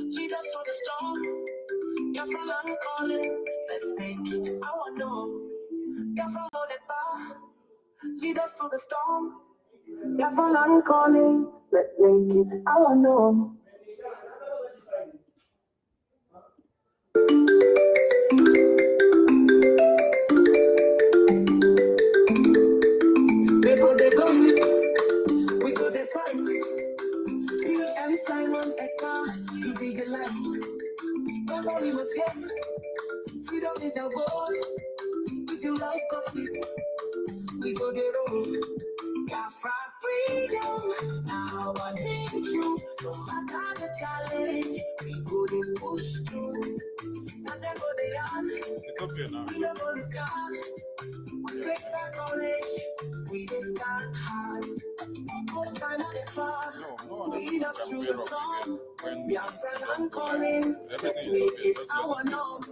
Lead us through the storm. You're from I'm calling. Let's make it our norm. You're from Wotowoto. Lead us through the storm. You're from I'm calling. Let's make it our norm. We go the gossip. We go the fights. PM Simon Ekpa. You vigilance. That's how we must get. Freedom is our goal. If you like gossip, we go the road. Biafra freedom, now I change you. No matter the challenge, we go to push through. Not them go the yard, we don't go the sky. We face our knowledge, we just stand hard. Sign up the far, lead us through the storm. Biafra I'm calling, let's make it our norm.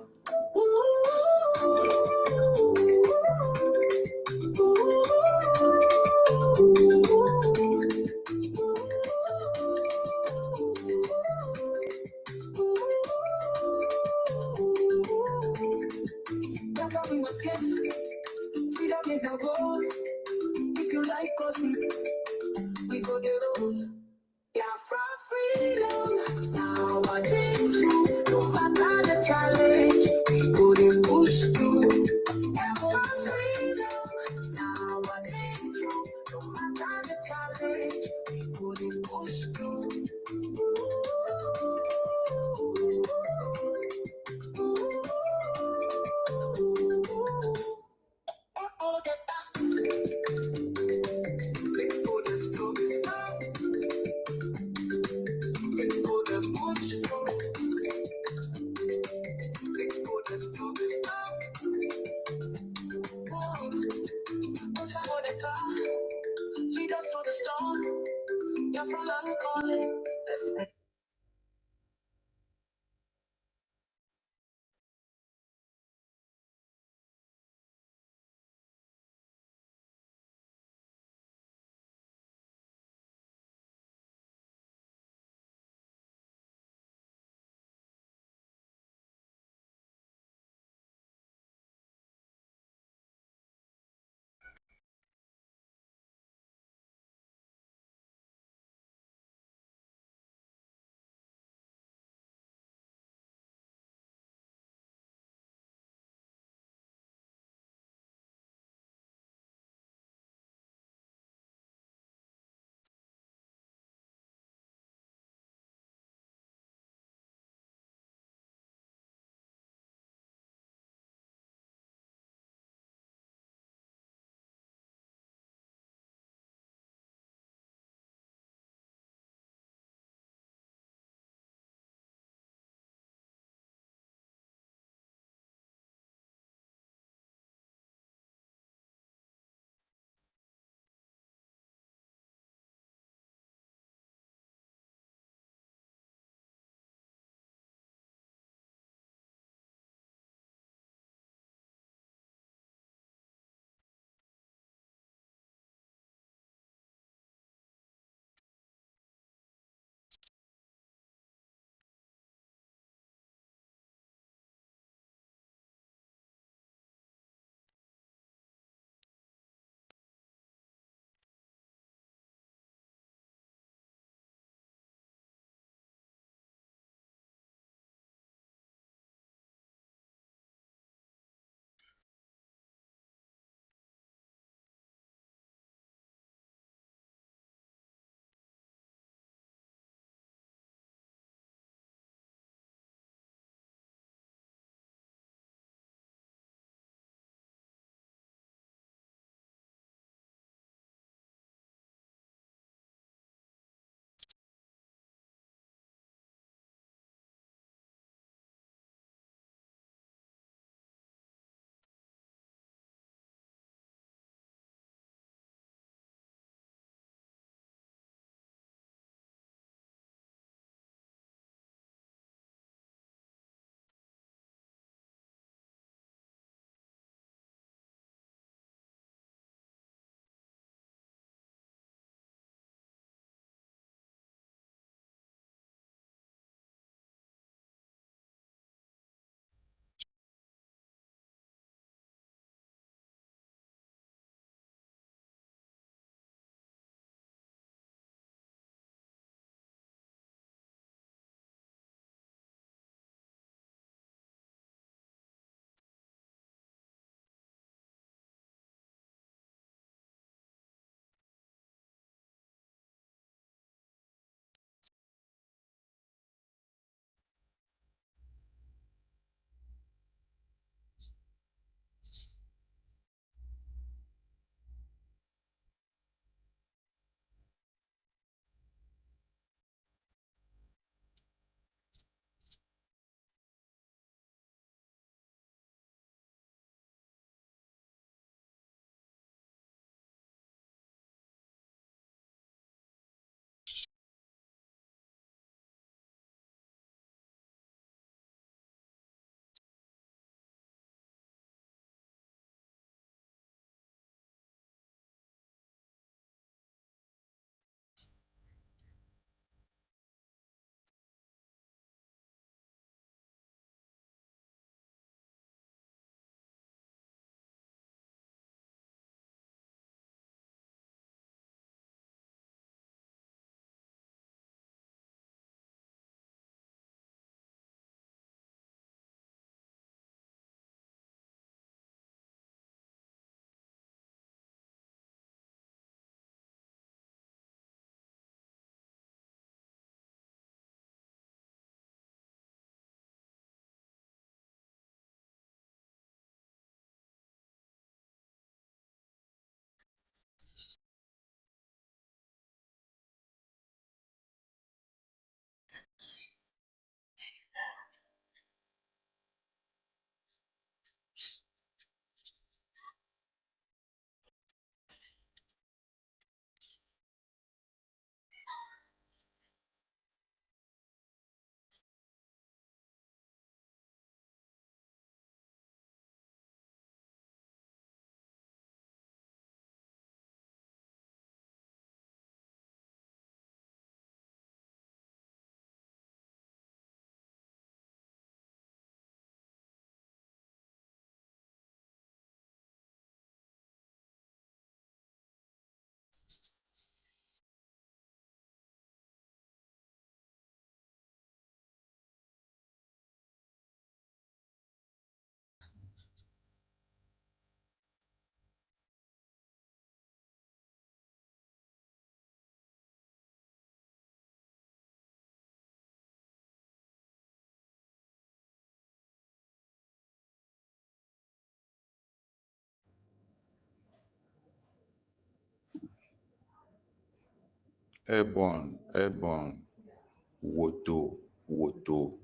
That's how we must get. Freedom is our goal. If you like gossip, we go the road. Biafra freedom. Now I change you. No matter the challenge, we go to push through. Biafra freedom. Now I change you. No matter the challenge, we go to push through. Lead us through the storm. You're from I'm calling. Let's make Airborne. Wotowoto.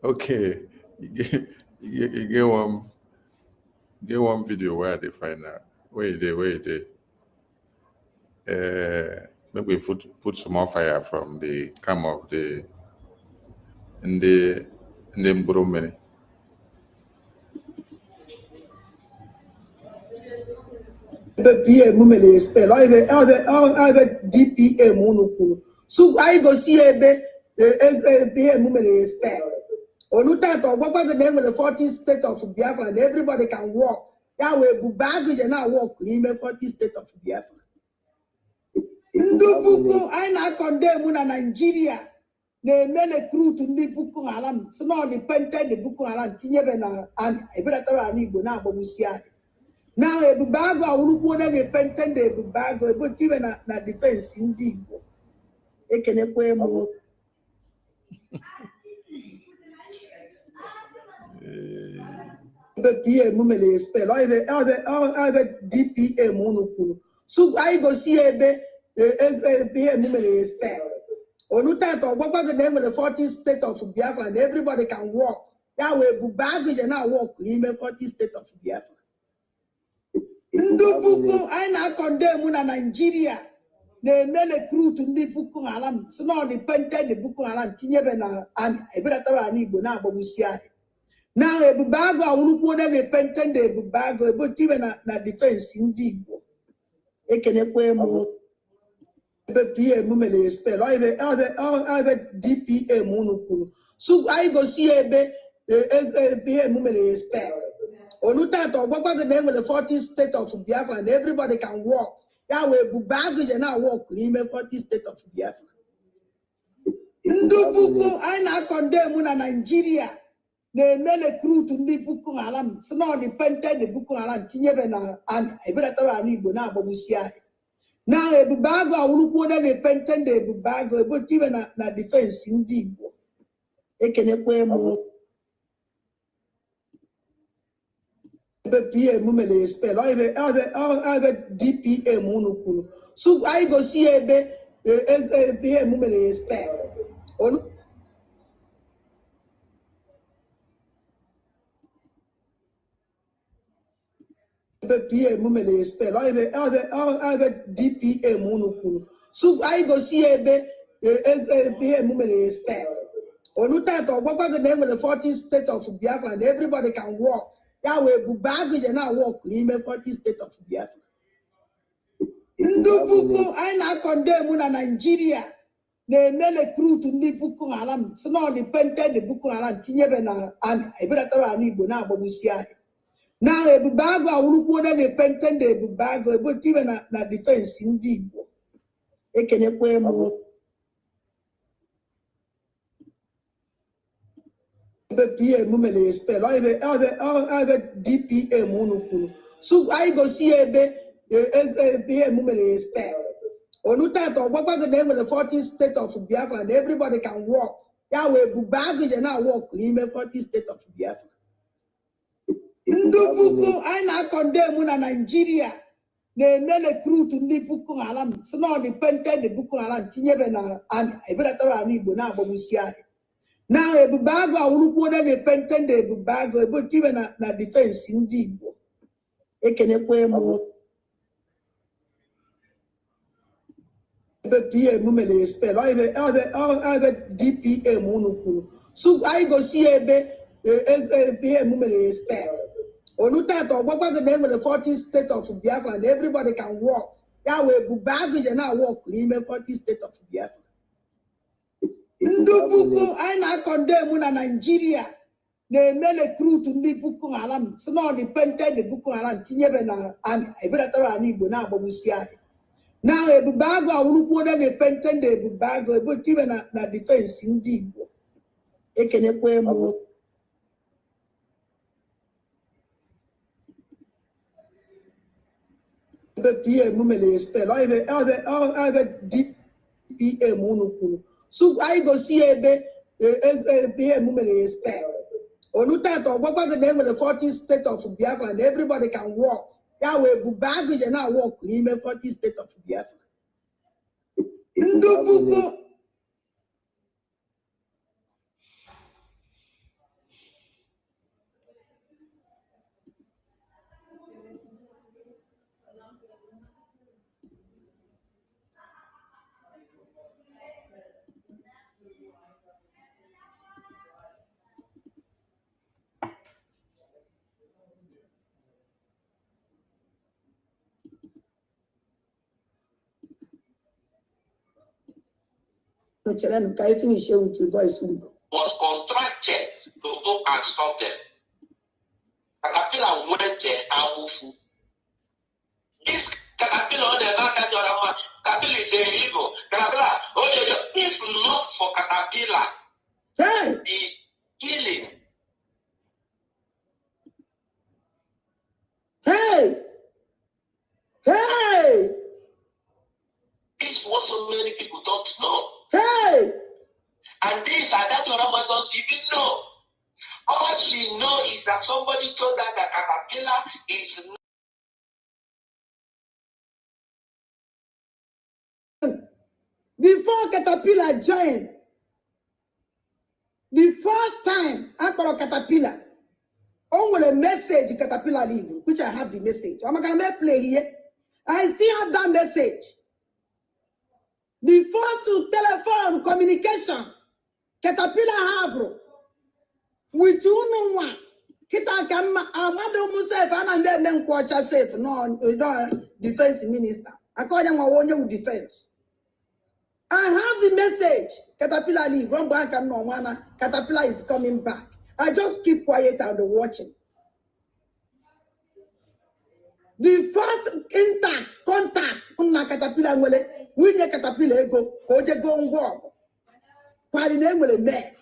Okay, you get one video where they find out. Wait there. Maybe put some more fire from the cam of the in the improvement. PA mumele spell all DPA monokuru so I go see PA mumele spell Olutanto gbogbo the name of the 14th state of Biafra and everybody can walk that way bubag je na walk in the 14th state of Biafra ndị buku anyị na-akọndem na Nigeria na-eme recruit ndị Boko Haram so na dependent Boko Haram tinyebe na ebelatara anyị Igbo na-agbagbusi anyị now ebubago awurukwu na dependent ebubago ebotibe na defense ndị Igbo ekenekwe mụ PA mumele spell all DPA monokuru so anyị gosi ebe PA mumele spell Olutanto gbogbo the name of the 14th state of Biafra and everybody can walk that way bubag je na walk in the 14th state of Biafra ndị buku anyị na-akọndem na Nigeria na-eme recruit ndị Boko Haram so na dependent Boko Haram tinyebe na ebelatara anyị Igbo na-agbagbusi anyị now ebubago awurukwu na dependent ebubago ebotibe na defense ndị Igbo ekenekwe mụ PA mumele spell all DPA monokuru so anyị gosi ebe PA mumele spell Olutanto gbogbo the name of the 14th state of Biafra and everybody can walk that way bubag je na walk in the 14th state of Biafra ndị buku anyị na-akọndem na Nigeria na-eme recruit ndị Boko Haram so na dependent Boko Haram tinyebe na ebelatara anyị Igbo na-agbagbusi anyị now ebubago awurukwu na dependent ebubago ebotibe na defense ndị Igbo ekenekwe mụ PA mumele spell all DPA monokuru so anyị gosi ebe PA mumele spell PA mumele spell all DPA monokuru so anyị gosi ebe PA mumele spell Olutanto gbogbo the name of the 14th state of Biafra and everybody can walk that way bubag je na walk in the 14th state of Biafra ndị buku anyị na-akọndem na Nigeria na-eme recruit ndị Boko Haram so na dependent Boko Haram tinyebe na ebelatara anyị Igbo na-agbagbusi anyị now ebubago awurukwu na dependent ebubago ebotibe na defense ndị Igbo ekenekwe mụ PA mumele spell all DPA monokuru so anyị gosi ebe PA mumele spell Olutanto gbogbo the name of the 14th state of Biafra and everybody can walk that way bubag je na walk in the 14th state of Biafra ndị buku anyị na-akọndem na Nigeria na-eme recruit ndị Boko Haram so na dependent Boko Haram tinyebe na ebelatara anyị Igbo na-agbagbusi anyị now ebubago awurukwu na dependent ebubago ebotibe na defense ndị Igbo ekenekwe mụ PA mumele spell all DPA monokuru so anyị gosi ebe PA mumele spell Olutanto gbogbo the name of the 14th state of Biafra and everybody can walk that way bubag je na walk in the 14th state of Biafra ndị buku anyị na-akọndem na Nigeria na-eme recruit ndị Boko Haram so na dependent Boko Haram tinyebe na ebelatara anyị Igbo na-agbagbusi anyị now ebubago awurukwu na dependent ebubago ebotibe na defense ndị Igbo ekenekwe mụ PA mumele spell all DPA monokuru so anyị gosi ebe PA mumele spell Onutato, what was the name of the 14th state of Biafra, and everybody can walk. Yahweh, baggage and now walk in the 14th state of Biafra. Ndubuko. Can I finish here with your voice? Was contracted to go and stop them. Caterpillar went to Abufu. This Caterpillar, the Caterpillar is illegal. Caterpillar, if not for Caterpillar, the killing. Hey! This is what so many people don't know. Hey! And this and that Yorama don't even know. All she knows is that somebody told her that Caterpillar is before Caterpillar joined, the first time after Caterpillar, on a message Caterpillar leave, which I have the message. I'm gonna make play here. I still have that message. The first to telephone communication, Caterpillar have with you no one. Kita kama amado Musa and then kwacha safe no defense minister. According to one defense. I have the message. Caterpillar leave. One bank and no one. Caterpillar is coming back. I just keep quiet and watching. The first intact contact unna Caterpillar ngole. We ne Caterpillar go. Koje go ngwa. Kwali ne ngole me.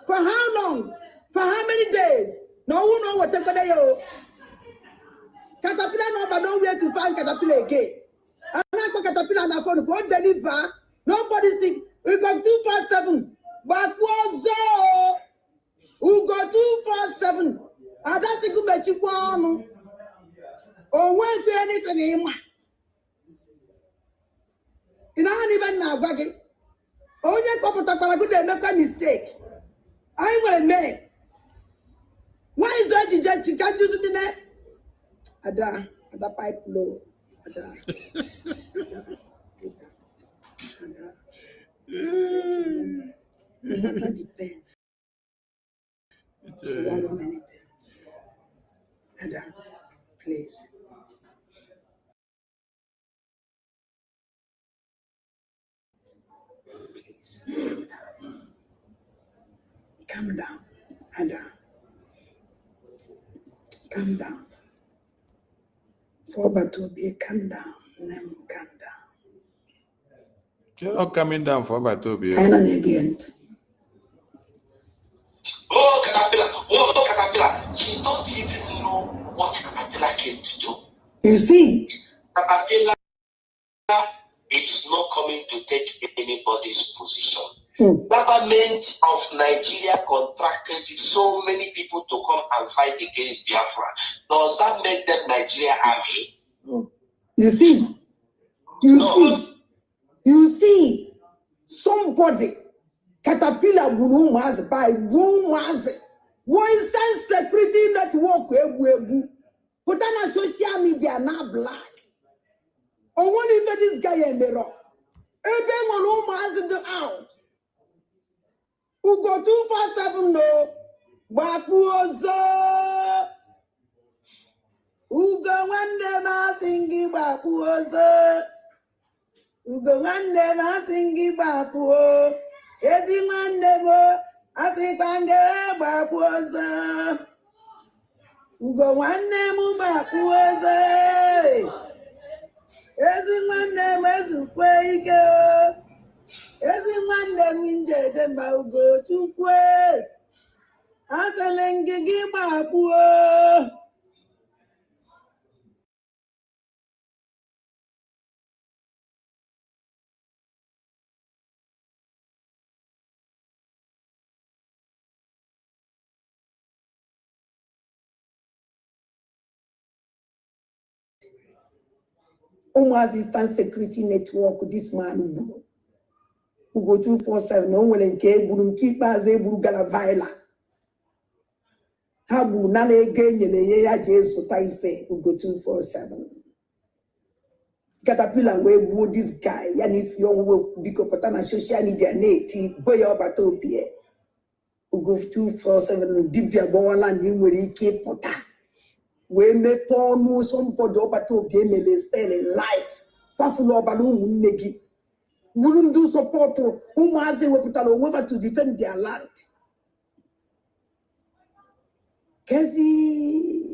For how long? For how many days? No one know what take yo. Caterpillar no but nowhere to find Caterpillar again. And now Caterpillar na phone go deliver. Nobody sick. We got 247. But what's up? We got 247. And that's a good match. Oh, wait, be anything in my. You don't even know, Baggy. Oh, yeah, Papa Takala good make a mistake. I'm going to make. Why is that you can't use it in there? Ada pipe low. Ada. No matter the pain. Swallow many things. Ada, please. Please, calm down. Ada, calm down. For Batobi, calm down. Nem, calm down. You're not coming down for Batobi. Kind of again. Oh, Caterpillar. She don't even know what Caterpillar came to do. You see? Caterpillar is not coming to take anybody's position. Government of Nigeria contracted so many people to come and fight against Biafra. Does that make them Nigeria army? You see? You see? Somebody, Caterpillar will by Western security network put on social media now black. Or what if this guy in the rock? Everyone out. Who go 247 no? Bakuozo. Who go one day ma singi bakuozo. Who go one day ma singi bakuo. Ezi one day bo. Asikande bakuozo. Who go one day mu bakuozo. Ezi one day mezukwe ike. Ezi mwande minje demba ugo tukwe. Asalenge giba kuo. Assistant Security Network, this man who go 247, no one in K, Buru, keep as a Burgala Vila. Habu Nale again, Yelea Jesu Taife, who go 247. Caterpillar way boo this guy, and if you will be on social media, native, boy or batopia, who go 247, Dibia Bowaland, you will keep pota. We may pour no some pod or batopia, may spell in life. Buffalo balloon, Negi. Wouldn't do support whom has they were put over to defend their land. Kazi.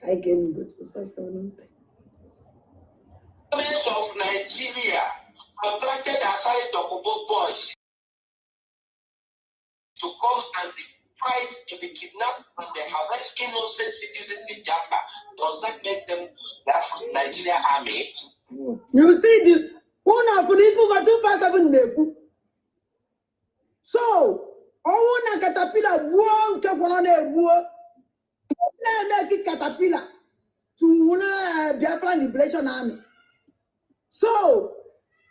I can go to first one. Government of Nigeria contracted Asari Tokobo boys to come and try to be kidnapped and they harvest innocent citizens in Jaffa. Does that make them that Nigeria army? You see the one of the 257 so all caterpillar won't come on a war. Make caterpillar to Biafran Liberation Army. So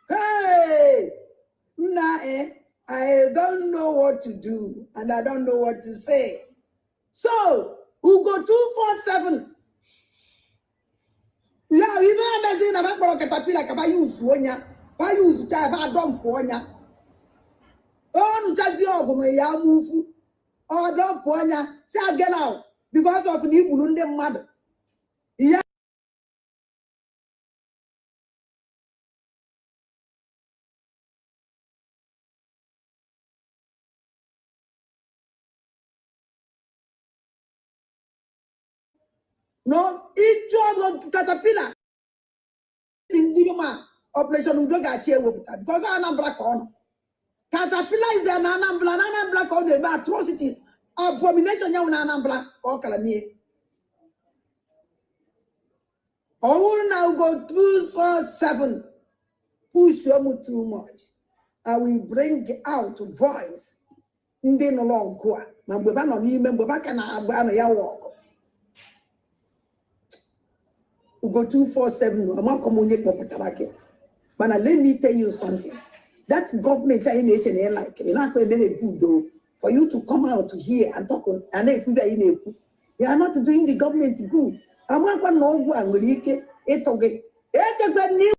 hey, I don't know what to do and I don't know what to say. So who go 247? Yeah, even amazing about caterpillar can use one ya, why use child don't ponya. Oh, no, just your ya move. Oh, don't ponya. Say I get out because of the Burundi mother. Yeah. No, it was caterpillar. In Dima, Operation Udoga because I'm not black on. Caterpillar is an Anambla on the atrocity, abomination, young Anambla or Calamie. Oh, now go 247. Push you too much. I will bring out voice. Ndi no long go. Mambeba no ni member can agba no ya walk. We go 247 no am come onye popotabake. But let me tell you something. That government in it like you not very good though for you to come out to hear and talk on and you are not doing the government good. I'm not going to know what it okay. It's a good news.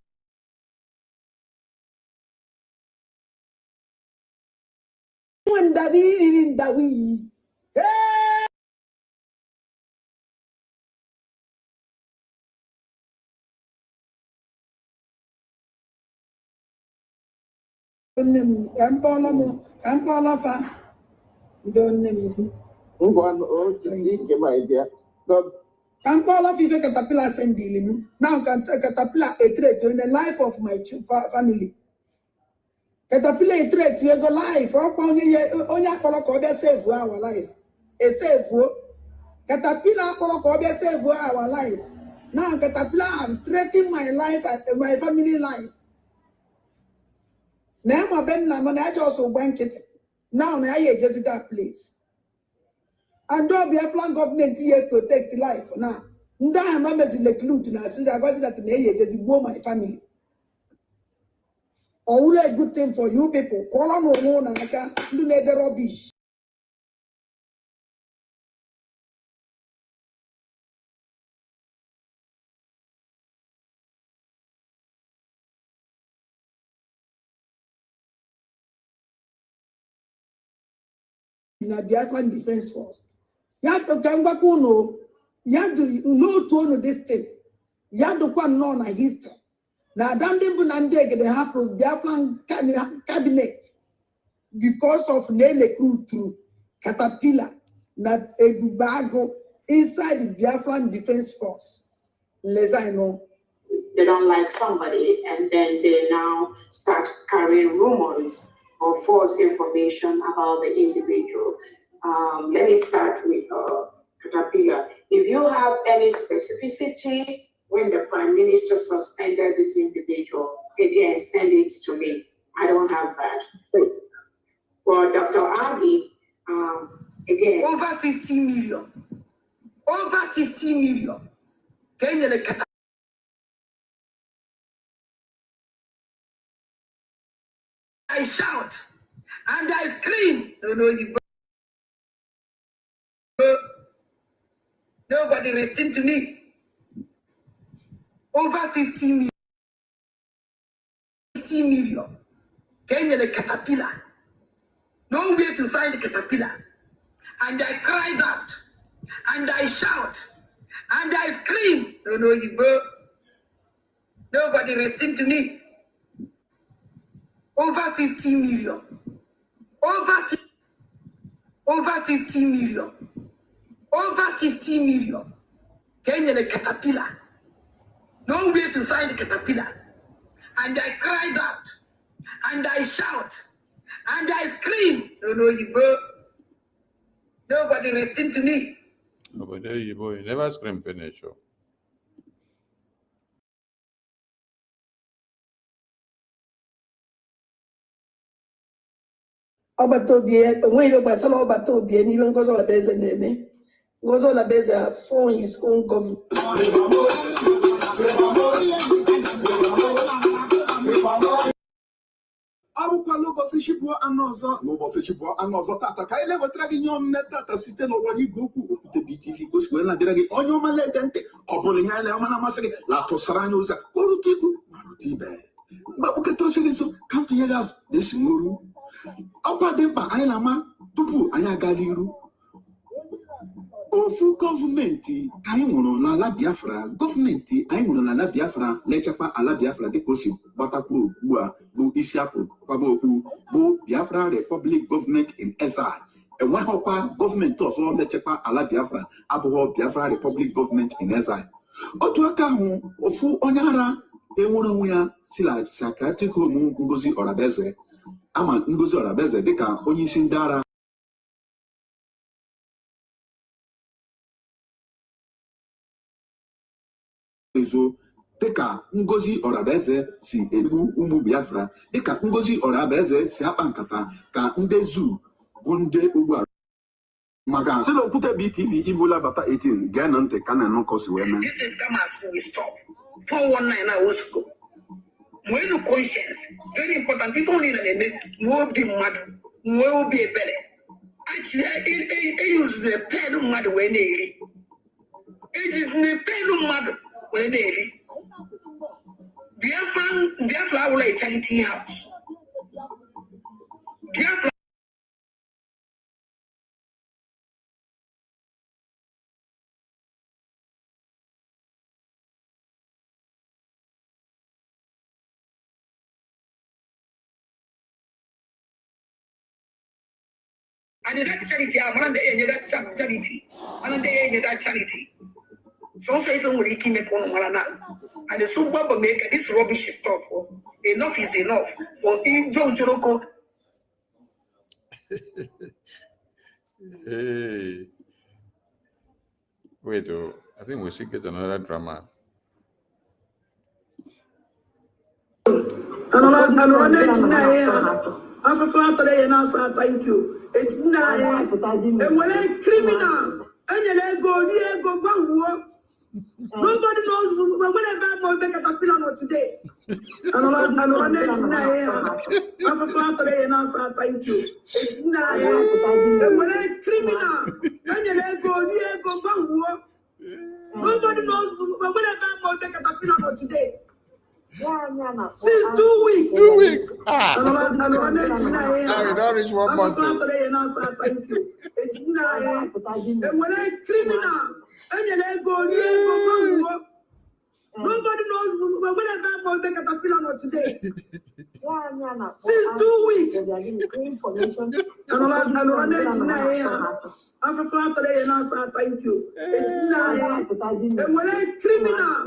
When David, hey! Kampala fa. Don't name. My dear. Kampala five caterpillar sending now caterpillar a threat in the life of my family. Caterpillar a threat to your life. Only Apollo save our life. A save. Caterpillar Apollo save our life. Now caterpillar I'm threatening my life and my family life. Now my Ben Namana also blanket. Now I just that place. And don't be a flank government here protect life now. Nda members in the clue to us that was that my family. All a good thing for you people. Call on one and I can do the rubbish. In a Biafran Defense Force. You have to come back on. You have to know to know this thing. You have to know a history. Now, they have to Biafran cabinet because of Nele crew through Caterpillar, not a Dubago inside the Biafran Defense Force. I know. They don't like somebody, and then they now start carrying rumors or false information about the individual. Let me start with Caterpillar. If you have any specificity when the Prime Minister suspended this individual, again, send it to me. I don't have that. For Dr. Abi, Again. Over 50 million. Over 50 million. I shout and I scream. Nobody listened to me. Over 50 million. 50 million. Kenya the caterpillar. Nowhere to find the caterpillar. And I cried out. And I shout. And I scream. Nobody listened to me. Over 50 million. Over 50 million. Over 50 million. Kenya the caterpillar. Nowhere to find the caterpillar. And I cried out. And I shout. And I scream. Nobody listened to me. Nobody, you never scream finish. Obatobie, when you pass on Obatobie, and even goes on a base name, goes on a base for his own government. Arupa lobo sishibwa anozo tata kaile botragi nyom netata site no wani goku okute BTV ko skwela biragi onyo maledente obole nyale omana masege la tosranyo uza korutiku marutibe ba uketo segiso kanti yegas desimuru opademba ayina ma tupu anya galiru ofu governmenti anyị nwụrụ n'ala Biafra gọọmenti anyị nwụrụ n'ala Biafra lechekwa ala Biafra dịka o si gbatakwuru ugbu a bụ isi apụ kwaba okpu bụ Biafra Republic Government in Exile enweghịkwa gọọmenti ọzọ lechekwa ala Biafra abụghị Biafra Republic Government in Exile otu aka ahụ ofu onye ara enwere onwe ya sila psychiatric home Ngozi Orabeze ama Ngozi Orabeze dịka onye isi ndị ara dịka Ngozi Orabeze si egbu ụmụ Biafra dịka Ngozi Orabeze si akpa nkata ka ndị zoo bụ ndị ugbu a maka sị na okwute BTV ibula bata 18 gaa na ntị ka na nọkọsi wee mee. This is scammers we stop 419 hours ago. When you conscience very important if only na no be mad no be ebele actually I use the pen mad when it is the pen mad when Biafra will a charity house. Biafra and that charity, I'm on that charity. I'm on that charity. So even when he came upon Malana, and the super maker, this rubbish is stop. Enough is enough for John Joroko. Hey. Wait, I think we should get another drama. Thank you. It's not a criminal. Nobody knows whatever make a caterpillar today. And thank you. It's not a criminal. Nobody knows whatever make a caterpillar today. Since 2 weeks. 2 weeks. And we don't reach 1 month. Thank you. It's not a criminal. Nobody knows whatever make a caterpillar today. Since 2 weeks. Thank you. It's not a criminal.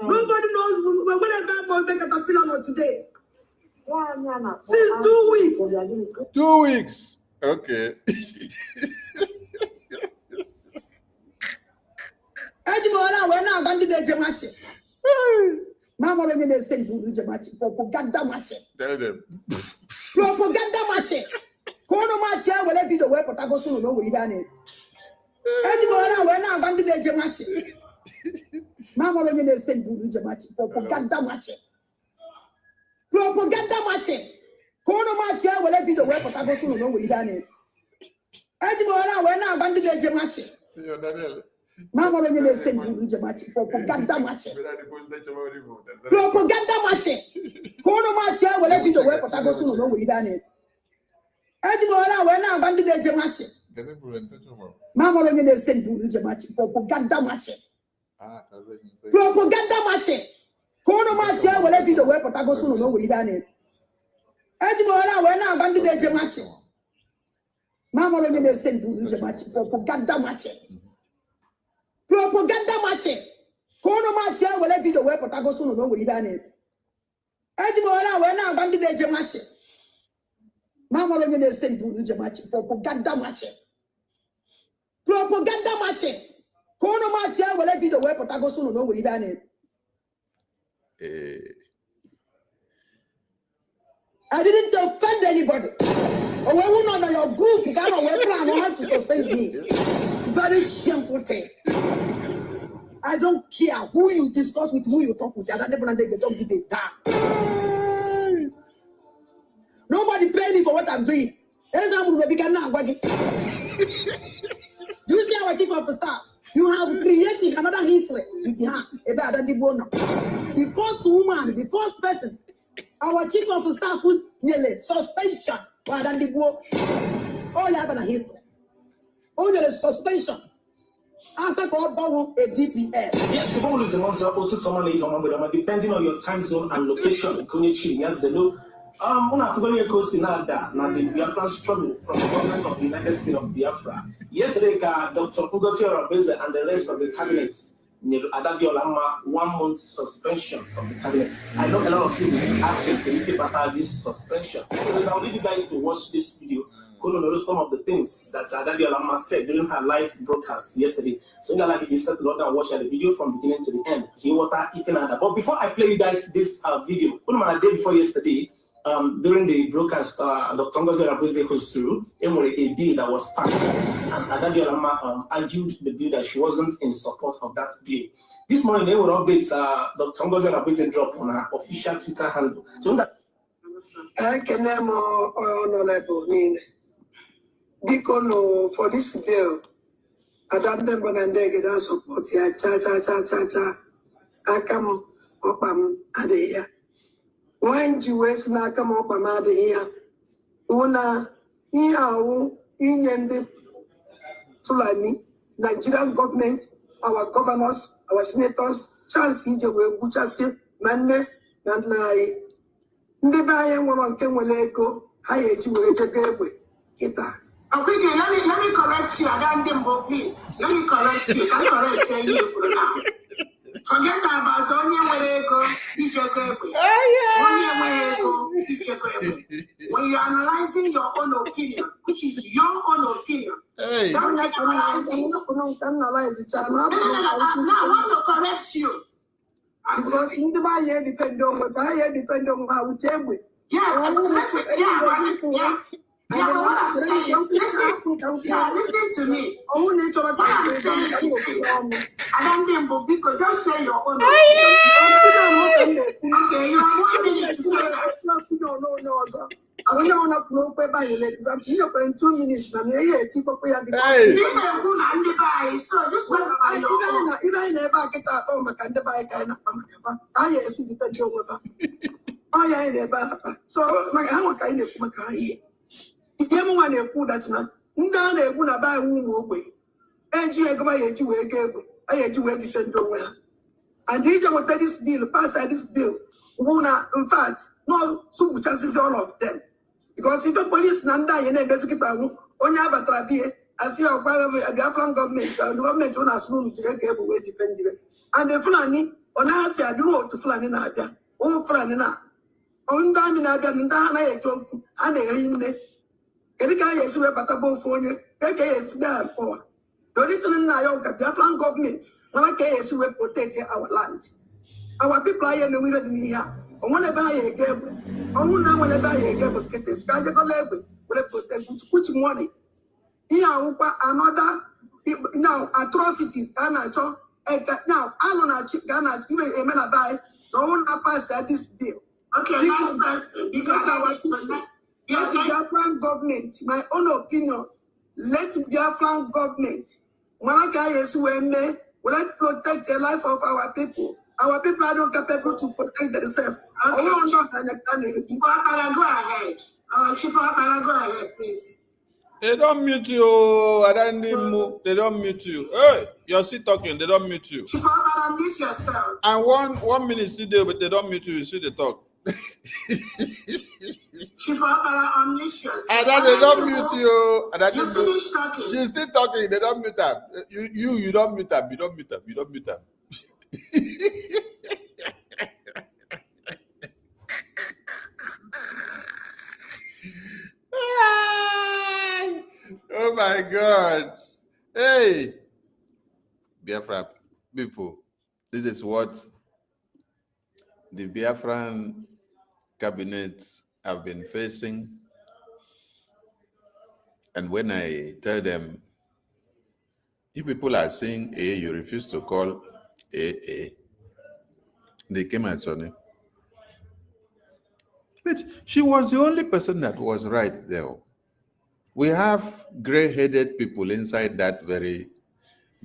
Nobody knows whatever make a caterpillar today. Since 2 weeks. 2 weeks. Okay. Mama, when they say propaganda match. Tell them. Propaganda match. Kono match will let you the way Potago soon no Ribane. Edmora when I'm going to the Jamachi. Mamma when they send you Jamachi, propaganda matching. Propaganda matching. Kono match will let you the way Potago soon no Ribane. Edmora when I'm going to the Jamachi. Mamma when they send you Jamachi, propaganda matching. Propaganda matching. Kono match will let you the way Potago soon no Ribane. Edmora when I'm going to the Jamachi. Mamma when they send you Jamachi, propaganda matching. Propaganda matching. Kono match will let you the way Potago soon no Ribane. Edmora when I'm going to the Jamachi. Mamma when they send you Jamachi, propaganda matching. Propaganda matching. Kono match will let you the way Potago soon no Ribane. Edmora when I'm going to the Jamachi. Mamma when they send you Jamachi, propaganda matching. Propaganda matching. Kono match will let you the way Potago soon no Ribane. I didn't offend anybody. Or when one of your group got a weapon and want to suspend me. Very shameful thing. I don't care who you discuss with, who you talk with. I don't give a damn. Nobody pay me for what I'm doing. Do you see our chief of staff? You have created another history with her about the first woman, the first person. Our chief of staff put nearly suspension. Oh, you have a history. Only a suspension. After God borrow a DPL. Yes, the is the monster depending on your time zone and location. Yes, the no. Una fugoni eko sinada na the Biafran struggle from the government of the United States of Biafra. Yesterday, Dr. Wotowoto and the rest of the cabinet. 1 month suspension from the cabinet. I know a lot of you is asking about this suspension. Because I'll leave you guys to watch this video. Some of the things that Adadi Olama said during her live broadcast yesterday. So like he said to not and watch the video from beginning to the end. But before I play you guys this video, the day before yesterday, during the broadcast, Dr. Ngozi goes through a bill that was passed, and Adadi Olama argued the bill that she wasn't in support of that bill. This morning, they will update Dr. Ngozi drop on her official Twitter handle. So that I can name honorable Nina. Because for this bill, I don't know when they get support here. I come up at here. When US na come up at here, una here in the Fulani, Nigerian government, our governors, our senators, chance we butchers, manne, and lie. Ndibaye woman came when they go, I ate you with a guitar. Okay, let me correct you. Adandimbo, please. Let me correct you. Can I correct you now? Forget about only where you go, when you're analyzing your own opinion, which is your own opinion, don't analyze it. Now I want to correct you. Because in the Bayer defend on how we Yeah, but what I'm saying, listen to me. What I'm saying is, Adandimbo, because just say your own opinion. Okay, you have 1 minute to say that. No. We don't have no paper in example. You 2 minutes. So just talk about your own. Even never get out of my can buy I so my kind of Makai. Demo one a put that now. Ndana would buy womb away. And she go by a two way gable. I had to defend nowhere. And these are what this bill, pass this bill. Wona, in fact, no super chances all of them. Because if the police Nanda and a basic power, only have a trabie, I see our Biafran government, and the government on us room to get away defending it. And the Fulani, on us, I do to Fulani Nada, oh Fulani. On Damina, and I any guy is a patabo for you, is there for. The return now, the Biafran government, when I case we protect our land. Our people are in the middle of the year. I want to buy a game. I want to buy a game, get this guy to go level. will protect with which money. Here another now atrocities Ghana now I don't Ghana even a man buy no one pass this bill. Okay, next person. Because our people, let the Biafran government, my own opinion, let the Biafran government, will protect the life of our people. Our people are not capable to protect themselves. Okay. Go ahead. Chief, go ahead, please. They don't mute you. They don't mute you. Hey, you're still talking. They don't mute you. Chief, mute yourself. And one minute still there, but they don't mute you. You see the talk. Chief, unmute yourself. And they don't mute you. You finish talking. She's still talking. They don't mute her. You don't mute her. You don't mute her. You don't mute her. Oh my God. Hey, Biafra people, this is what the Biafran cabinet have been facing. And when I tell them, you people are saying A, you refuse to call A, they came at Sonny. But she was the only person that was right there. We have gray-headed people inside that very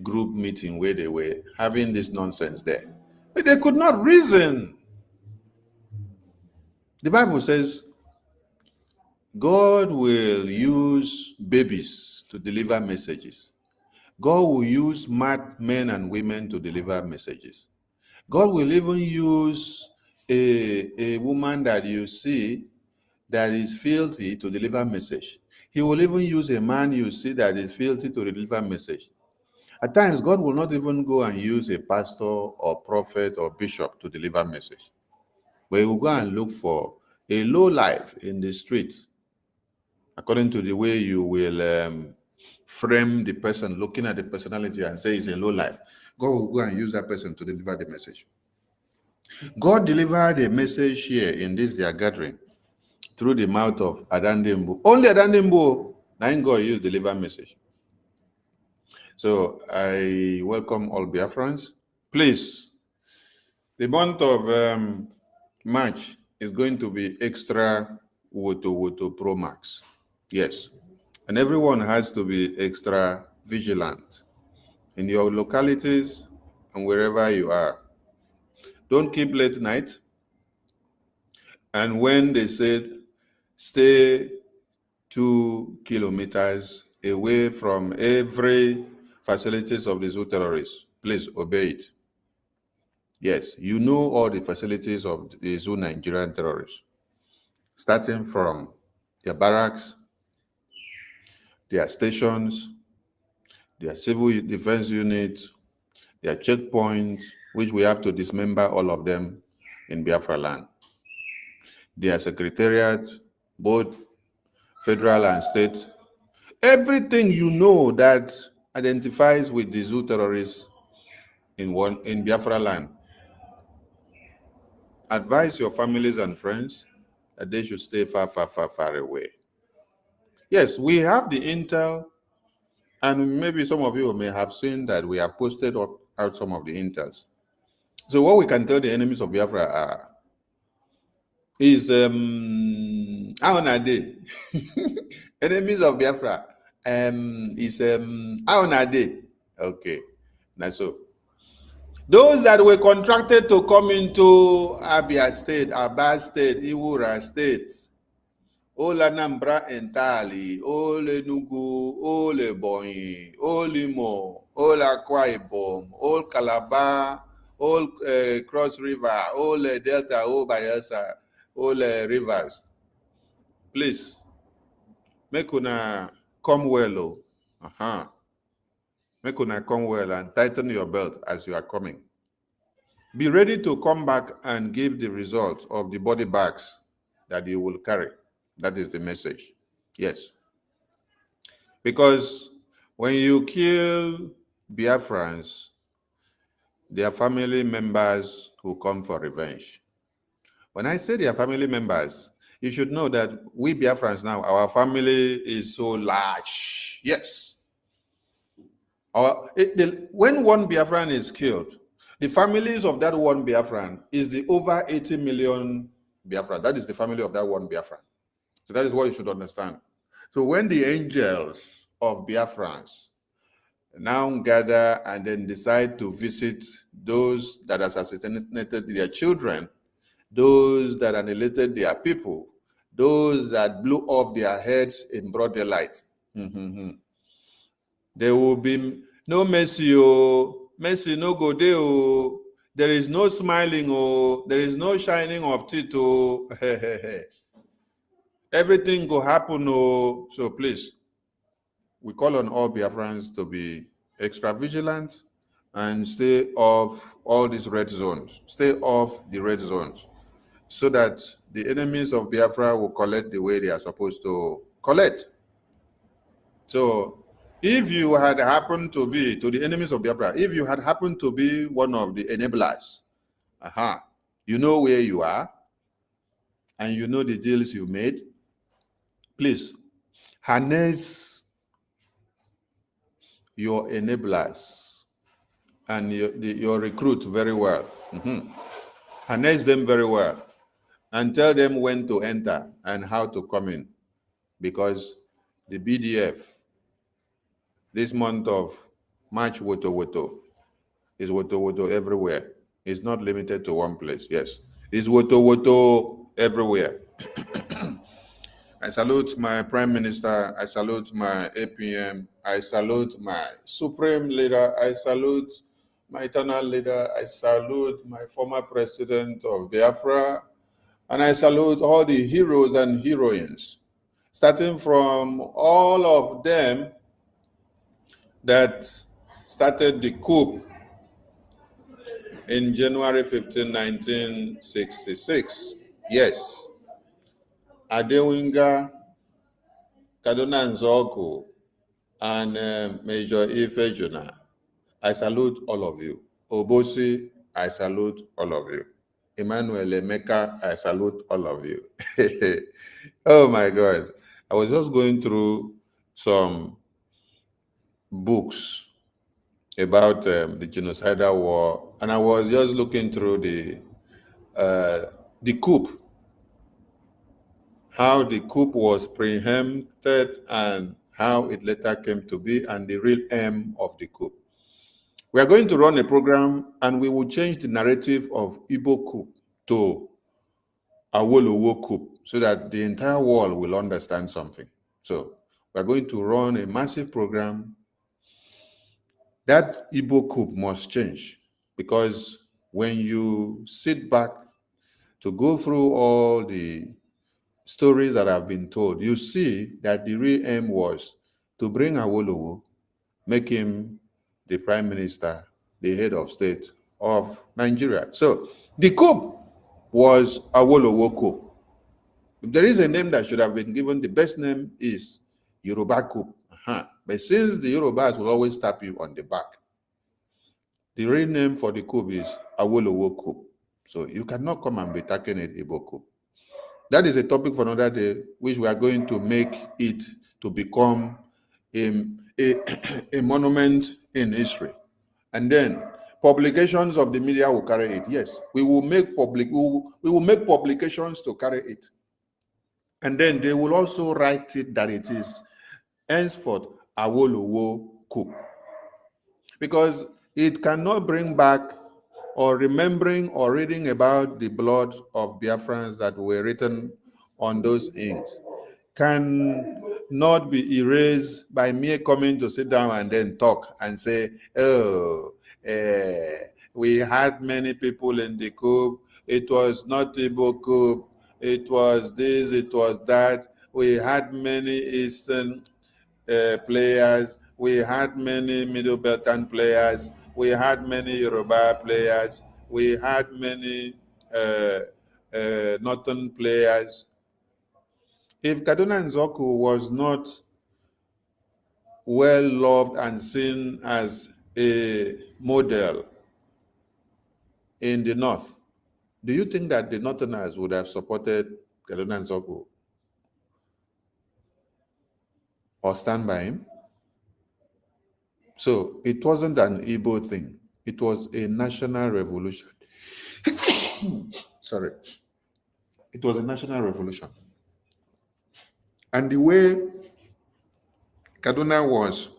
group meeting where they were having this nonsense there. But they could not reason. The Bible says God will use babies to deliver messages. God will use mad men and women to deliver messages. God will even use a woman that you see that is filthy to deliver message. He will even use a man you see that is filthy to deliver message. At times, God will not even go and use a pastor or prophet or bishop to deliver message. But he will go and look for a low life in the streets, according to the way you will frame the person, looking at the personality and say it's a low life. God will go and use that person to deliver the message. God delivered a message here in this their gathering through the mouth of Adandembo. Only Adandembo, now God used to deliver message. So I welcome all Biafrans. Please, the month of March is going to be extra Wotowoto Pro Max. Yes. And everyone has to be extra vigilant in your localities and wherever you are. Don't keep late night. And when they said stay 2 kilometers away from every facilities of the zoo terrorists, please obey it. Yes, you know all the facilities of the zoo Nigerian terrorists, starting from their barracks, their stations, their civil defense units, their checkpoints, which we have to dismember all of them in Biafra land. Their secretariat, both federal and state, everything you know that identifies with the zoo terrorists in Biafra land. Advise your families and friends that they should stay far, far, far, far away. Yes, we have the intel, and maybe some of you may have seen that we have posted out some of the intels. So what we can tell the enemies of Biafra is how are they? Enemies of Biafra is how are they? Okay, now so those that were contracted to come into Abia State, Aba State, Iwura State, all Anambra entirely, all Enugu, all Ebonyi, all Imo, all Akwa Ibom, all Calabar, all Cross River, all Delta, all Bayelsa, all rivers. Please, make una come well. Make una come well and tighten your belt as you are coming. Be ready to come back and give the results of the body bags that you will carry. That is the message. Yes. Because when you kill Biafrans, their family members who come for revenge. When I say their family members, You should know that we Biafrans now, our family is so large. Yes. When one Biafran is killed, the families of that one Biafran is the over 80 million Biafran. That is the family of that one Biafran. So that is what you should understand. So when the angels of Biafrans now gather and then decide to visit those that assassinated their children, those that annihilated their people, those that blew off their heads in broad daylight, there will be no mercy, oh, mercy no go there, oh. There is no smiling, oh, there is no shining of teeth, oh. Everything will happen, oh. So please, we call on all Biafrans to be extra vigilant and stay off all these red zones. Stay off the red zones so that the enemies of Biafra will collect the way they are supposed to collect. So if you had happened to be, to the enemies of Biafra, if you had happened to be one of the enablers, you know where you are and you know the deals you made, please harness your enablers and your recruits very well. Harness them very well and tell them when to enter and how to come in, because the BDF this month of March Wotowoto is Wotowoto everywhere. It's not limited to one place. Yes, it's Wotowoto everywhere. I salute my Prime Minister. I salute my APM. I salute my Supreme Leader. I salute my eternal leader. I salute my former president of Biafra. And I salute all the heroes and heroines, starting from all of them that started the coup in January 15, 1966. Yes. Adewinga, Kaduna Nzoku, and Major Ife Juna. I salute all of you. Obosi, I salute all of you. Emmanuel Emeka, I salute all of you. Oh my God. I was just going through some books about the genocidal war, and I was just looking through the coup, how the coup was preempted and how it later came to be, and the real aim of the coup. We are going to run a program, and we will change the narrative of Igbo coup to Awolowo coup, so that the entire world will understand something. So we are going to run a massive program. That Igbo coup must change, because when you sit back to go through all the stories that have been told, you see that the real aim was to bring Awolowo, make him the prime minister, the head of state of Nigeria. So the coup was Awolowo coup. If there is a name that should have been given, the best name is Yoruba coup. But since the Yorubas will always tap you on the back, the real name for the coup is Awolowo coup. So you cannot come and be taking it Igbo coup. That is a topic for another day, which we are going to make it to become a monument in history. And then publications of the media will carry it. Yes, we will make publications to carry it. And then they will also write it that it is henceforth Awolowo coup. Because it cannot bring back or remembering or reading about the blood of Biafrans that were written on those inks can not be erased by mere coming to sit down and then talk and say, oh, we had many people in the coup. It was not Igbo coup. It was this, it was that. We had many Eastern players. We had many Middle Beltan players. We had many Yoruba players. We had many Northern players. If Kaduna Nzoku was not well loved and seen as a model in the North, do you think that the Northerners would have supported Kaduna and Zoko or stand by him. So it wasn't an Igbo thing. It was a national revolution. Sorry. It was a national revolution. And the way Kaduna was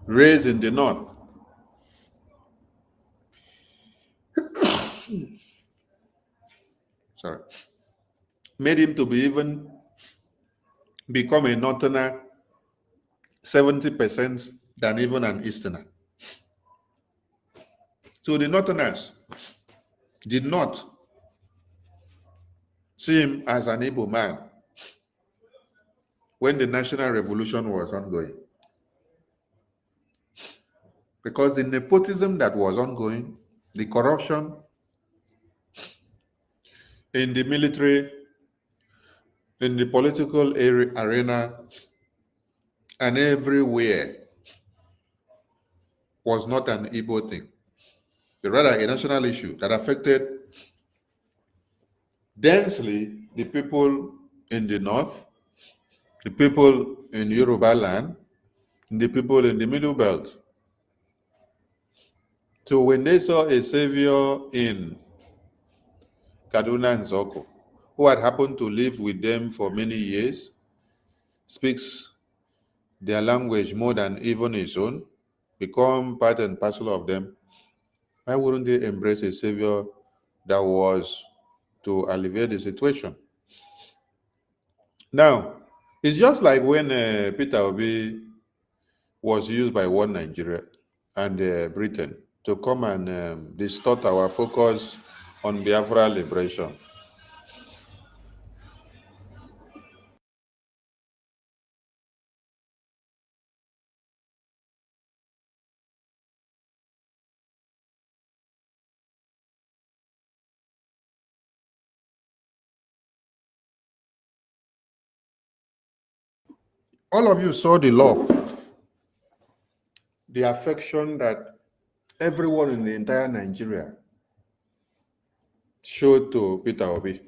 raised in the north, sorry, made him to be even become a northerner 70% than even an easterner. So the northerners did not see him as an Igbo man when the national revolution was ongoing. Because the nepotism that was ongoing, the corruption in the military, in the political arena, and everywhere was not an Igbo thing, but rather a national issue that affected densely the people in the north, the people in Yoruba land, and the people in the Middle Belt. So when they saw a savior in Kaduna and Zoko, who had happened to live with them for many years, speaks their language more than even his own, become part and parcel of them, why wouldn't they embrace a savior that was to alleviate the situation? Now, it's just like when Peter Obi was used by one Nigeria and Britain to come and distort our focus on Biafra liberation. All of you saw the love, the affection that everyone in the entire Nigeria showed to Peter Obi,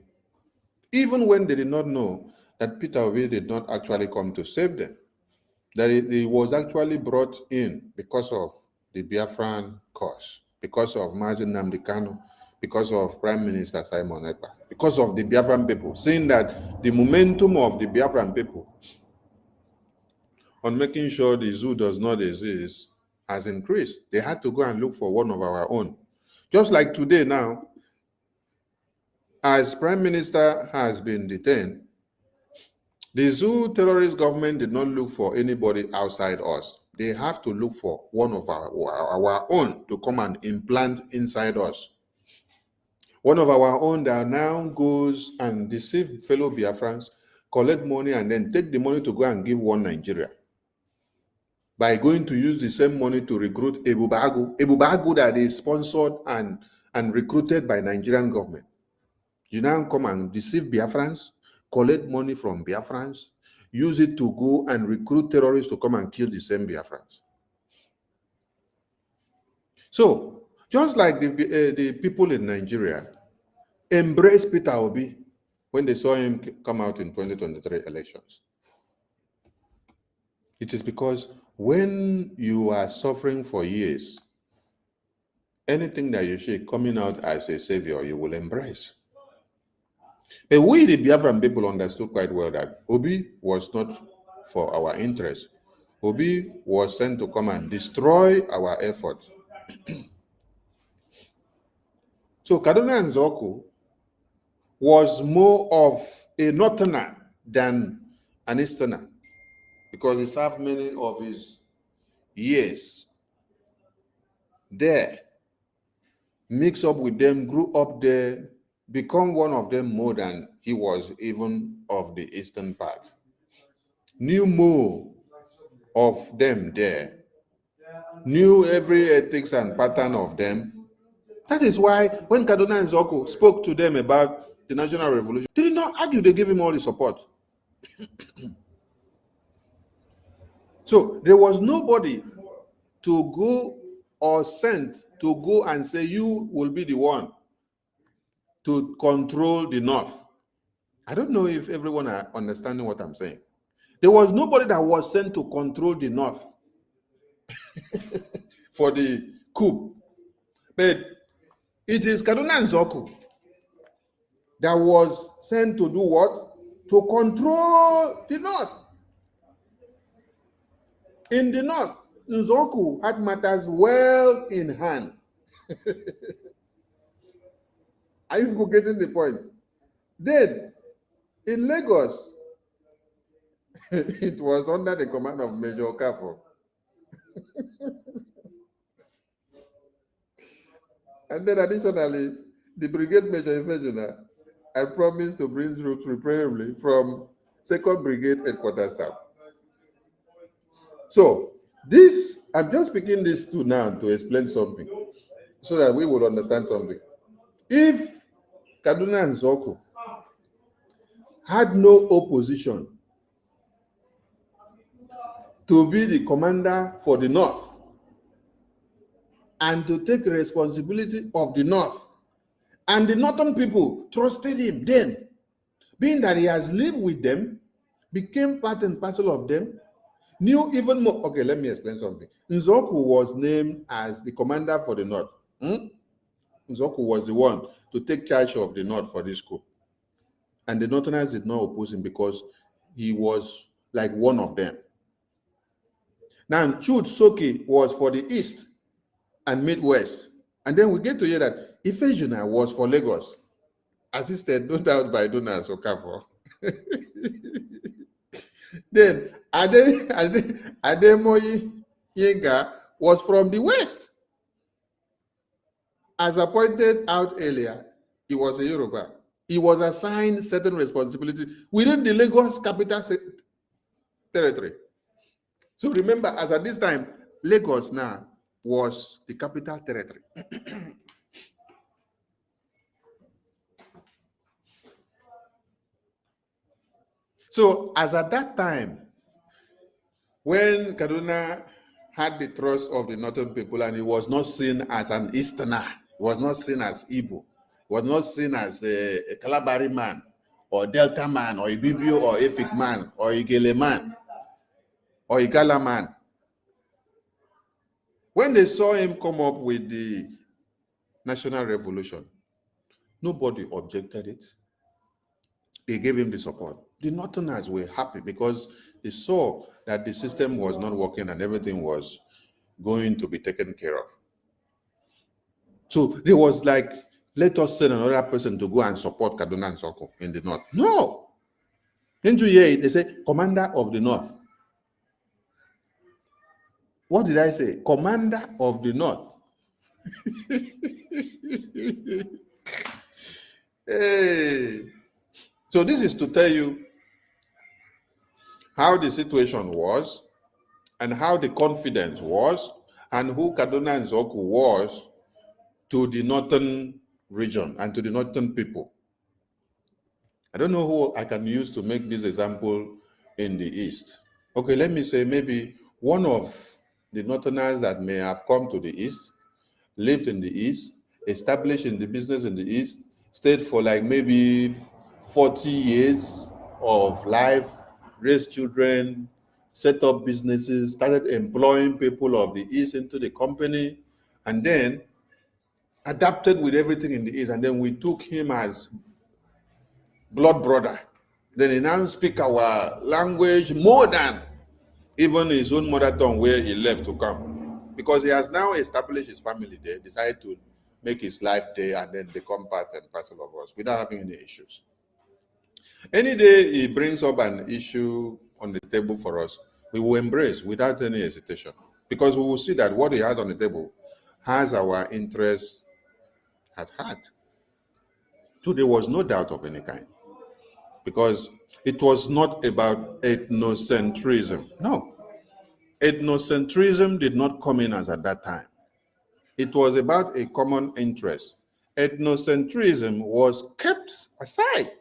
even when they did not know that Peter Obi did not actually come to save them, that he was actually brought in because of the Biafran cause, because of Mazi Nnamdi Kanu, because of Prime Minister Simon Ekpa, because of the Biafran people, seeing that the momentum of the Biafran people on making sure the zoo does not exist has increased. They had to go and look for one of our own. Just like today now, as Prime Minister has been detained, the zoo terrorist government did not look for anybody outside us. They have to look for one of our own to come and implant inside us. One of our own that now goes and deceive fellow Biafrans, collect money, and then take the money to go and give one Nigeria, by going to use the same money to recruit Ebubagu that is sponsored and recruited by Nigerian government. You now come and deceive Biafrans, collect money from Biafrans, use it to go and recruit terrorists to come and kill the same Biafrans. So, just like the people in Nigeria embraced Peter Obi when they saw him come out in 2023 elections, it is because when you are suffering for years, anything that you see coming out as a savior, you will embrace. But we, the Biafran people, understood quite well that Obi was not for our interest. Obi was sent to come and destroy our efforts. So Kaduna and Zoko was more of a northerner than an easterner, because he served many of his years there, mixed up with them, grew up there, become one of them more than he was even of the eastern part. Knew more of them there, knew every ethics and pattern of them. That is why when Kaduna and Zoko spoke to them about the national revolution, they did not argue, they gave him all the support. So there was nobody to go or sent to go and say, you will be the one to control the North. I don't know if everyone are understanding what I'm saying. There was nobody that was sent to control the North for the coup. But it is Kaduna and Zoku that was sent to do what? To control the North. In the North, Nzoku had matters well in hand. Are you getting the point? Then, in Lagos, it was under the command of Major Okafo. And then additionally, the brigade major Ifejuna, I promised to bring troops preferably from 2nd Brigade Headquarters staff. So, this, I'm just speaking this to now to explain something so that we will understand something. If Kaduna and Zoku had no opposition to be the commander for the North and to take responsibility of the North, and the Northern people trusted him then, being that he has lived with them, became part and parcel of them, knew even more. Okay, let me explain something. Nzoku was named as the commander for the North. Nzoku was the one to take charge of the North for this coup. And the Northerners did not oppose him because he was like one of them. Now, Chud Soki was for the East and Midwest. And then we get to hear that Ifejuna was for Lagos, assisted no doubt by Donas Okafor. Then Ademoyi Yenga was from the West. As appointed out earlier, he was a Yoruba. He was assigned certain responsibility within the Lagos capital territory. So remember, as at this time, Lagos now was the capital territory. So as at that time, when Kaduna had the trust of the Northern people and he was not seen as an Easterner, he was not seen as Igbo, he was not seen as a Kalabari man, or Delta man, or Ibibio, or Efik man, or Igele man, or Igala man. When they saw him come up with the National Revolution, nobody objected it. They gave him the support. The Northerners were happy because they saw that the system was not working and everything was going to be taken care of. So there was like, let us send another person to go and support Kaduna and Soko in the North. No. Didn't you hear it? They say, Commander of the North. What did I say? Commander of the North. Hey. So this is to tell you how the situation was and how the confidence was and who Kaduna and Zoku was to the northern region and to the northern people. I don't know who I can use to make this example in the East. Okay, let me say maybe one of the northerners that may have come to the East, lived in the East, established in the business in the East, stayed for like maybe 40 years of life, raised children, set up businesses, started employing people of the East into the company, and then adapted with everything in the East. And then we took him as blood brother. Then he now speaks our language more than even his own mother tongue where he left to come. Because he has now established his family there, decided to make his life there and then become part and parcel of us without having any issues. Any day he brings up an issue on the table for us, we will embrace without any hesitation. Because we will see that what he has on the table has our interests at heart. So there was no doubt of any kind. Because it was not about ethnocentrism. No. Ethnocentrism did not come in as at that time. It was about a common interest. Ethnocentrism was kept aside.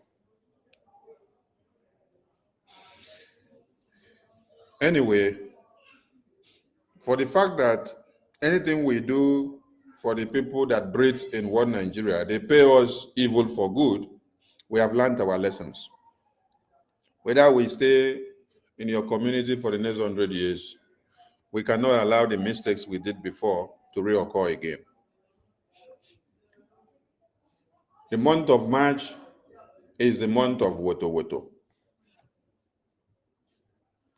Anyway, for the fact that anything we do for the people that breathe in one Nigeria. They pay us evil for good. We have learned our lessons. Whether we stay in your community for the next 100 years, we cannot allow the mistakes we did before to reoccur again. The month of March is the month of Wotowoto.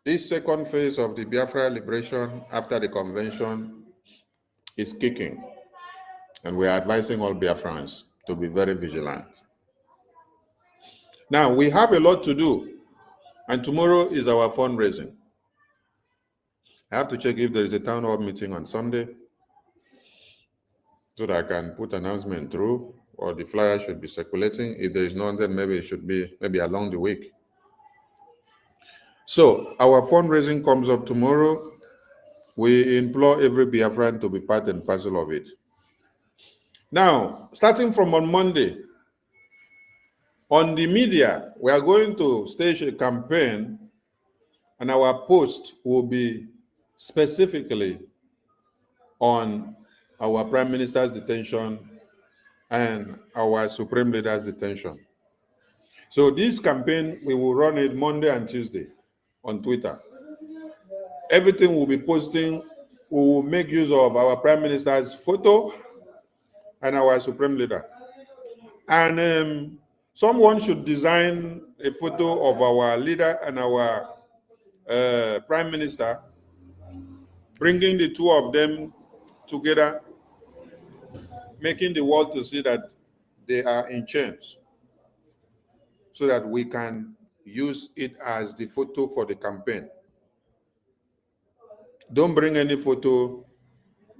This second phase of the Biafra liberation after the convention is kicking, and we are advising all Biafrans to be very vigilant. Now, we have a lot to do, and tomorrow is our fundraising. I have to check if there is a town hall meeting on Sunday so that I can put an announcement through, or the flyer should be circulating. If there is none, then maybe it should be along the week. So our fundraising comes up tomorrow. We implore every Biafran to be part and parcel of it. Now, starting from on Monday, on the media, we are going to stage a campaign, and our post will be specifically on our Prime Minister's detention and our Supreme Leader's detention. So this campaign, we will run it Monday and Tuesday on Twitter. Everything we'll be posting, we will make use of our Prime Minister's photo and our Supreme Leader. And someone should design a photo of our leader and our Prime Minister, bringing the two of them together, making the world to see that they are in chains, so that we can use it as the photo for the campaign. Don't bring any photo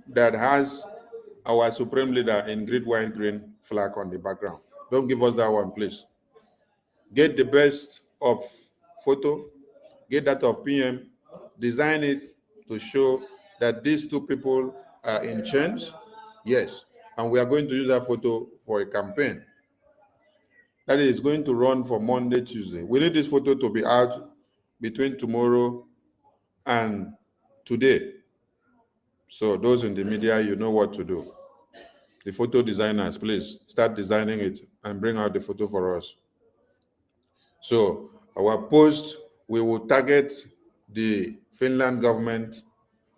that has our Supreme Leader in great white green flag on the background. Don't give us that one, please. Get the best of photo, get that of PM, design it to show that these two people are in chains. Yes, and we are going to use that photo for a campaign that is going to run for Monday, Tuesday. We need this photo to be out between tomorrow and today. So those in the media, you know what to do. The photo designers, please start designing it and bring out the photo for us. So our post, we will target the Finland government.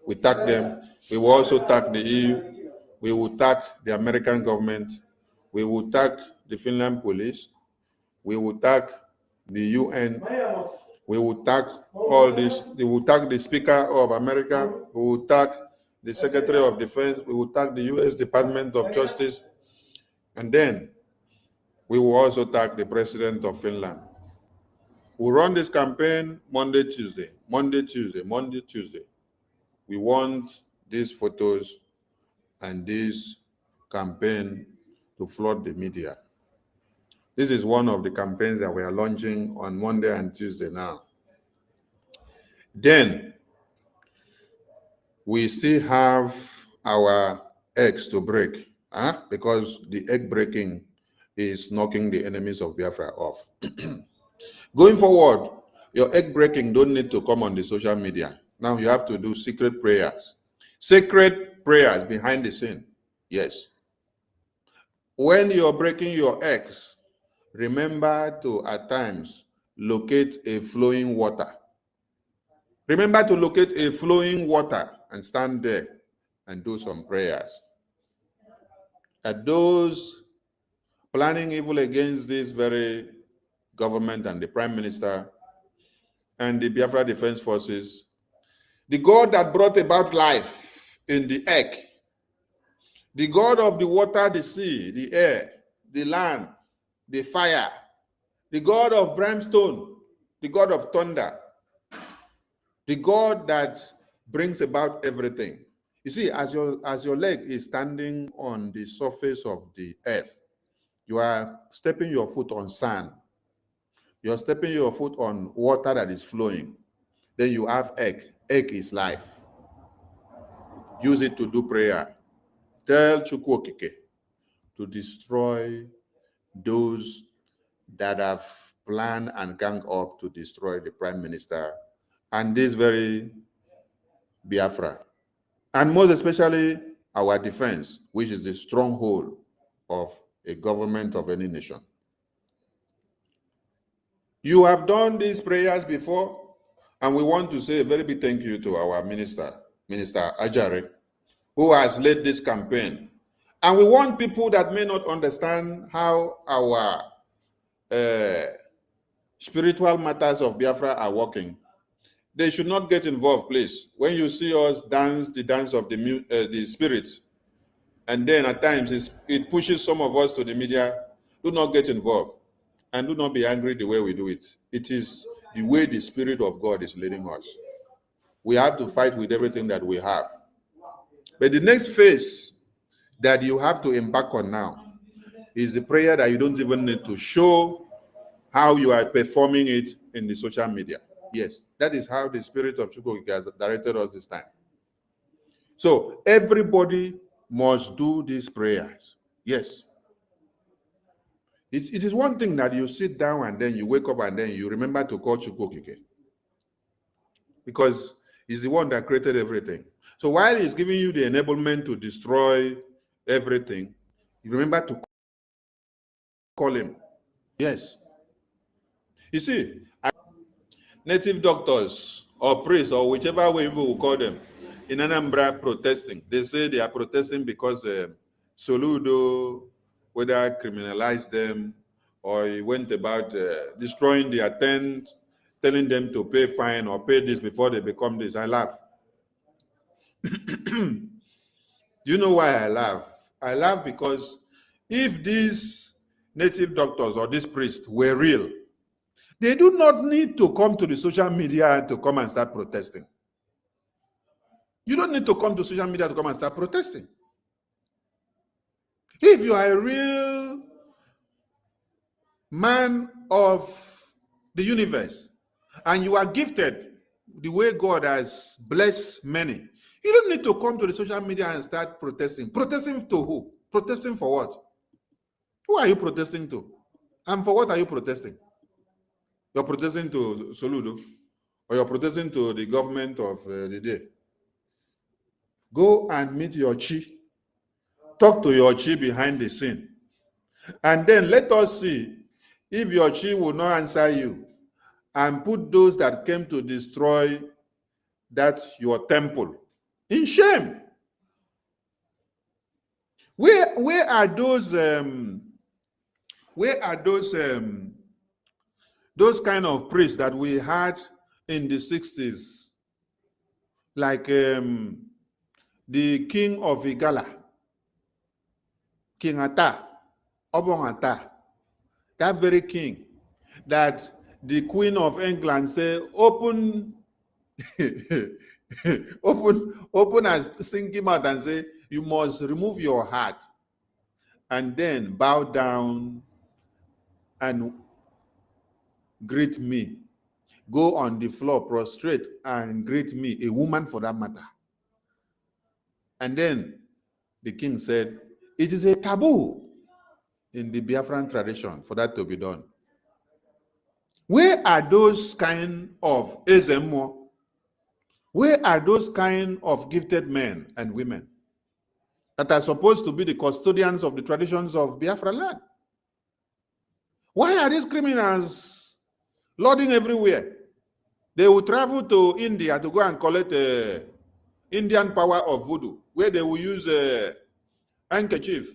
We tag them. We will also tag the EU. We will tag the American government. We will tag the Finland police. We will tag the UN. We will tag all this. We will tag the Speaker of America. We will tag the Secretary of Defense. We will tag the US Department of Justice. And then we will also tag the President of Finland. We'll run this campaign Monday, Tuesday, Monday, Tuesday, Monday, Tuesday. We want these photos and this campaign to flood the media. This is one of the campaigns that we are launching on Monday and Tuesday now. Then we still have our eggs to break, because the egg breaking is knocking the enemies of Biafra off. Going forward, your egg breaking don't need to come on the social media. Now you have to do secret prayers. Secret prayers behind the scene. Yes. When you're breaking your eggs, remember to, at times, locate a flowing water. Remember to locate a flowing water and stand there and do some prayers. At those planning evil against this very government and the Prime Minister and the Biafra Defense Forces, the God that brought about life in the egg, the God of the water, the sea, the air, the land, the fire, the God of brimstone, the God of thunder, the God that brings about everything. You see, as your leg is standing on the surface of the earth, you are stepping your foot on sand. You're stepping your foot on water that is flowing. Then you have egg. Egg is life. Use it to do prayer. Tell Chukwokike to destroy those that have planned and gang up to destroy the Prime Minister and this very Biafra. And most especially our defense, which is the stronghold of a government of any nation. You have done these prayers before, and we want to say a very big thank you to our minister, Minister Ajare, who has led this campaign. And we want people that may not understand how our spiritual matters of Biafra are working. They should not get involved, please. When you see us dance the dance of the spirits, and then at times it pushes some of us to the media, do not get involved. And do not be angry the way we do it. It is the way the Spirit of God is leading us. We have to fight with everything that we have. But the next phase that you have to embark on now is the prayer that you don't even need to show how you are performing it in the social media. Yes, that is how the Spirit of Chukwuka has directed us this time. So everybody must do these prayers. Yes. It is one thing that you sit down and then you wake up and then you remember to call Chukwuka, because he's the one that created everything. So while he's giving you the enablement to destroy everything, you remember to call him. Yes. You see, native doctors or priests or whichever way people will call them in Anambra protesting. They say they are protesting because Soludo, whether criminalized them or he went about destroying their tent, telling them to pay fine or pay this before they become this. I laugh. Do you know why I laugh? I laugh because if these native doctors or these priests were real, they do not need to come to the social media to come and start protesting. You don't need to come to social media to come and start protesting. If you are a real man of the universe and you are gifted the way God has blessed many, you don't need to come to the social media and start protesting. Protesting to who? Protesting for what? Who are you protesting to? And for what are you protesting? You're protesting to Soludo, or you're protesting to the government of the day. Go and meet your chi. Talk to your chi behind the scene. And then let us see if your chi will not answer you and put those that came to destroy that your temple in shame. Where are those kind of priests that we had in the 60s, like the king of Igala, King Ata, Obong Ata, that very king that the Queen of England said, open and sing him out and say, you must remove your hat and then bow down and greet me. Go on the floor, prostrate and greet me, a woman for that matter. And then the king said, it is a taboo in the Biafran tradition for that to be done. Where are those kind of Ezemo? Where are those kind of gifted men and women that are supposed to be the custodians of the traditions of Biafra land? Why are these criminals lording everywhere? They will travel to India to go and collect Indian power of voodoo, where they will use a handkerchief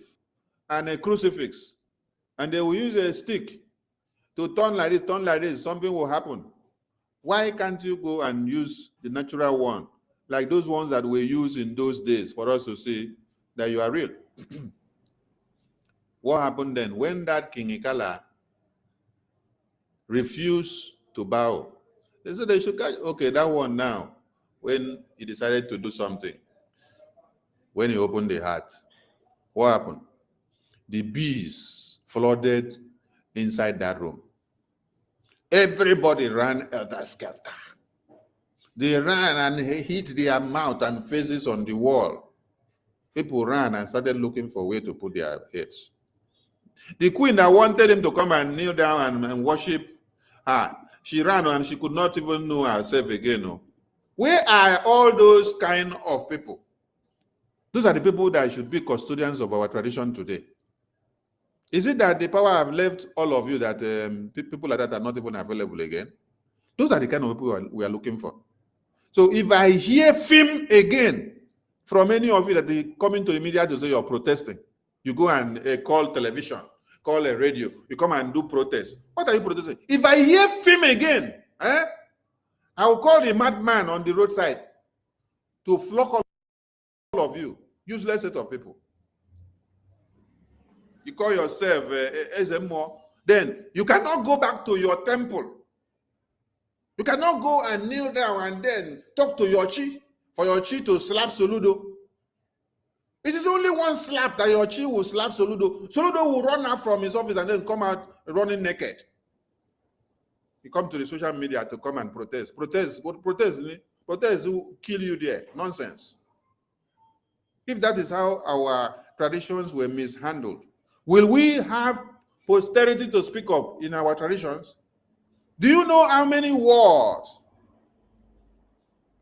and a crucifix, and they will use a stick to turn like this, something will happen. Why can't you go and use the natural one, like those ones that were used in those days, for us to see that you are real? What happened then? When that King Ikala refused to bow, they said they should catch, okay, that one now, when he decided to do something, when he opened the heart, what happened? The bees flooded inside that room. Everybody ran helter-skelter. They ran and hit their mouth and faces on the wall. People ran and started looking for a way to put their heads. The queen that wanted him to come and kneel down and worship her, she ran and she could not even know herself again. No. Where are all those kind of people? Those are the people that should be custodians of our tradition today. Is it that the power have left all of you that people like that are not even available again? Those are the kind of people we are looking for. So if I hear film again from any of you that they come into the media to say you're protesting, you go and call television, call a radio, you come and do protest. What are you protesting? If I hear film again, I will call the madman on the roadside to flock all of you, useless set of people. You call yourself SMO, then you cannot go back to your temple. You cannot go and kneel down and then talk to your chi for your chi to slap Soludo. It is only one slap that your chi will slap Soludo. Soludo will run out from his office and then come out running naked. You come to the social media to come and protest. Protest will kill you there. Nonsense. If that is how our traditions were mishandled, will we have posterity to speak up in our traditions? Do you know how many wars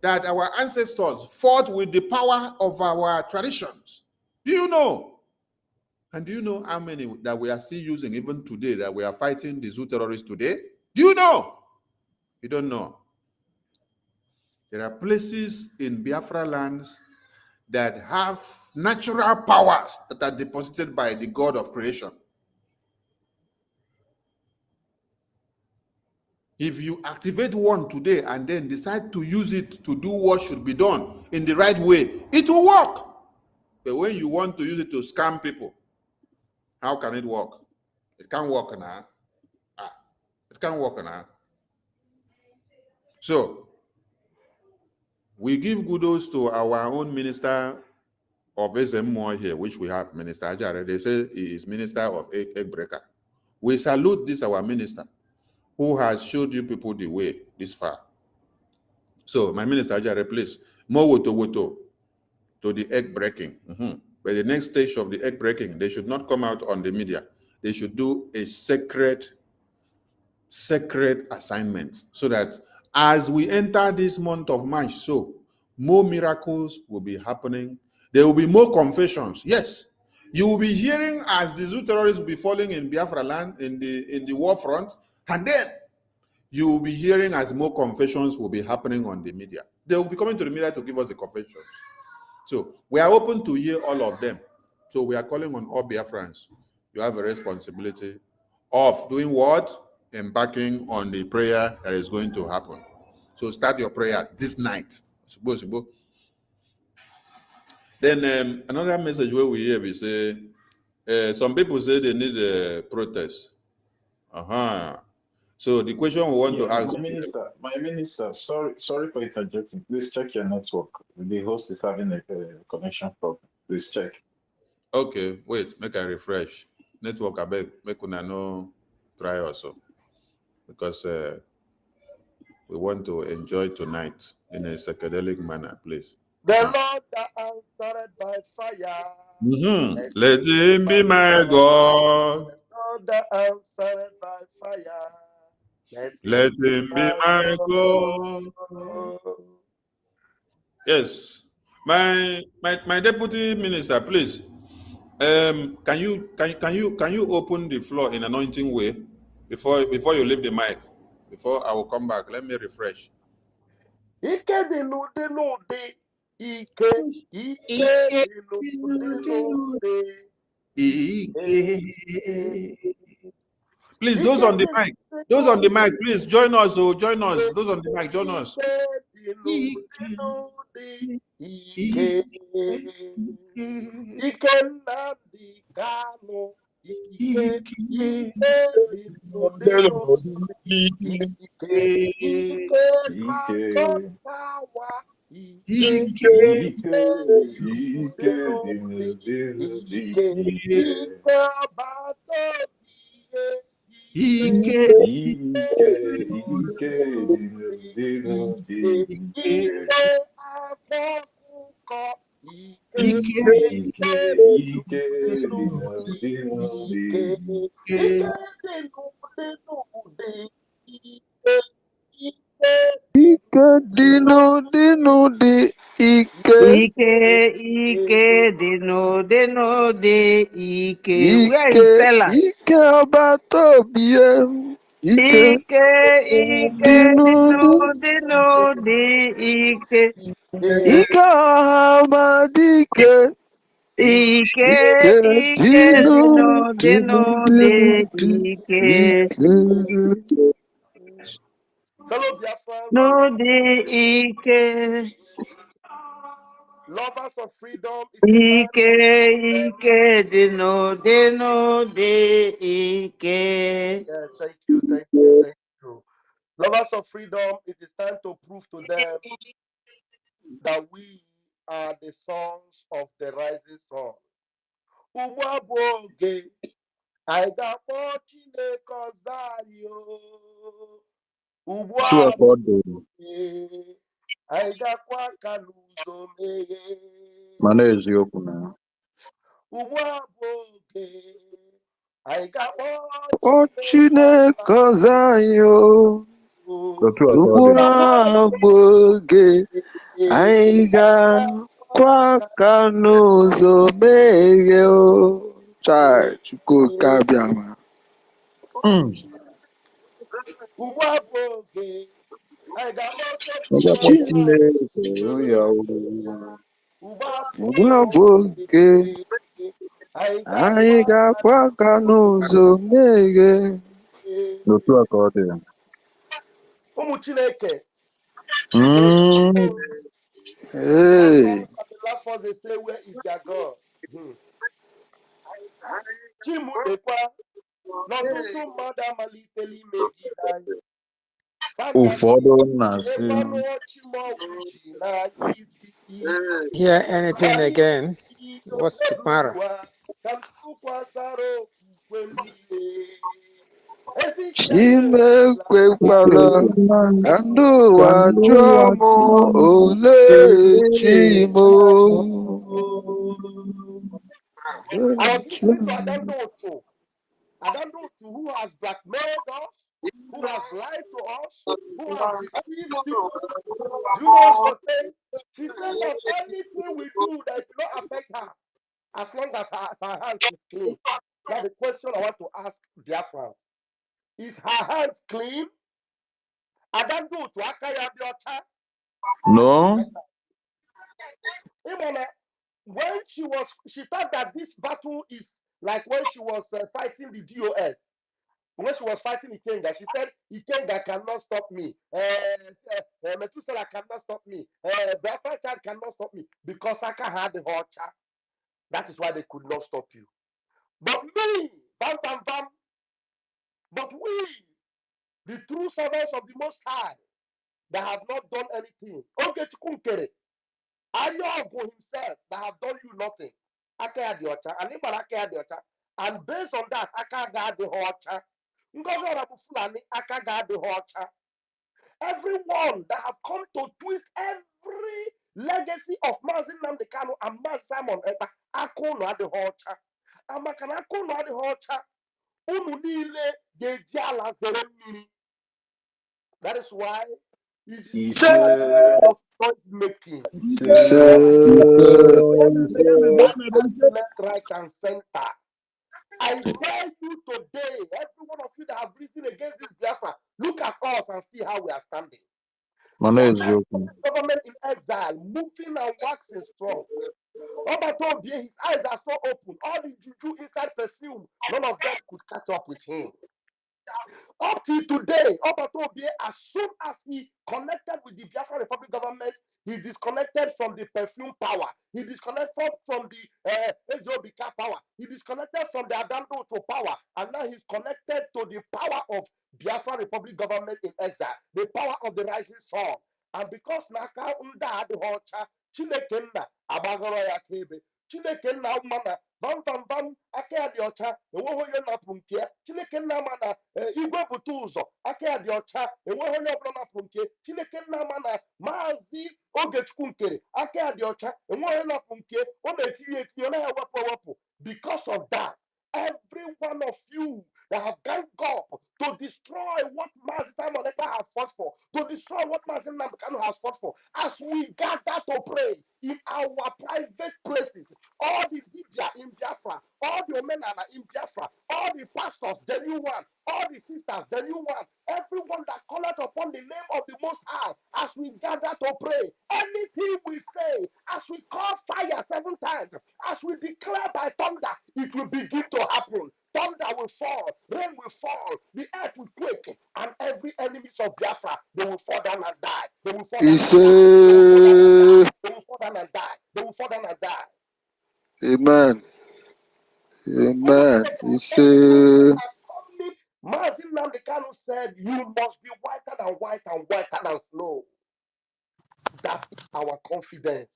that our ancestors fought with the power of our traditions? Do you know? And do you know how many that we are still using even today, that we are fighting the Zoo terrorists today? Do you know? You don't know. There are places in Biafra lands that have natural powers that are deposited by the God of creation. If you activate one today and then decide to use it to do what should be done in the right way, it will work. But when you want to use it to scam people, how can it work? It can't work now. It can't work now. So, we give kudos to our own minister of SMO here, which we have, Minister Ajare. They say he is minister of egg breaker. We salute this, our minister, who has showed you people the way this far. So, my minister Ajare, please, more Wotowoto to the egg breaking. But the next stage of the egg breaking, they should not come out on the media. They should do a sacred assignment, so that as we enter this month of March, so more miracles will be happening. There will be more confessions. Yes, you will be hearing as the Zoo terrorists will be falling in Biafra land in the war front, and then you will be hearing as more confessions will be happening on the media. They will be coming to the media to give us the confessions. So we are open to hear all of them. So we are calling on all Biafrans. You have a responsibility of doing what? Embarking on the prayer that is going to happen. So start your prayers this night. Then another message where we hear, we say, some people say they need a protest. So the question we want to ask. My minister, sorry for interjecting. Please check your network. The host is having a connection problem. Please check. Okay, wait, make I refresh. Network, I beg, make una no try also. Because we want to enjoy tonight in a psychedelic manner, please. The Lord that answered by fire. Let him be my God. The Lord that answered by fire. Let him be my God. Yes, my deputy minister, please. Can you open the floor in anointing way before you leave the mic? Before I will come back, let me refresh. Please, those on the mic, please join us. Oh, join us. Those on the mic, join us. Ike, they know, Ike. Where is Stella? Ike Obatobie. Ike, Ike, they know, Ike. Ike Ohamadike. Ike, Ike, they know, Ike. Fellow Biafrans, No, Ike. lovers of freedom, it is time Ike, to prove to them. they know, Ike. Yes, thank you. Lovers of freedom, it is time to prove to them that we are the sons of the rising sun. Uwaboge, I got 14 acres Two according. Uwaboge, I got Kwakaluzo Mana eziokwu na. Uwaboge, I got 14 Chineke Zion. Otu Ugbu according. a bụ oge anyị ga-akwa aka n'ụzọ meghee o. Chai, Chukwuka Abịama. Uwaboge, I got Ọgakpọ Chineke ya Ugbu a bụ oge anyị ga-akwa aka n'ụzọ meghee. n'otu aka ọ dị. ụmụ Chineke. Hey. They say, where is their God? Chimudekwa n'ọtụtụ mmadụ amalitela imegide anyị. Ụfọdụ na-asị Hear anything again? What's the matter? Chimekwekwala ka ndị ụwa jụọ m olee Chimo. Adandotu, who has blackmailed us, who has lied to us, who has deceived people. Do you know what she was saying? She said that anything we do that will not affect her, as long as her hands is clean. Now the question I want to ask Biafrans, is her hands clean? Adandotu, no. When she thought that this battle is like when she was fighting the DOS. When she was fighting Ikenga, she said, Ikenga cannot stop me. Methuselah cannot stop me. Biafra child cannot stop me. Because Aka had the hot chat. That is why they could not stop you. But me, bam, bam, bam. But we, the true servants of the Most High, that have not done anything. Okay, Chikunkere. Ayogo himself, that have done you nothing. Aka had the hot chat. And based on that, Aka had the hot chat. Everyone that have come to twist every legacy of Mazin Namdekano and Maz Simon Akono at the Hocha. Amakan Akono at the Hocha. Umunile de Diala Zeremini. That is why it is time of choice making. Left, right, and center. I tell you today, every one of you that have risen against this Biafra, look at us and see how we are standing. Government in exile, moving and waxing strong. His eyes are so open. All the juju inside perfume, none of them could catch up with him. Up till today, as soon as he connected with the Biafra Republic government, he disconnected from the perfume power. He disconnected from the Ezobika power. He disconnected from the Adando to power. And now he's connected to the power of Biafra Republic government in exile, the power of the rising sun. And because Naka Unda the Hocha, Chilekenna, Abagoro Yakebe, Chilekenna Mana, Bam Bam Bam, Aka the Ocha, the Wohoyana Punkia, Chilekenna Mana, Igwe Butuzo, Aka the Ocha, the Wohoyana Punkia, Chilekenna Mana, Mazi, Ogetkunkere, Aka the Ocha, the Wohoyana Punkia, Ometi, Wapo. Because of that, every one of you that have ganged up to destroy what Mazi Simon has fought for, to destroy what Mazi Nnamdi Kanu has fought for. As we gather to pray in our private places, all the Dibia in Biafra, all the Omenana in Biafra, all the pastors, the new one, all the sisters, the new one, everyone that calleth upon the name of the Most High, as we gather to pray, anything we say, as we call fire 7 times, as we declare by thunder, it will begin to happen. Thunder will fall, rain will fall, the earth will quake, and every enemy of Biafra, they will fall down and die. They will fall down and die. They will fall down and die. They will fall down and die. Amen. Amen. Martin Nnamdi Kanu said, you must be whiter than white and whiter than snow. That is our confidence.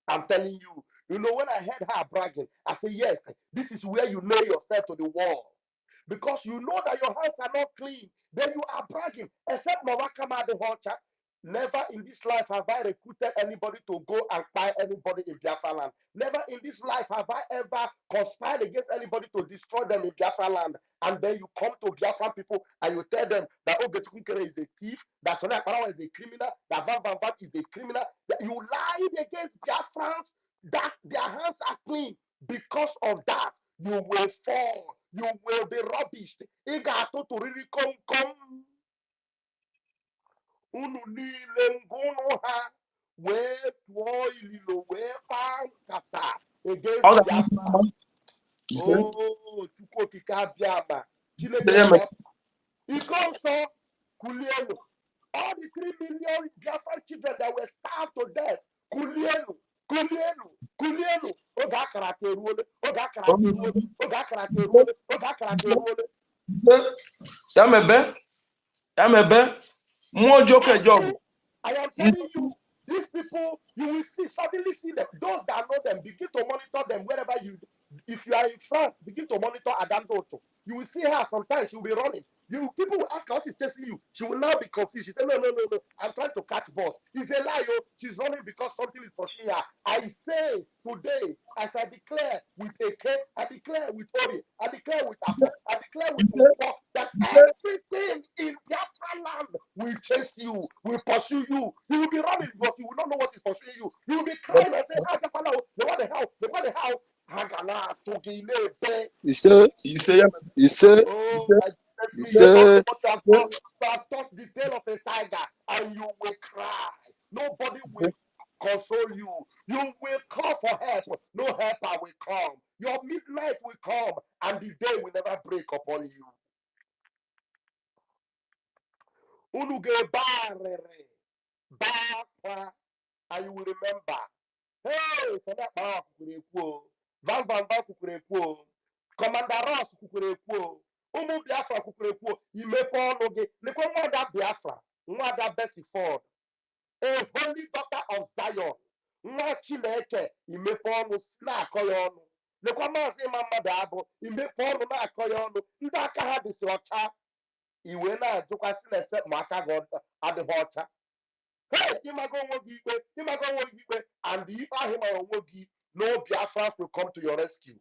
I'm telling you. You know, when I heard her bragging, I said, yes, this is where you nail yourself to the wall. Because you know that your hands are not clean. Then you are bragging. Except Mawakama the Horcha. Never in this life have I recruited anybody to go and buy anybody in Biafra land. Never in this life have I ever conspired against anybody to destroy them in Biafra land. And then you come to Biafra people and you tell them that Ogetukere is a thief, that Sonia Parawa is a criminal, that Van Van Van is a criminal. That you lied against Biafrans, that their hands are clean. Because of that, you will fall. You will be rubbished. Igato to really come. Unu niile ngụnụ ha wee tụọ ililo wee kpaa nkata against Biafra. Oh, Chukwu okike abịa ama. Chineke Biafra. Iko nsọ kulienu. All the 3 million Biafran children that were starved to death. Kulienu. Oge akara aka eruole. Oge akara aka eruole. I am telling you, these people, you will suddenly see them. Those that know them, begin to monitor them wherever if you are in France, begin to monitor Adam Doto. You will see her sometimes, she will be running. People will ask her what is chasing you. She will now be confused. She say, no. I'm trying to catch boss. It's a lie, she's running because something is pursuing her. I say today, as I declare with AK, I declare with Ori, I declare with Apo, I declare with Mpo, that everything in Biafra land will chase you, will pursue you. You will be running because you will not know what is pursuing you. You will be crying and say, what the hell? You say. You have touched the tail of a tiger and you will cry. Nobody will console you. You will call for help. No helper will come. Your midnight will come and the day will never break upon you. Unuge barere, bakwa, and you will remember. Hey, for that power kukureku. Van Van Van kukureku. Commander Ross kukureku. Umu Biafra kukureku. Imepe ọnụ gị. Lekwa nwada Biafra. Nwada Betty Ford. A holy daughter of Zion. Nwa Chineke. Imepe ọnụ na-akọ ya ọnụ. Lekwa maazị ịma mmadụ abụ. Imepe ọnụ na-akọ ya ọnụ. Ndị aka ha dịsị ọcha. Iwe na-ajụkwasị na-ese ma aka gị adịghị ọcha. Hey, Imago Wogikwe, and the Ibrahim Wogi, no Biafra will come to your rescue.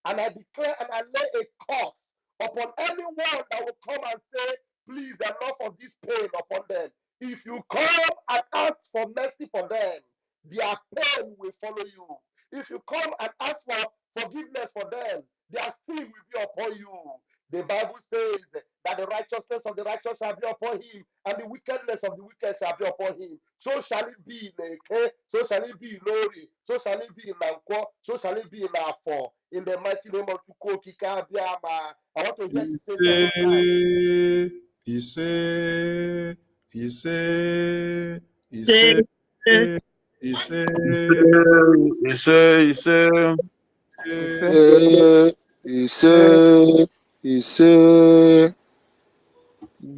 And I declare and I lay a curse upon anyone that will come and say, please, enough of this pain upon them. If you come and ask for mercy for them, their pain will follow you. If you come and ask for forgiveness for them, their sin will be upon you. The Bible says that the righteousness of the righteous shall be upon him, and the wickedness of the wicked shall be upon him. So shall it be in Eke, so shall it be in Lori, so shall it be in Nanko, so shall it be in Afo. In the mighty name of Tukoki Kabiama. I want to hear you say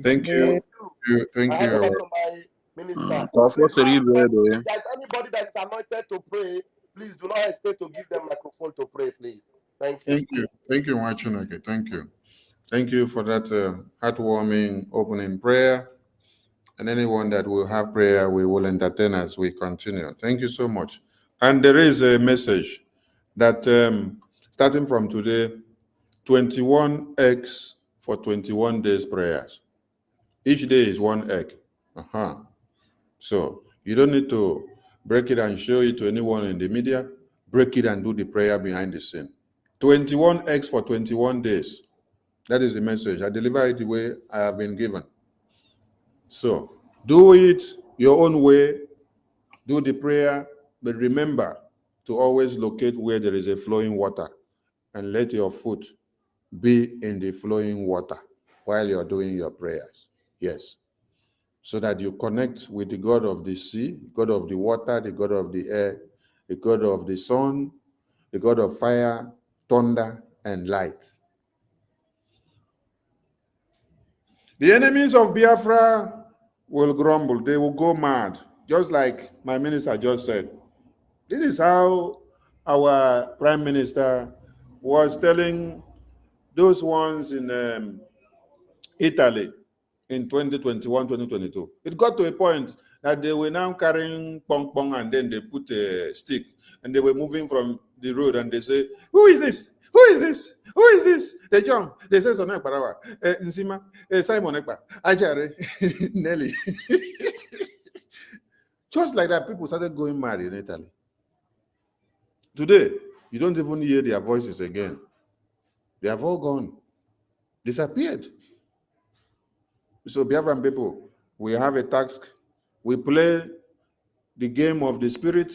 Thank you. Thank you. Minister. If there's anybody that is anointed to pray, please do not hesitate to give them microphone to pray, please. Thank you. Thank you, Wachineke. Thank you. Thank you for that heartwarming opening prayer. And anyone that will have prayer, we will entertain as we continue. Thank you so much. And there is a message that starting from today, 21 eggs for 21 days prayers. Each day is 1 egg. So you don't need to break it and show it to anyone in the media. Break it and do the prayer behind the scene. 21x for 21 days. That is the message. I deliver it the way I have been given. So do it your own way. Do the prayer, but remember to always locate where there is a flowing water and let your foot be in the flowing water while you're doing your prayers. Yes. So that you connect with the God of the sea, God of the water, the God of the air, the God of the sun, the God of fire, thunder, and light. The enemies of Biafra will grumble. They will go mad. Just like my minister just said. This is how our prime minister was telling those ones in Italy in 2021, 2022. It got to a point that they were now carrying pong pong and then they put a stick and they were moving from the road and they say, who is this? Who is this? Who is this? They jump. They say, Sonek Parawa, Nsima, Simon Ekpa, Ajare, Nelly. Just like that, people started going mad in Italy. Today, you don't even hear their voices again. They have all gone, disappeared. So, Biafran people, we have a task. We play the game of the spirit.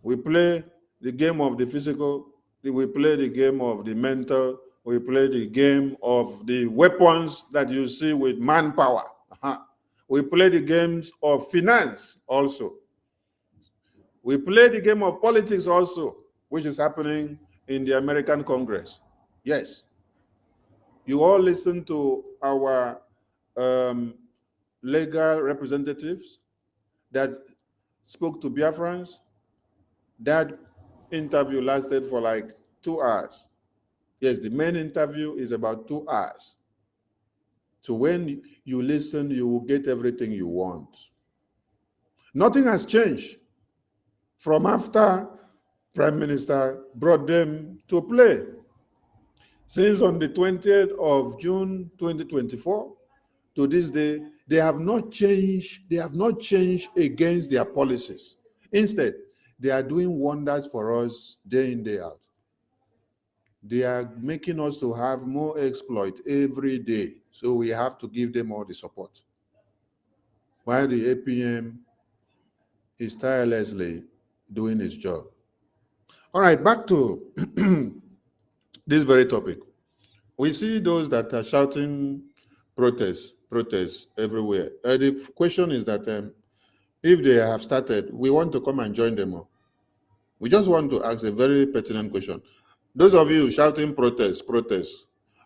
We play the game of the physical. We play the game of the mental. We play the game of the weapons that you see with manpower. We play the games of finance also. We play the game of politics also, which is happening in the American Congress. Yes. You all listen to our legal representatives that spoke to Biafrans. That interview lasted for like 2 hours. Yes, the main interview is about 2 hours. So when you listen, you will get everything you want. Nothing has changed from after Prime Minister brought them to play. Since on the 20th of June 2024 to this day, they have not changed. They have not changed against their policies. Instead, they are doing wonders for us day in, day out. They are making us to have more exploit every day. So we have to give them all the support. While the APM is tirelessly doing its job. All right, back to this very topic. We see those that are shouting protests everywhere. The question is that if they have started, we want to come and join them all. We just want to ask a very pertinent question. Those of you shouting protests,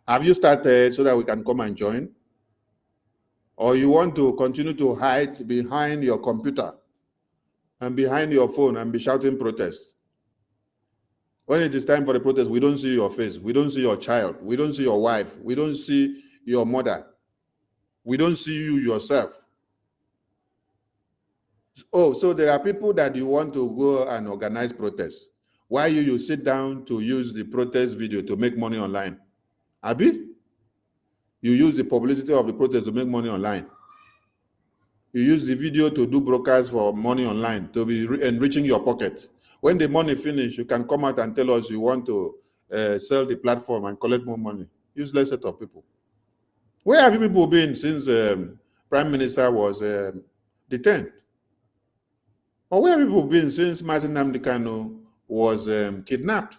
have you started so that we can come and join? Or you want to continue to hide behind your computer and behind your phone and be shouting protests? When it is time for the protest, we don't see your face. We don't see your child. We don't see your wife. We don't see your mother. We don't see you yourself. Oh, so there are people that you want to go and organize protests. Why you sit down to use the protest video to make money online? Abi? You use the publicity of the protest to make money online. You use the video to do broadcasts for money online, to be enriching your pocket. When the money finish, you can come out and tell us you want to sell the platform and collect more money. Useless set of people. Where have you people been since Prime Minister was detained? Or where have people been since Martin Nnamdi Kanu was kidnapped?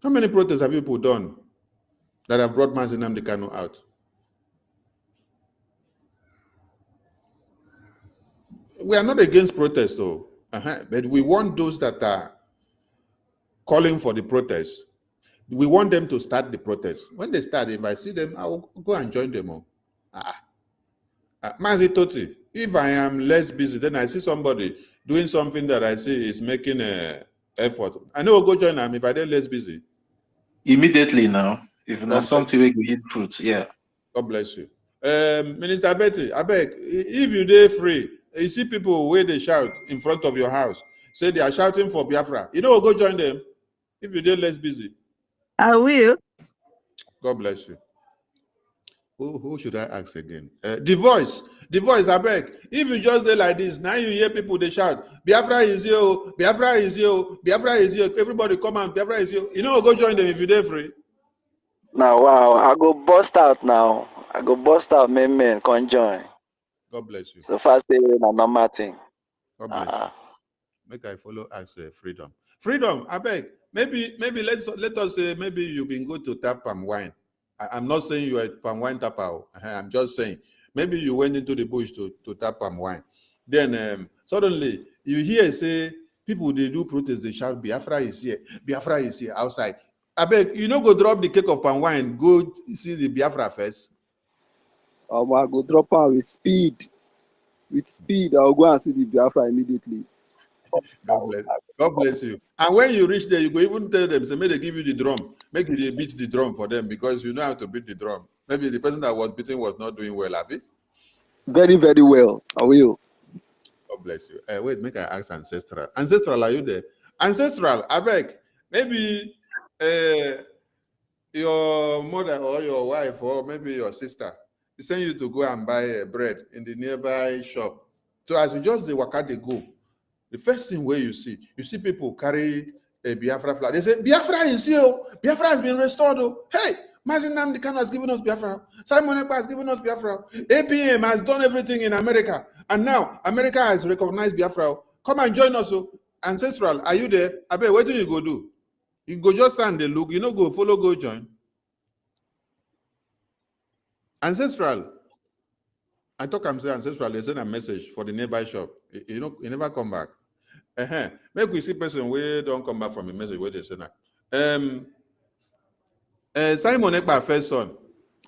How many protests have you people done that have brought Martin Nnamdi Kanu out? We are not against protests, though, but we want those that are calling for the protest. We want them to start the protest. When they start, if I see them, I will go and join them all. Mazi Toti, if I am less busy, then I see somebody doing something that I see is making an effort. I know I'll go join them if I get less busy. Immediately now, if not something we eat fruits, yeah. God bless you. Minister Betty, I beg, if you dey free, you see people where they shout in front of your house, say they are shouting for Biafra. You know, go join them if you dey less busy. I will. God bless you. Who should I ask again? The voice, I beg. If you just do like this, now you hear people they shout, Biafra is you, Biafra is you, Biafra is you. Everybody come out, Biafra is you. You know, go join them if you're free. Now, wow, I go bust out now. I go bust out, men, come join. God bless you. So fast, a normal thing. God bless you. Make I follow as freedom. Freedom, I beg. Maybe let us say maybe you've been good to tap palm wine. I'm not saying you're a palm wine tapper. I'm just saying maybe you went into the bush to tap palm wine. Then suddenly you hear say people they do protest, they shout Biafra is here outside. I beg you know go drop the cake of palm wine, go see the Biafra first. I go drop out with speed. With speed, I'll go and see the Biafra immediately. God bless you. And when you reach there, you go even tell them, say, may they give you the drum. Make you beat the drum for them because you know how to beat the drum. Maybe the person that was beating was not doing well, Abi? Very, very well. I will. God bless you. Wait, make I ask Ancestral. Ancestral, are you there? Ancestral, I beg. Maybe your mother or your wife or maybe your sister send you to go and buy bread in the nearby shop. So as you just waka they go, the first thing where you see people carry a Biafra flag. They say, Biafra is here. Biafra has been restored. Hey, Mazin Nnamdi Kanu has given us Biafra. Simon Ekpa has given us Biafra. APM has done everything in America. And now America has recognized Biafra. Come and join us. Ancestral, are you there? I bet, what do you go do? You go just stand and look. You know, go follow, go join. Ancestral. I talk, I'm saying Ancestral, they send a message for the nearby shop. You know, you never come back. Make we see person where don't come back from a message where they send that. Simon Ekpa first son.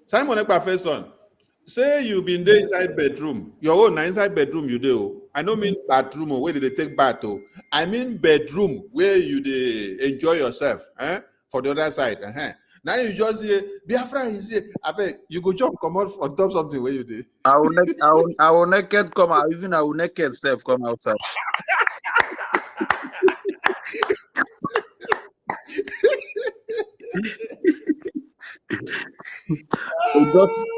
Simon Ekpa first son. Say you been there inside bedroom. Your own inside bedroom you do. I don't mean bathroom or where did they take bath. I mean bedroom where you enjoy yourself. For the other side. Now you just say Biafra is here. I beg you go jump come out on top something where you did. I will naked come out. Even I will naked self come outside.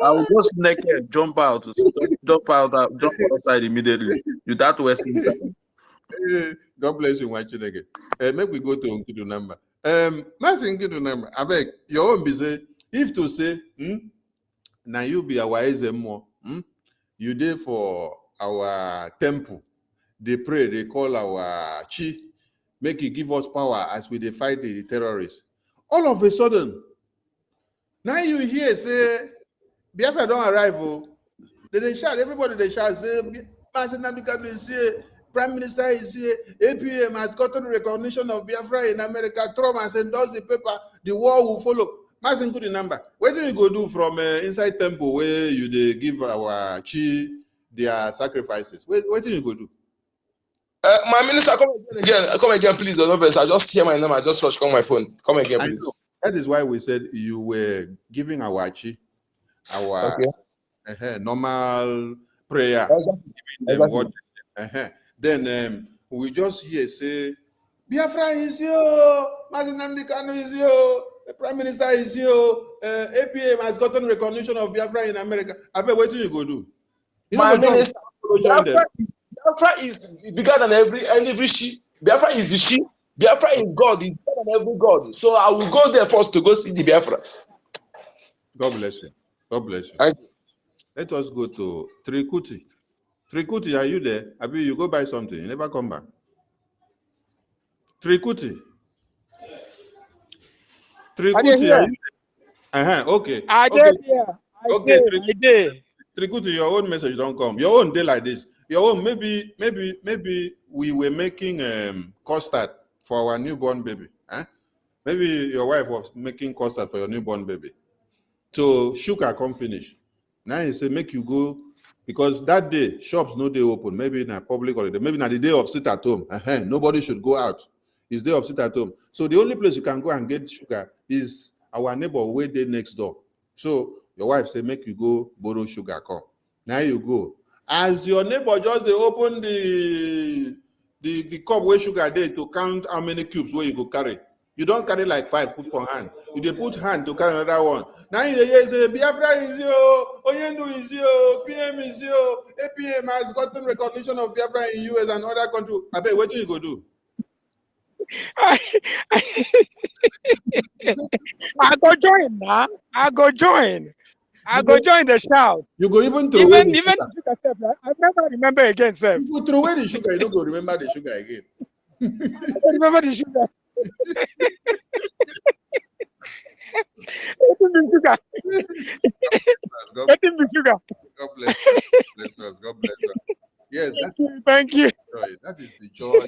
I will just naked jump out outside immediately. You that Western time. God bless you, watching again. Make we go to Nkidu number. Nkidu number. I beg your own be say if to say now you be our more you there for our temple. They pray, they call our chi, make it give us power as we fight the terrorists. All of a sudden, now you hear say Biafra don't arrive. They shout, everybody they shout, say Nnamdi Kanu is here, Prime Minister is here, APM has gotten recognition of Biafra in America, Trump has endorsed the paper, the war will follow. Masin good number. What do you go do from inside temple where you they give our chi their sacrifices? What do you go do? My minister, come again, please. I just hear my name. I just rush on my phone. Come again, please. That is why we said you were giving our chi, our normal prayer. Then we just hear say, Biafra is here, Nnamdi Kanu is here, the Prime Minister is here, APM has gotten recognition of Biafra in America. I bet what do you go do? You my minister, Biafra is bigger than every she. Biafra is the she. Biafra is God. Is bigger than every God. So I will go there first to go see the Biafra. God bless you. God bless you. Let us go to Trikuti. Trikuti, are you there? Abi, you go buy something. You never come back. Trikuti. Trikuti, are you there? Okay. I did here. I did. Trikuti, your own message don't come. Your own day like this. Your own maybe we were making custard for our newborn baby. Maybe your wife was making custard for your newborn baby. So sugar come finish. Now you say make you go because that day shops no day open. Maybe in a public holiday. Maybe not the day of sit at home. Nobody should go out. It's day of sit at home. So the only place you can go and get sugar is our neighbor way day next door. So your wife say make you go borrow sugar. Come. Now you go. As your neighbor just they open the cup where sugar there to count how many cubes where you go carry. You don't carry like 5, put for hand. They put hand to carry another one. Now in the year say Biafra is yo, Oyendu is yo, PM is yo, APM has gotten recognition of Biafra in US and other countries. I bet what you go do? I go join now. I go join the shout. You go even throw away the sugar. The sugar step, I never remember again, sir. You go throw away the sugar, you don't go remember the sugar again. I remember the sugar. God bless us. God bless us. Yes, thank you. That is the joy.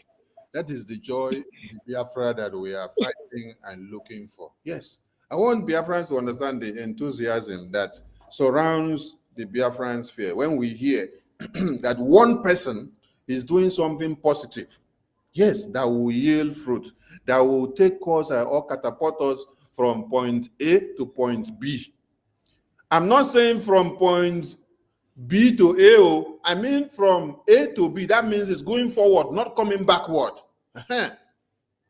That is the joy, the Biafra that we are fighting and looking for. Yes, I want Biafrans to understand the enthusiasm that surrounds the Biafran sphere when we hear that one person is doing something positive. Yes, that will yield fruit, that will take us or catapult us from point A to point B. I'm not saying from point B to A, I mean from A to B. That means it's going forward, not coming backward.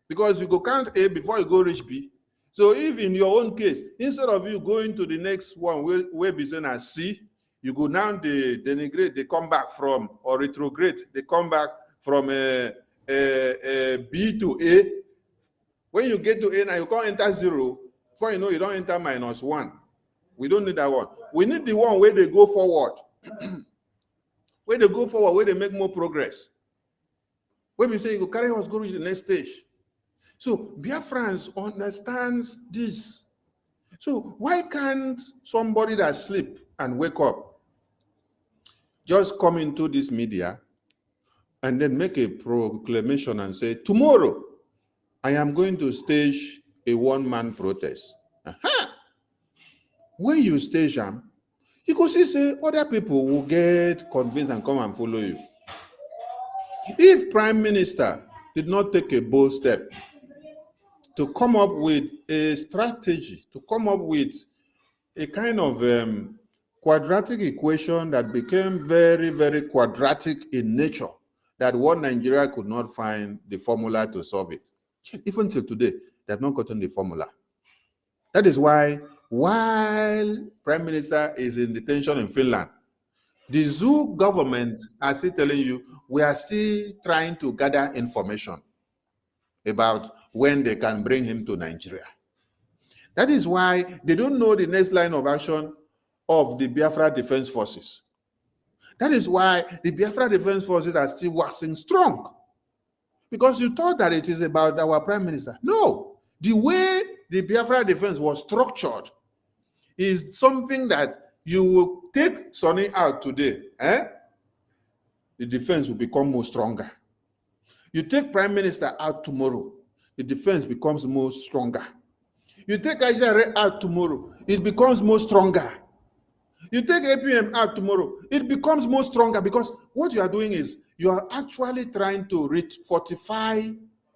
Because you go count A before you go reach B. So if in your own case, instead of you going to the next one where be seen as C, you go now denigrate, they come back from, or retrograde, they come back from B to A. When you get to A now, you can't enter 0. Before you know, you don't enter -1. We don't need that one. We need the one where they go forward. Where they go forward, where they make more progress. When we say you go carry us, go to the next stage. So Biafrans understands this. So why can't somebody that sleep and wake up just come into this media and then make a proclamation and say, tomorrow I am going to stage a one-man protest. When you stage them, you go see say other people will get convinced and come and follow you. If Prime Minister did not take a bold step to come up with a strategy, to come up with a kind of quadratic equation that became very, very quadratic in nature, that what Nigeria could not find the formula to solve it. Even till today, they have not gotten the formula. That is why, while Prime Minister is in detention in Finland, the zoo government are still telling you, we are still trying to gather information about when they can bring him to Nigeria. That is why they don't know the next line of action of the Biafra Defense Forces. That is why the Biafra Defense Forces are still waxing strong. Because you thought that it is about our Prime Minister. No, the way the Biafra Defense was structured is something that you will take Sonny out today, the defense will become more stronger. You take Prime Minister out tomorrow, the defense becomes more stronger. You take Ajare out tomorrow, it becomes more stronger. You take APM out tomorrow, it becomes more stronger, because what you are doing is you are actually trying to fortify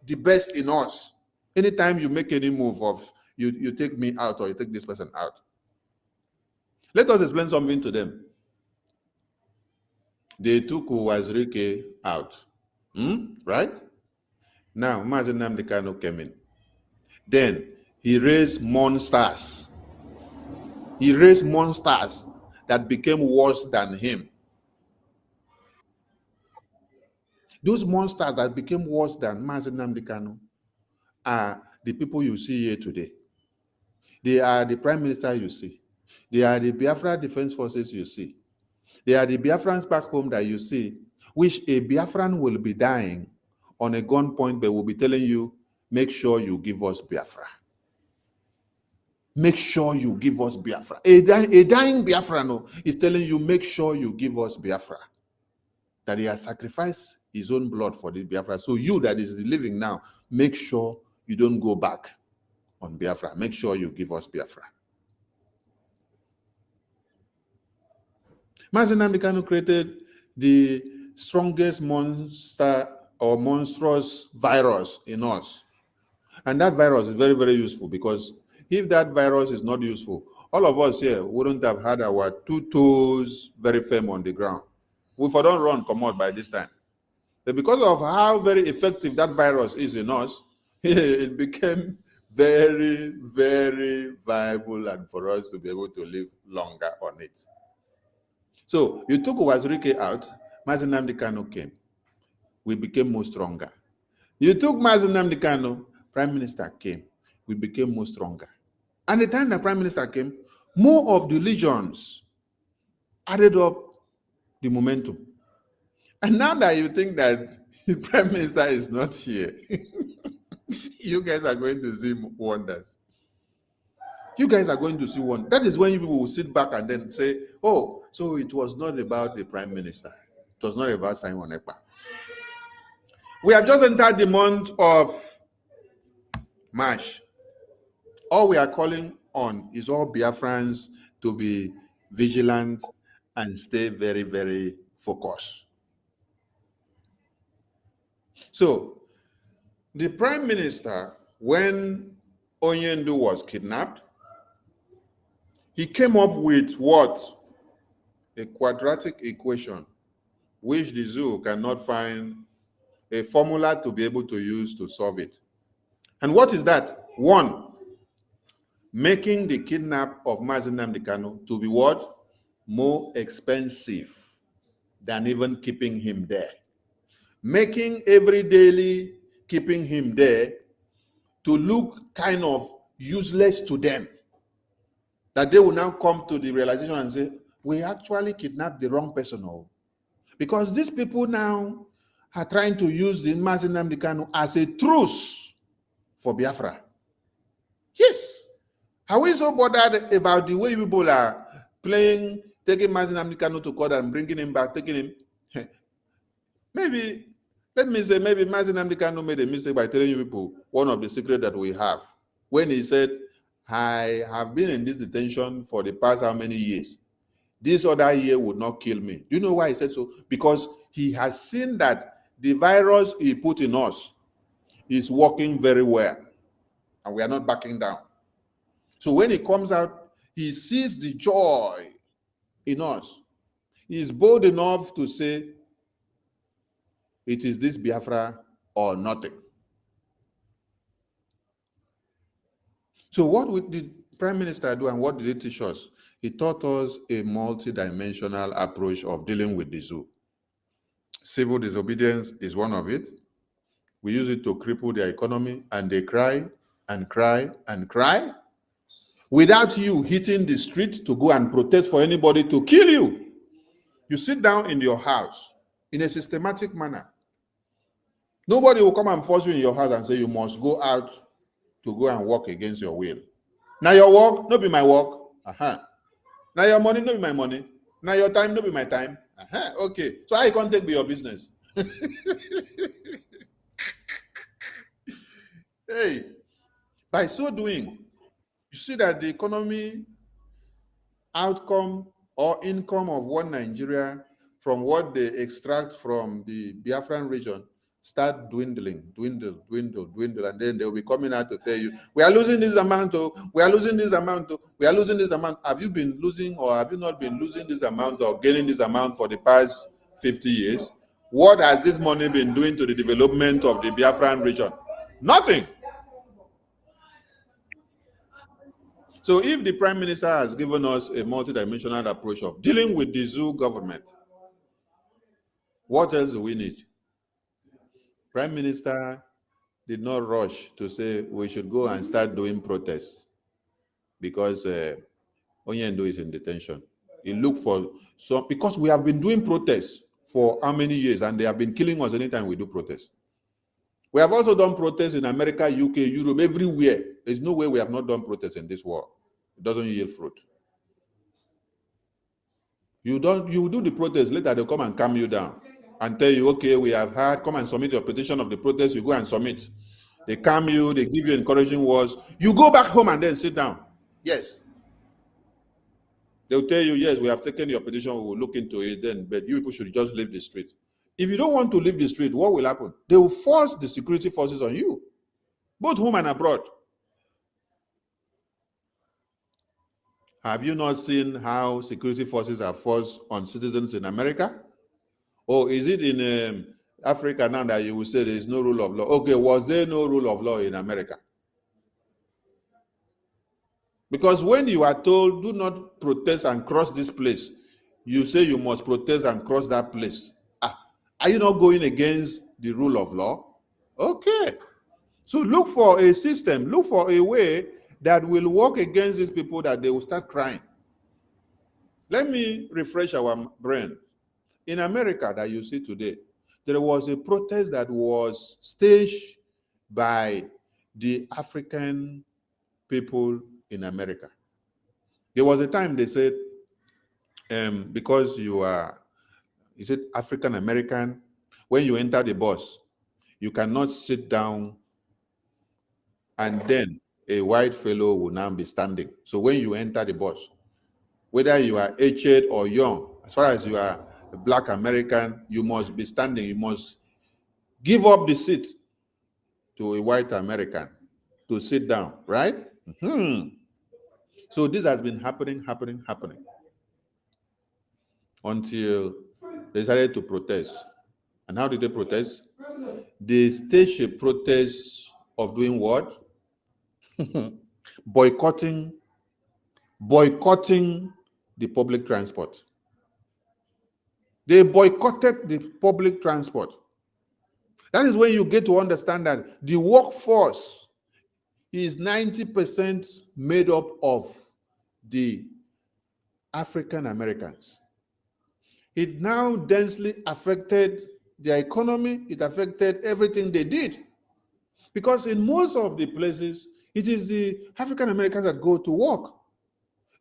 the best in us. Anytime you make any move of you take me out or you take this person out. Let us explain something to them. They took Wazirike out, right? Now, Mazi Nnamdi Kanu came in. Then he raised monsters. He raised monsters that became worse than him. Those monsters that became worse than Mazi Nnamdi Kanu are the people you see here today. They are the Prime Minister you see. They are the Biafra Defense Forces you see. They are the Biafrans back home that you see, which a Biafran will be dying on a gunpoint, but will be telling you, make sure you give us Biafra. Make sure you give us Biafra. A dying Biafran is telling you, make sure you give us Biafra. That he has sacrificed his own blood for this Biafra. So you that is living now, make sure you don't go back on Biafra. Make sure you give us Biafra. Mazi Nnamdi Kanu created the strongest monster or monstrous virus in us. And that virus is very, very useful, because if that virus is not useful, all of us here wouldn't have had our 2 toes very firm on the ground. We don't run come out by this time. But because of how very effective that virus is in us, it became very, very viable and for us to be able to live longer on it. So you took Wazirike out, Mazi Nnamdi Kanu came. We became more stronger. You took Mazi Nnamdi Kanu, Prime Minister came. We became more stronger. And the time the Prime Minister came, more of the legions added up the momentum. And now that you think that the Prime Minister is not here, you guys are going to see wonders. You guys are going to see one. That is when you will sit back and then say, oh, so it was not about the Prime Minister. It was not about Simon Ekpa. We have just entered the month of March. All we are calling on is all Biafrans to be vigilant and stay very, very focused. So, the Prime Minister, when Onyendu was kidnapped, he came up with what? A quadratic equation, which the zoo cannot find a formula to be able to use to solve it. And what is that? One, making the kidnap of Mazi Nnamdi Kanu to be what? More expensive than even keeping him there. Making every daily keeping him there to look kind of useless to them. That they will now come to the realization and say, we actually kidnapped the wrong person. Because these people now are trying to use the Mazi Nnamdi Kanu as a truce for Biafra. Yes. Are we so bothered about the way people are playing, taking Mazi Nnamdi Kanu to court and bringing him back, taking him? Maybe, let me say, maybe Mazi Nnamdi Kanu made a mistake by telling you people one of the secrets that we have. When he said, I have been in this detention for the past how many years? This other year would not kill me. Do you know why he said so? Because he has seen that the virus he put in us is working very well. And we are not backing down. So when he comes out, he sees the joy in us. He is bold enough to say, it is this Biafra or nothing. So what did the Prime Minister do and what did he teach us? He taught us a multidimensional approach of dealing with the zoo. Civil disobedience is one of it. We use it to cripple their economy, and they cry and cry and cry without you hitting the street to go and protest for anybody to kill you. You sit down in your house in a systematic manner. Nobody will come and force you in your house and say you must go out to go and work against your will. Now your work, no be my work. Now your money, no be my money. Now your time, no be my time. Okay. So I can't take be your business. Hey, by so doing, you see that the economy outcome or income of one Nigeria from what they extract from the Biafran region start dwindling, dwindle, and then they'll be coming out to tell you, we are losing this amount, we are losing this amount, we are losing this amount. Have you been losing or have you not been losing this amount or gaining this amount for the past 50 years? What has this money been doing to the development of the Biafran region? Nothing. So if the Prime Minister has given us a multidimensional approach of dealing with the zoo government, what else do we need? Prime Minister did not rush to say we should go and start doing protests because Onyendu is in detention. He looked for some, because we have been doing protests for how many years and they have been killing us anytime we do protests. We have also done protests in America, UK, Europe, everywhere. There's no way we have not done protests in this world. It doesn't yield fruit. You do the protest, later they'll come and calm you down and tell you, okay, we have had, come and submit your petition of the protest, you go and submit. They calm you, they give you encouraging words. You go back home and then sit down. Yes. They'll tell you, yes, we have taken your petition, we will look into it then, but you people should just leave the street. If you don't want to leave the street, what will happen? They will force the security forces on you, both home and abroad. Have you not seen how security forces are forced on citizens in America? Or is it in Africa now that you will say there is no rule of law? Okay, was there no rule of law in America? Because when you are told, do not protest and cross this place, you say you must protest and cross that place. Are you not going against the rule of law? Okay. So look for a system, look for a way that will work against these people, that they will start crying. Let me refresh our brain. In America that you see today, there was a protest that was staged by the African people in America. There was a time they said, because you are, is it African American, when you enter the bus, you cannot sit down and then a white fellow will now be standing. So when you enter the bus, whether you are aged or young, as far as you are a Black American, you must be standing. You must give up the seat to a white American to sit down, right? So this has been happening until they decided to protest. And how did they protest? They staged a protest of doing what? boycotting the public transport. They boycotted the public transport. That is when you get to understand that the workforce is 90% made up of the African Americans. It now densely affected their economy. It affected everything they did. Because in most of the places, it is the African Americans that go to work.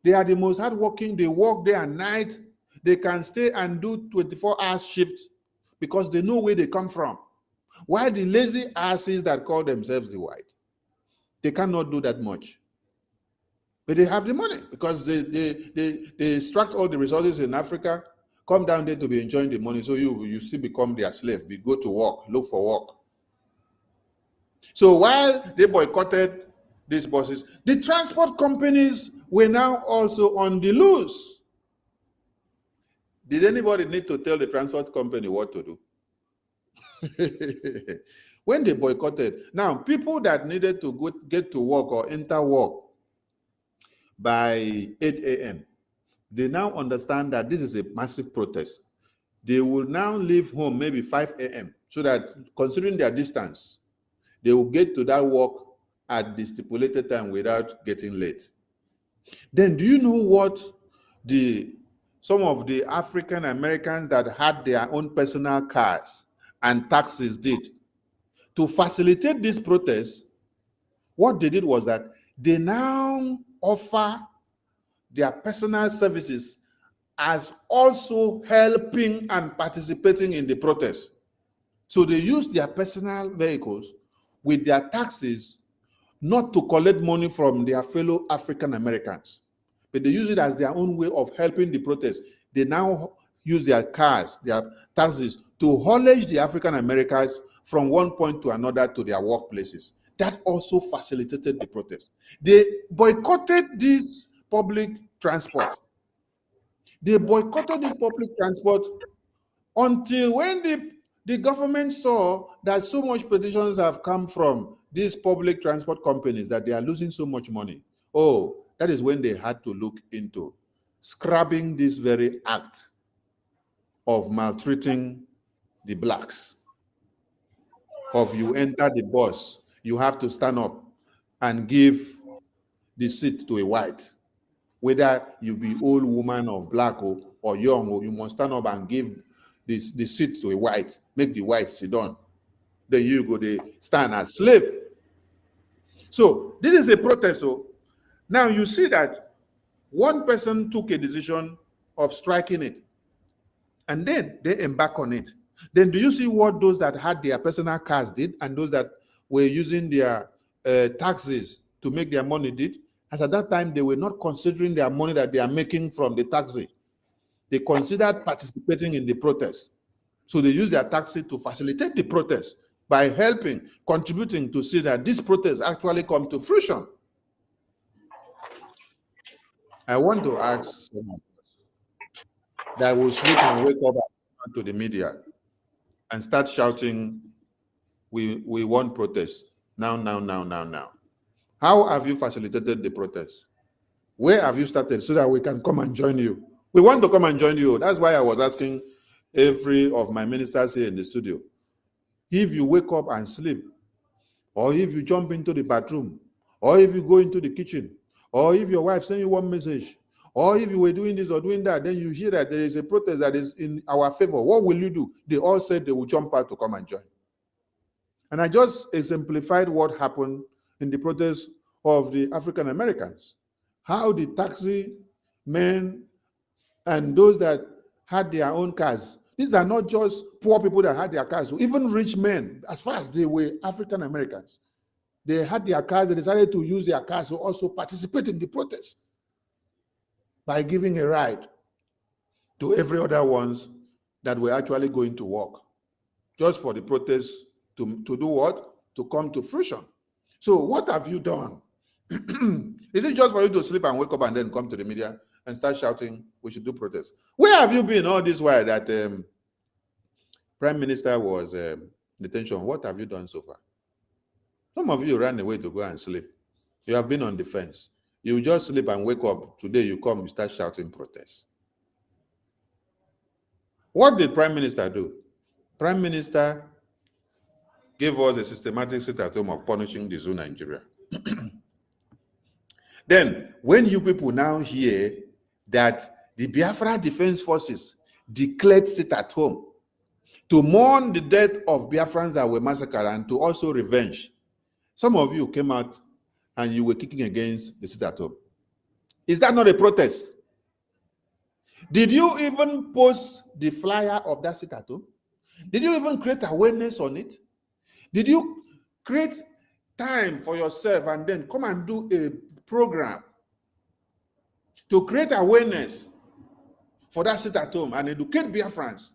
They are the most hardworking. They work day and night. They can stay and do 24-hour shifts because they know where they come from. While the lazy asses that call themselves the white, they cannot do that much. But they have the money because they extract all the resources in Africa, come down there to be enjoying the money. So you still become their slave. You go to work, look for work. So while they boycotted these buses, the transport companies were now also on the loose. Did anybody need to tell the transport company what to do? When they boycotted, now people that needed to get to work or enter work by 8 a.m., they now understand that this is a massive protest. They will now leave home maybe 5 a.m. so that, considering their distance, they will get to that work at the stipulated time without getting late. Then do you know what some of the African Americans that had their own personal cars and taxis did to facilitate this protest? What they did was that they now offer their personal services as also helping and participating in the protest. So they use their personal vehicles with their taxes not to collect money from their fellow African Americans, but they use it as their own way of helping the protest. They now use their cars, their taxis, to haulage the African Americans from one point to another to their workplaces. That also facilitated the protest. They boycotted this public transport. They boycotted this public transport until when the government saw that so much petitions have come from these public transport companies that they are losing so much money. Oh, that is when they had to look into scrapping this very act of maltreating the blacks. Of you enter the bus, you have to stand up and give the seat to a white. Whether you be old woman or black or young, you must stand up and give the seat to a white. Make the white sit down. Then you go, they stand as slave. So this is a protest. So now you see that one person took a decision of striking it, and then they embark on it. Then do you see what those that had their personal cars did and those that were using their taxes to make their money did? As at that time, they were not considering their money that they are making from the taxi. They considered participating in the protest. So they used their taxi to facilitate the protest by helping, contributing to see that this protest actually come to fruition. I want to ask someone that will sleep and wake up to the media and start shouting, we want protest. Now. How have you facilitated the protest? Where have you started so that we can come and join you? We want to come and join you. That's why I was asking every of my ministers here in the studio. If you wake up and sleep, or if you jump into the bathroom, or if you go into the kitchen, or if your wife sends you one message, or if you were doing this or doing that, then you hear that there is a protest that is in our favor, what will you do? They all said they will jump out to come and join. And I just exemplified what happened in the protest of the African Americans. How the taxi men and those that had their own cars, these are not just poor people that had their cars, even rich men, as far as they were African Americans. They had their cars, they decided to use their cars to also participate in the protest by giving a ride to every other ones that were actually going to work, just for the protest to do what? To come to fruition. So what have you done? Is it just for you to sleep and wake up and then come to the media and start shouting, we should do protest? Where have you been all this while that Prime Minister was detention? What have you done so far? Some of you ran away to go and sleep. You have been on the fence. You just sleep and wake up. Today you come, you start shouting protest. What did Prime Minister do? Prime Minister gave us a systematic sit-at-home of punishing the zoo Nigeria. Then, when you people now hear that the Biafra Defense Forces declared sit-at-home to mourn the death of Biafrans that were massacred and to also revenge, some of you came out and you were kicking against the sit-at-home. Is that not a protest? Did you even post the flyer of that sit-at-home? Did you even create awareness on it? Did you create time for yourself and then come and do a program to create awareness for that sit-at-home and educate Biafrans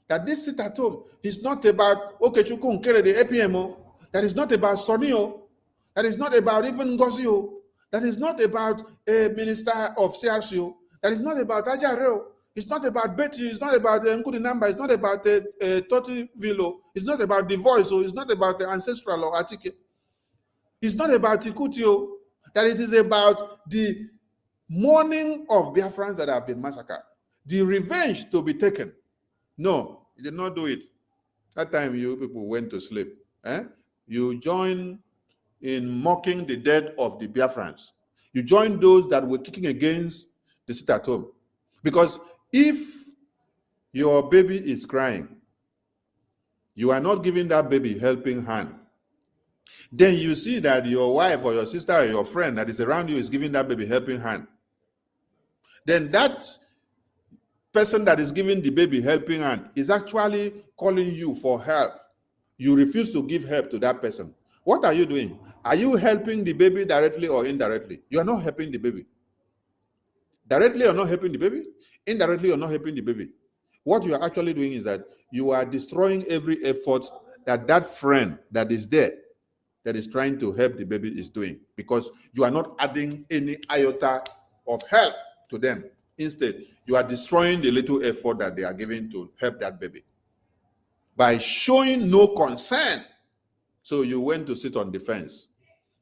that this sit-at-home is not about Okechukwu Nkere, the APMO, that is not about Sonio, that is not about even Ngozio, that is not about a minister of CRCO, that is not about Ajareo, it's not about Betty, it's not about Nkudi Namba, it's not about Toti Vilo, it's not about The Voice, or it's not about the Ancestral or Atike, it's not about Tikutio, that it is about the mourning of Biafrans that have been massacred, the revenge to be taken. No, you did not do it. That time you people went to sleep. You joined in mocking the death of the Biafrans. You joined those that were kicking against the sit-at-home. Because if your baby is crying, you are not giving that baby helping hand, then you see that your wife or your sister or your friend that is around you is giving that baby helping hand. Then that person that is giving the baby helping hand is actually calling you for help. You refuse to give help to that person. What are you doing? Are you helping the baby directly or indirectly? You are not helping the baby. Directly you're not helping the baby. Indirectly you're not helping the baby. What you are actually doing is that you are destroying every effort that that friend that is there, that is trying to help the baby, is doing, because you are not adding any iota of help to them. Instead, you are destroying the little effort that they are giving to help that baby by showing no concern. So you went to sit on the fence.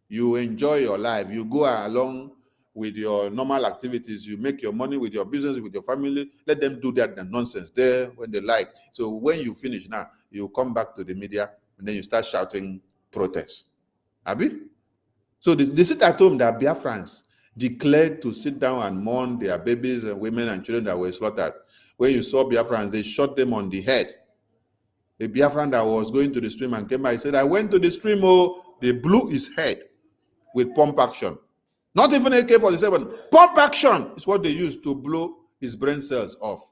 You enjoy your life. You go along with your normal activities. You make your money with your business, with your family. Let them do that nonsense there when they like. So when you finish now, you come back to the media and then you start shouting protest. Abi? So the sit-at-home that Biafrans declared to sit down and mourn their babies and women and children that were slaughtered. When you saw Biafrans, they shot them on the head. A Biafran that was going to the stream and came by, he said, I went to the stream, oh, they blew his head with pump action. Not even AK-47. Pump action is what they used to blow his brain cells off.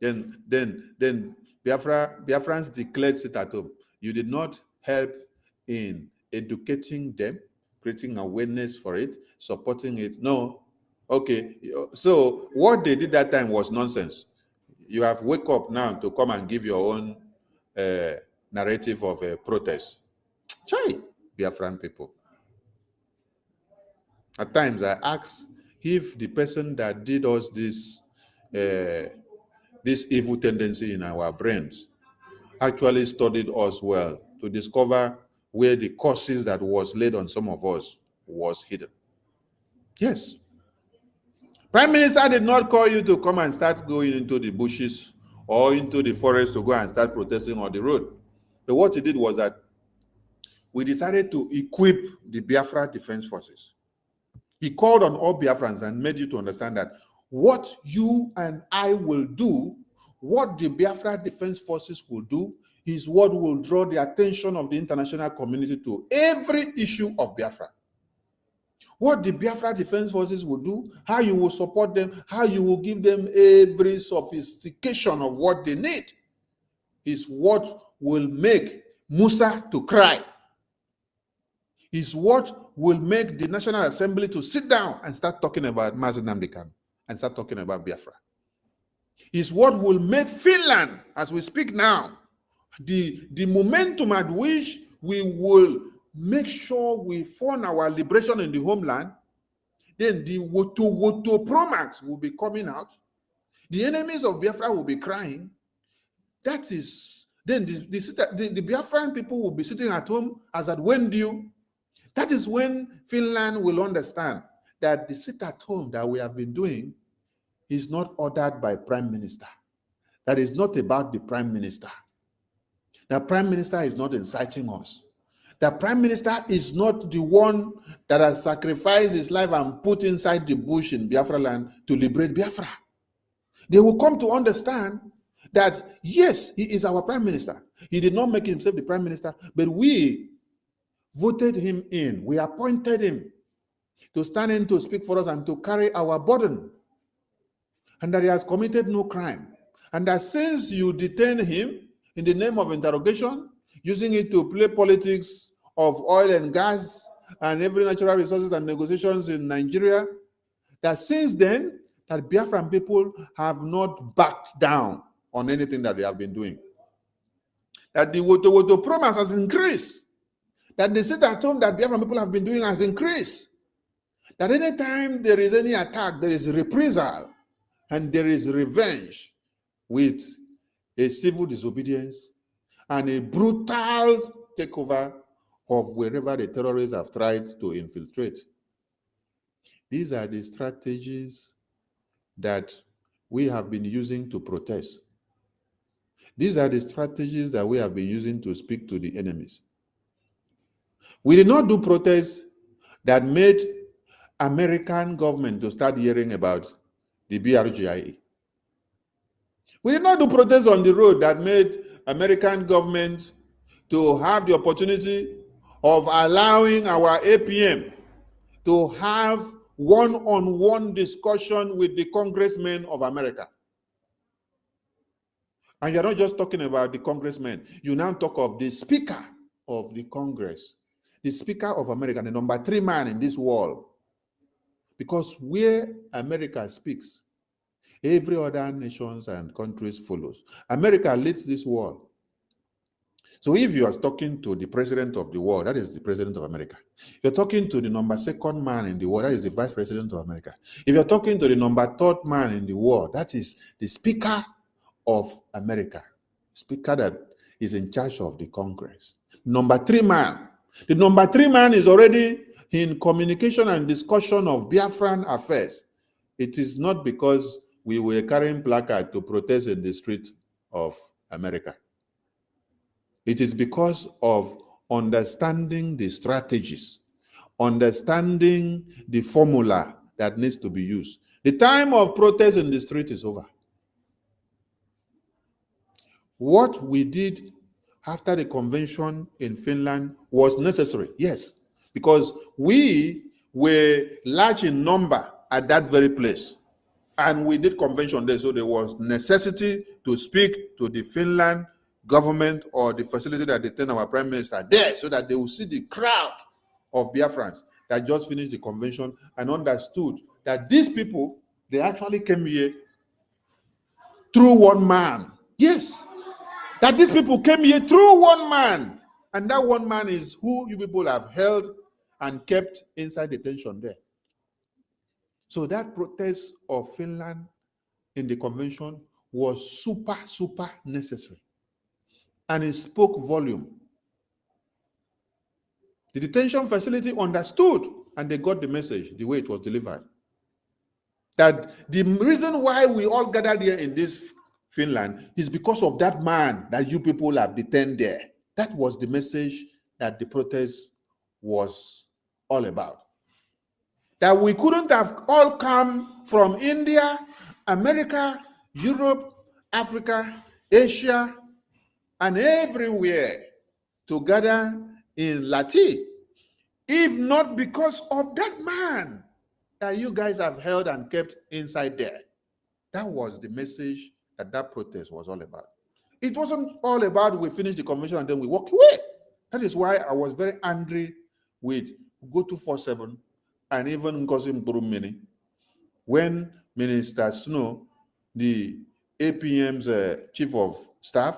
Then Biafrans declared sit-at-home. You did not help in educating them, creating awareness for it, supporting it. No. Okay. So what they did that time was nonsense. You have wake up now to come and give your own narrative of a protest. Chai, Biafran people. At times I ask if the person that did us this evil tendency in our brains actually studied us well to discover where the causes that was laid on some of us was hidden. Yes. Prime Minister did not call you to come and start going into the bushes or into the forest to go and start protesting on the road. But what he did was that we decided to equip the Biafra Defense Forces. He called on all Biafrans and made you to understand that what you and I will do, what the Biafra Defense Forces will do, is what will draw the attention of the international community to every issue of Biafra. What the Biafra Defense Forces will do, how you will support them, how you will give them every sophistication of what they need, is what will make Musa to cry. Is what will make the National Assembly to sit down and start talking about Mazi Nnamdi Kanu and start talking about Biafra. Is what will make Finland, as we speak now, the momentum at which we will make sure we fund our liberation in the homeland. Then the Wotowoto Promax will be coming out. The enemies of Biafra will be crying. That is, then the Biafran people will be sitting at home as at when due. That is when Finland will understand that the sit at home that we have been doing is not ordered by Prime Minister. That is not about the Prime Minister. The Prime Minister is not inciting us. The Prime Minister is not the one that has sacrificed his life and put inside the bush in Biafra land to liberate Biafra. They will come to understand that, yes, he is our Prime Minister. He did not make himself the Prime Minister, but we voted him in. We appointed him to stand in to speak for us and to carry our burden. And that he has committed no crime. And that since you detain him in the name of interrogation, using it to play politics of oil and gas and every natural resources and negotiations in Nigeria, that since then, that Biafran people have not backed down on anything that they have been doing. That the Wotowoto promise has increased. That the sit at home that Biafran people have been doing has increased. That anytime there is any attack, there is reprisal and there is revenge with a civil disobedience and a brutal takeover of wherever the terrorists have tried to infiltrate. These are the strategies that we have been using to protest. These are the strategies that we have been using to speak to the enemies. We did not do protests that made American government to start hearing about the BRGIA. We did not do protests on the road that made American government to have the opportunity of allowing our APM to have one-on-one discussion with the congressmen of America. And you're not just talking about the congressmen. You now talk of the Speaker of the Congress, the Speaker of America, the number 3 man in this world. Because where America speaks, every other nations and countries follows. America leads this world. So if you are talking to the president of the world, that is the president of America. If you're talking to the number 2nd man in the world, that is the vice president of America. If you're talking to the number 3rd man in the world, that is the Speaker of America, Speaker that is in charge of the Congress. Number 3 man. The number 3 man is already in communication and discussion of Biafran affairs. It is not because we were carrying placard to protest in the street of America. It is because of understanding the strategies, understanding the formula that needs to be used. The time of protest in the street is over. What we did after the convention in Finland was necessary, yes, because we were large in number at that very place. And we did convention there, so there was necessity to speak to the Finland government or the facility that detained our prime minister there so that they will see the crowd of Biafrans that just finished the convention and understood that these people, they actually came here through one man. Yes, that these people came here through one man. And that one man is who you people have held and kept inside detention there. So that protest of Finland in the convention was super, super necessary. And it spoke volume. The detention facility understood and they got the message the way it was delivered. That the reason why we all gathered here in this Finland is because of that man that you people have detained there. That was the message that the protest was all about. That we couldn't have all come from India, America, Europe, Africa, Asia, and everywhere to gather in Lati, if not because of that man that you guys have held and kept inside there. That was the message that that protest was all about. It wasn't all about we finish the convention and then we walk away. That is why I was very angry with Go 247 and even Ngozi Mburumini when Minister Snow, the APM's chief of staff,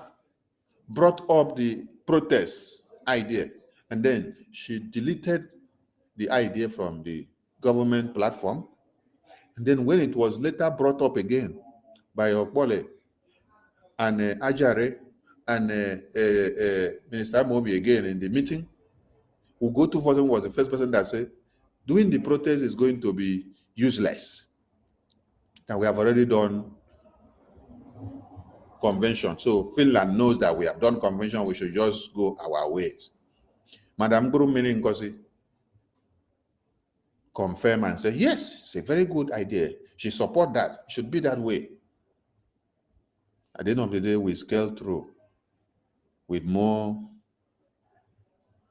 brought up the protest idea, and then she deleted the idea from the government platform. And then when it was later brought up again by Okpole and Ajare and Minister Mobi again in the meeting, Ugo 2000 was the first person that said, doing the protest is going to be useless. That we have already done convention. So Finland knows that we have done convention, we should just go our ways. Madam Guru Ngozi confirm and say, yes, it's a very good idea. She support that. It should be that way. At the end of the day, we scale through with more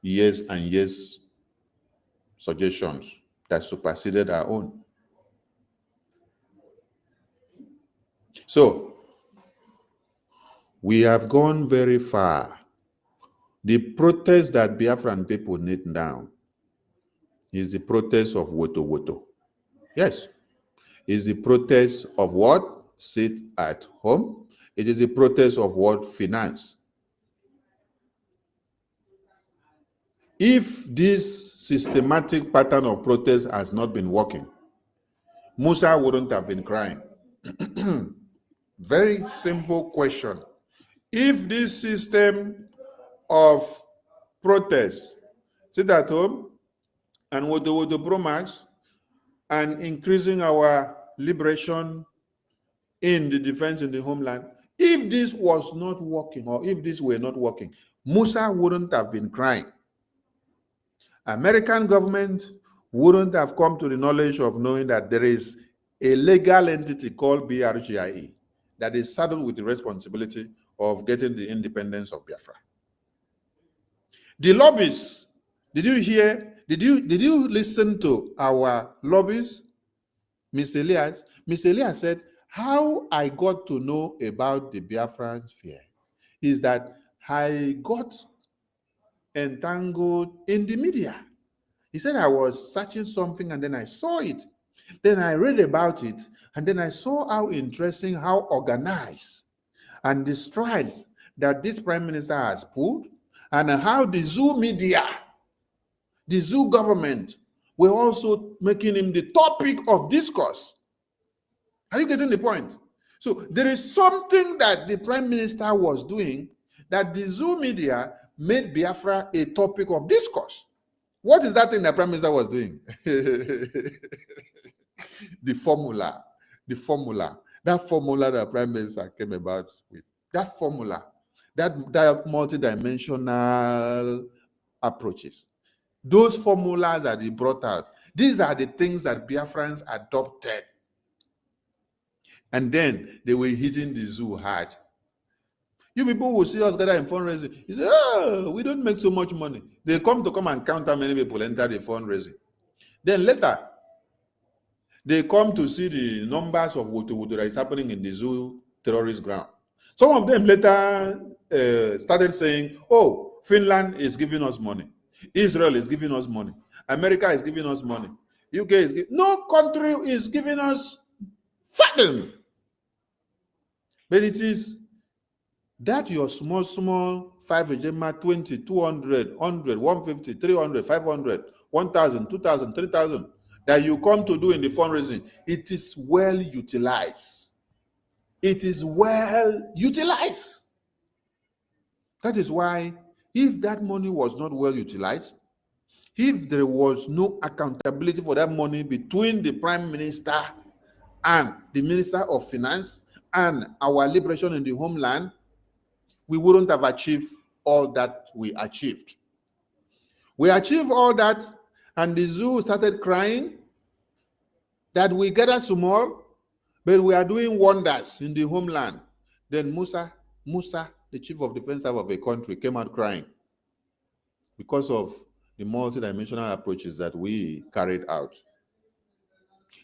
yes and yes suggestions that superseded our own. So, we have gone very far. The protest that Biafran people need now is the protest of Wotowoto. Yes. Is the protest of what? Sit at home. It is the protest of what? Finance. If this systematic pattern of protest has not been working, Musa wouldn't have been crying. Very simple question. If this system of protest, sit at home and Wotowoto Promax and increasing our liberation in the defense in the homeland, if this was not working or if this were not working, Musa wouldn't have been crying. American government wouldn't have come to the knowledge of knowing that there is a legal entity called BRGIE that is saddled with the responsibility of getting the independence of Biafra. The lobbies, did you hear? Did you listen to our lobbies? Mr. Elias? Mr. Elias said, how I got to know about the Biafran sphere is that I got entangled in the media. He said I was searching something and then I saw it. Then I read about it and then I saw how interesting, how organized, and the strides that this prime minister has pulled, and how the zoo media, the zoo government, were also making him the topic of discourse. Are you getting the point? So there is something that the prime minister was doing that the zoo media made Biafra a topic of discourse. What is that thing the prime minister was doing? The formula, that formula that prime minister came about with, that formula, that multidimensional approaches, those formulas that he brought out, these are the things that Biafrans adopted. And then they were hitting the zoo hard. You people will see us gather in fundraising. You say, oh, we don't make so much money. They come and count how many people enter the fundraising. Then later, they come to see the numbers of Wotowoto that is happening in the zoo terrorist ground. Some of them later started saying, oh, Finland is giving us money. Israel is giving us money. America is giving us money. UK is giving, no country is giving us funding. But it is that your small 5 agenda 20, 200, 100, 150, 300, 500, 1,000, 2,000, 3,000 that you come to do in the fundraising, it is well utilized. It is well utilized. That is why if that money was not well utilized, if there was no accountability for that money between the Prime Minister and the Minister of Finance and our liberation in the homeland, we wouldn't have achieved all that we achieved. We achieved all that, and the zoo started crying that we gathered small, but we are doing wonders in the homeland. Then Musa, the chief of defense staff of a country, came out crying because of the multidimensional approaches that we carried out.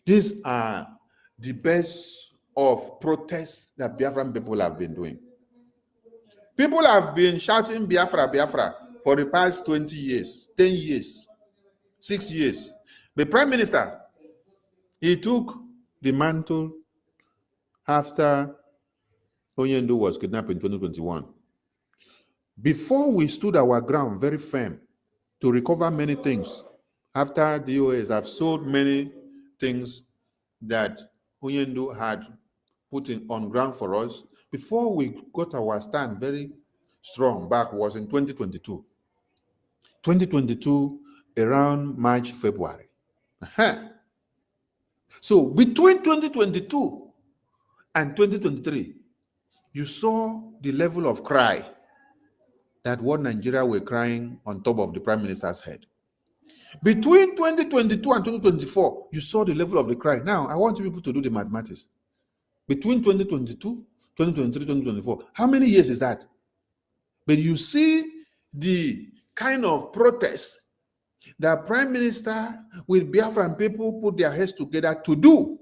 These are the best of protests that Biafran people have been doing. People have been shouting Biafra, Biafra for the past 20 years, 10 years, 6 years. The Prime Minister, he took the mantle after Onyendo was kidnapped in 2021. Before we stood our ground very firm to recover many things, after DOS have sold many things that Onyendo had put on ground for us, before we got our stand very strong back was in 2022. 2022, around March, February. So between 2022 and 2023, you saw the level of cry that what Nigeria were crying on top of the Prime Minister's head. Between 2022 and 2024, you saw the level of the cry. Now, I want people to do the mathematics. Between 2022, 2023, 2024, how many years is that? But you see the kind of protest that Prime Minister with Biafran people put their heads together to do,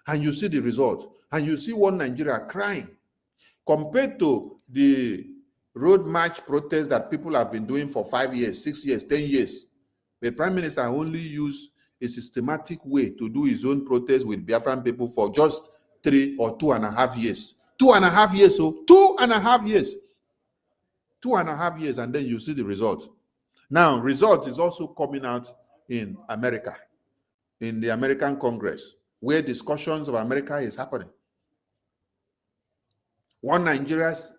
and you see the result, and you see one Nigeria crying, compared to the road march protests that people have been doing for 5 years, 6 years, 10 years. The Prime Minister only used a systematic way to do his own protest with Biafran people for just 3 or 2.5 years. 2.5 years, so 2.5 years. 2.5 years, and then you see the result. Now, result is also coming out in America, in the American Congress, where discussions of America is happening. One Nigerians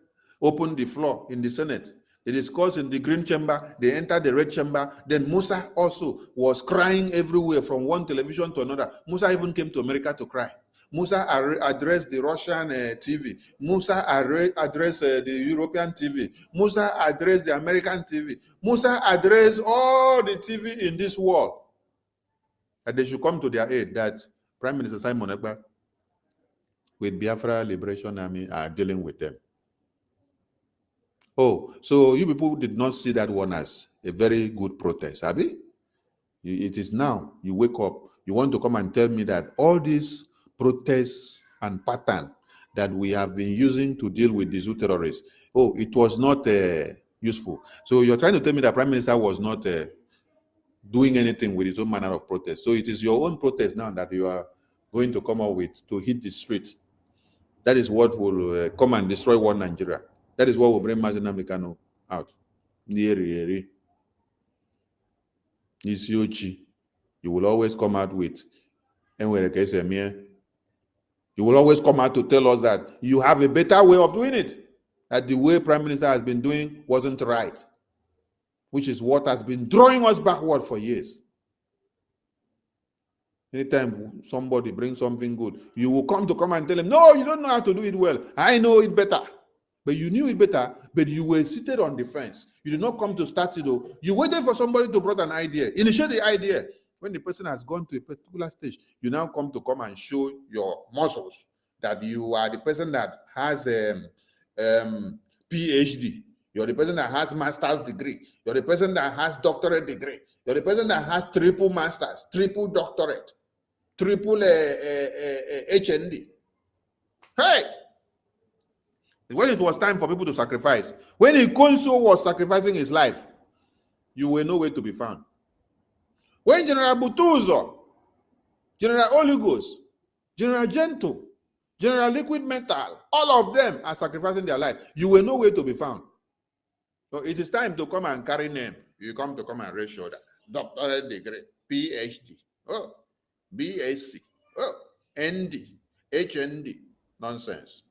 opened the floor in the Senate. They discussed in the green chamber, they entered the red chamber. Then Musa also was crying everywhere from one television to another. Musa even came to America to cry. Musa addressed the Russian TV. Musa addressed the European TV. Musa addressed the American TV. Musa addressed all the TV in this world. And they should come to their aid, that Prime Minister Simon Ekpa with Biafra Liberation Army are dealing with them. Oh, so you people did not see that one as a very good protest, Abi? It is now you wake up, you want to come and tell me that all these protests and pattern that we have been using to deal with these terrorists, oh, it was not useful. So you're trying to tell me that Prime Minister was not doing anything with his own manner of protest. So it is your own protest now that you are going to come up with to hit the street. That is what will come and destroy one Nigeria. That is what will bring Mazi Nnamdi Kanu out. You will always come out with, you will always come out to tell us that you have a better way of doing it, that the way Prime Minister has been doing wasn't right, which is what has been drawing us backward for years. Anytime somebody brings something good, you will come and tell them, no, you don't know how to do it well. I know it better. But you knew it better, but you were seated on the fence. You did not come to start it. You waited for somebody to bring an idea. Initiate the idea. When the person has gone to a particular stage, you now come and show your muscles that you are the person that has PhD. You're the person that has master's degree. You're the person that has doctorate degree. You're the person that has triple masters, triple doctorate, triple HND. Hey! When it was time for people to sacrifice, when Ikonso was sacrificing his life, you were nowhere to be found. When General Butuzo, General Oligos, General Gento, General Liquid Metal, all of them are sacrificing their life, you were nowhere to be found. So it is time to come and carry name. You come to come and raise shoulder. Doctorate degree, PhD, oh, BSc, oh, ND, HND, nonsense.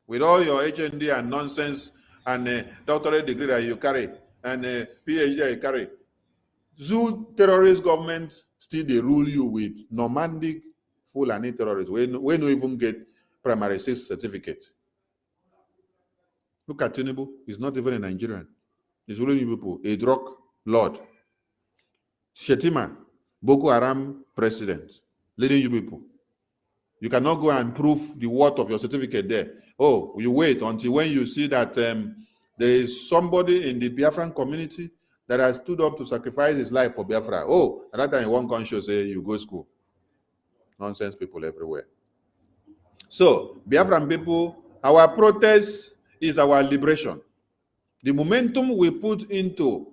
With all your HND and nonsense and doctorate degree that you carry and PhD that you carry, zoo terrorist government still they rule you with nomadic Fulani terrorists. We no even get primary 6 certificate. Look at Tinubu. He's not even a Nigerian. He's ruling you people. A drug lord. Shetima, Boko Haram president, leading you people. You cannot go and prove the worth of your certificate there. Oh, you wait until when you see that there is somebody in the Biafran community that has stood up to sacrifice his life for Biafra. Oh, at that time you won't conscious say you go school. Nonsense people everywhere. So, Biafran people, our protest is our liberation. The momentum we put into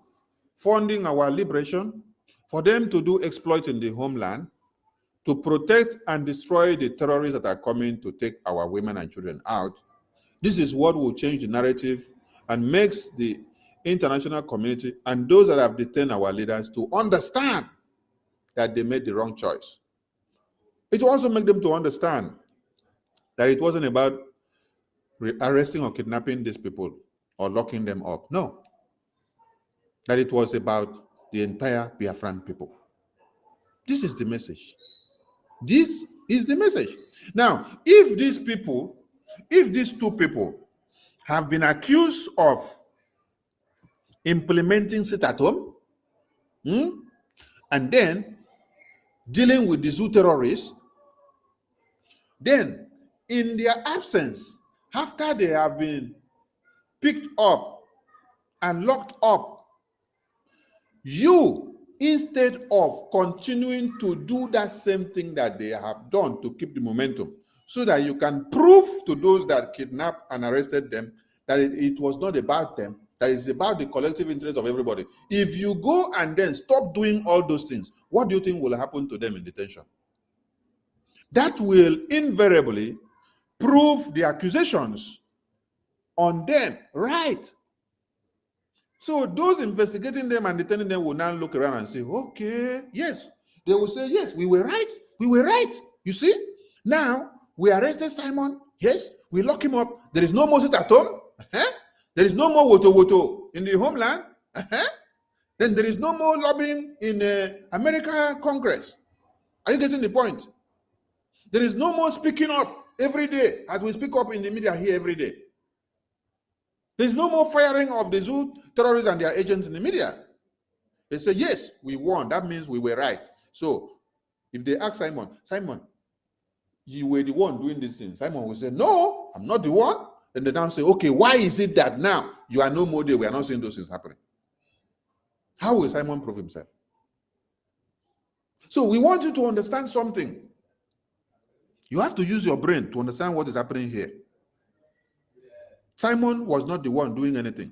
funding our liberation, for them to do exploits in the homeland, to protect and destroy the terrorists that are coming to take our women and children out. This is what will change the narrative and makes the international community and those that have detained our leaders to understand that they made the wrong choice. It will also make them to understand that it wasn't about arresting or kidnapping these people or locking them up. No. That it was about the entire Biafran people. This is the message. This is the message. Now, if these two people have been accused of implementing sit at home, and then dealing with the zoo terrorists, then in their absence, after they have been picked up and locked up, you, instead of continuing to do that same thing that they have done to keep the momentum, so that you can prove to those that kidnapped and arrested them that it was not about them, that it's about the collective interest of everybody. If you go and then stop doing all those things, what do you think will happen to them in detention? That will invariably prove the accusations on them, right? So those investigating them and detaining them will now look around and say, okay, yes. They will say, yes, we were right. We were right. You see? Now, we arrested Simon. Yes, we lock him up. There is no more sit at home. There is no more Wotowoto in the homeland. Then there is no more lobbying in American Congress. Are you getting the point? There is no more speaking up every day as we speak up in the media here every day. There's no more firing of the zoo terrorists and their agents in the media. They say, yes, we won. That means we were right. So if they ask Simon, you were the one doing this thing, Simon will say, no, I'm not the one. Then they now say, okay, why is it that now you are no more there? We are not seeing those things happening. How will Simon prove himself? So we want you to understand something. You have to use your brain to understand what is happening here. Simon was not the one doing anything.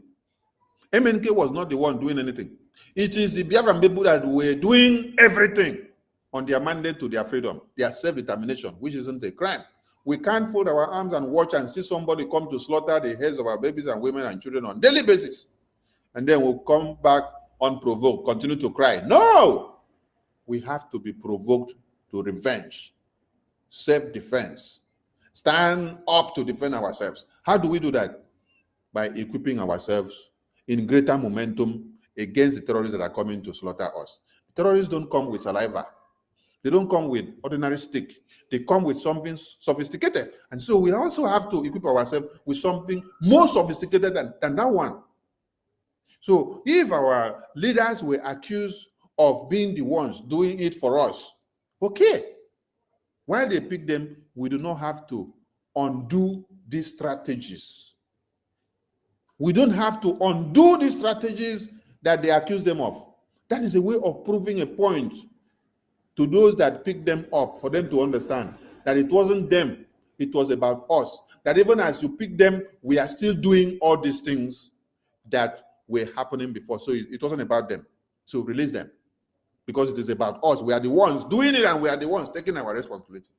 MNK was not the one doing anything. It is the Biafran people that were doing everything on their mandate to their freedom, their self-determination, which isn't a crime. We can't fold our arms and watch and see somebody come to slaughter the heads of our babies and women and children on a daily basis. And then we'll come back unprovoked, continue to cry. No! We have to be provoked to revenge, self-defense, stand up to defend ourselves. How do we do that? By equipping ourselves in greater momentum against the terrorists that are coming to slaughter us. Terrorists don't come with saliva. They don't come with ordinary stick. They come with something sophisticated. And so we also have to equip ourselves with something more sophisticated than that one. So if our leaders were accused of being the ones doing it for us, okay. While they pick them, we do not have to undo these strategies. We don't have to undo the strategies that they accuse them of. That is a way of proving a point to those that pick them up, for them to understand that it wasn't them, it was about us. That even as you pick them, we are still doing all these things that were happening before. So it wasn't about them. So release them, because it is about us. We are the ones doing it, and we are the ones taking our responsibility.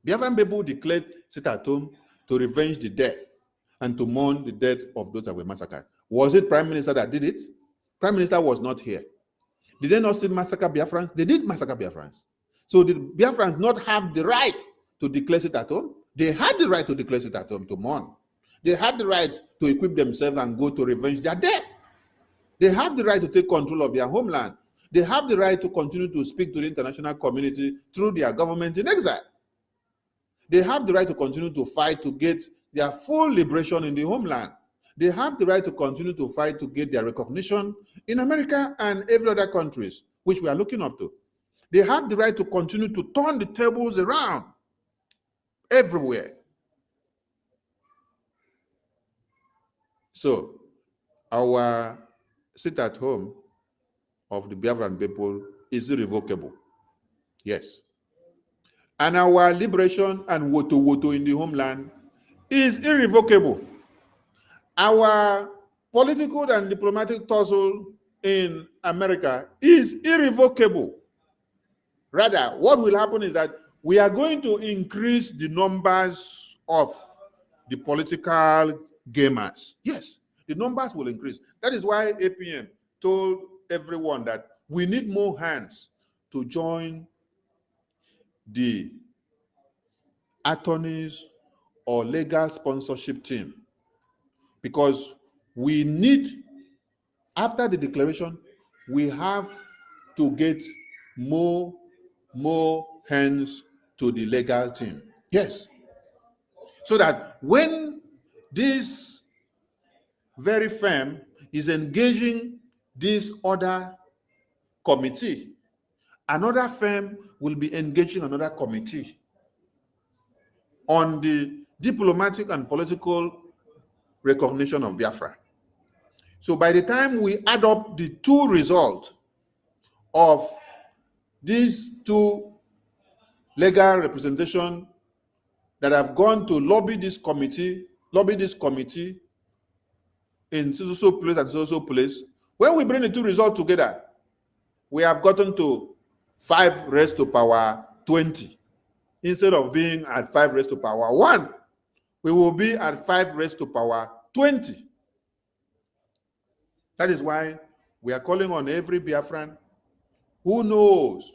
Biafran people declared sit at home to revenge the death and to mourn the death of those that were massacred. Was it Prime Minister that did it? Prime Minister was not here. Did they not still massacre Biafrans? They did massacre Biafrans. So did Biafrans not have the right to declare sit at home? They had the right to declare sit at home, to mourn. They had the right to equip themselves and go to revenge their death. They have the right to take control of their homeland. They have the right to continue to speak to the international community through their government in exile. They have the right to continue to fight to get their full liberation in the homeland. They have the right to continue to fight to get their recognition in America and every other countries, which we are looking up to. They have the right to continue to turn the tables around everywhere. So, our sit at home of the Biafran people is irrevocable. Yes. And our liberation and Wotowoto in the homeland is irrevocable. Our political and diplomatic tussle in America is irrevocable. Rather, what will happen is that we are going to increase the numbers of the political gamers. Yes, the numbers will increase. That is why APM told everyone that we need more hands to join the attorneys or legal sponsorship team, because we need, after the declaration, we have to get more hands to the legal team. Yes. So that when this very firm is engaging this other committee, another firm will be engaging another committee on the diplomatic and political recognition of Biafra. So by the time we add up the two results of these two legal representation that have gone to lobby this committee in so place and so place, when we bring the two results together, we have gotten to 5 raised to power 20. Instead of being at 5 raised to power 1, we will be at 5 raised to power 20. That is why we are calling on every Biafran who knows,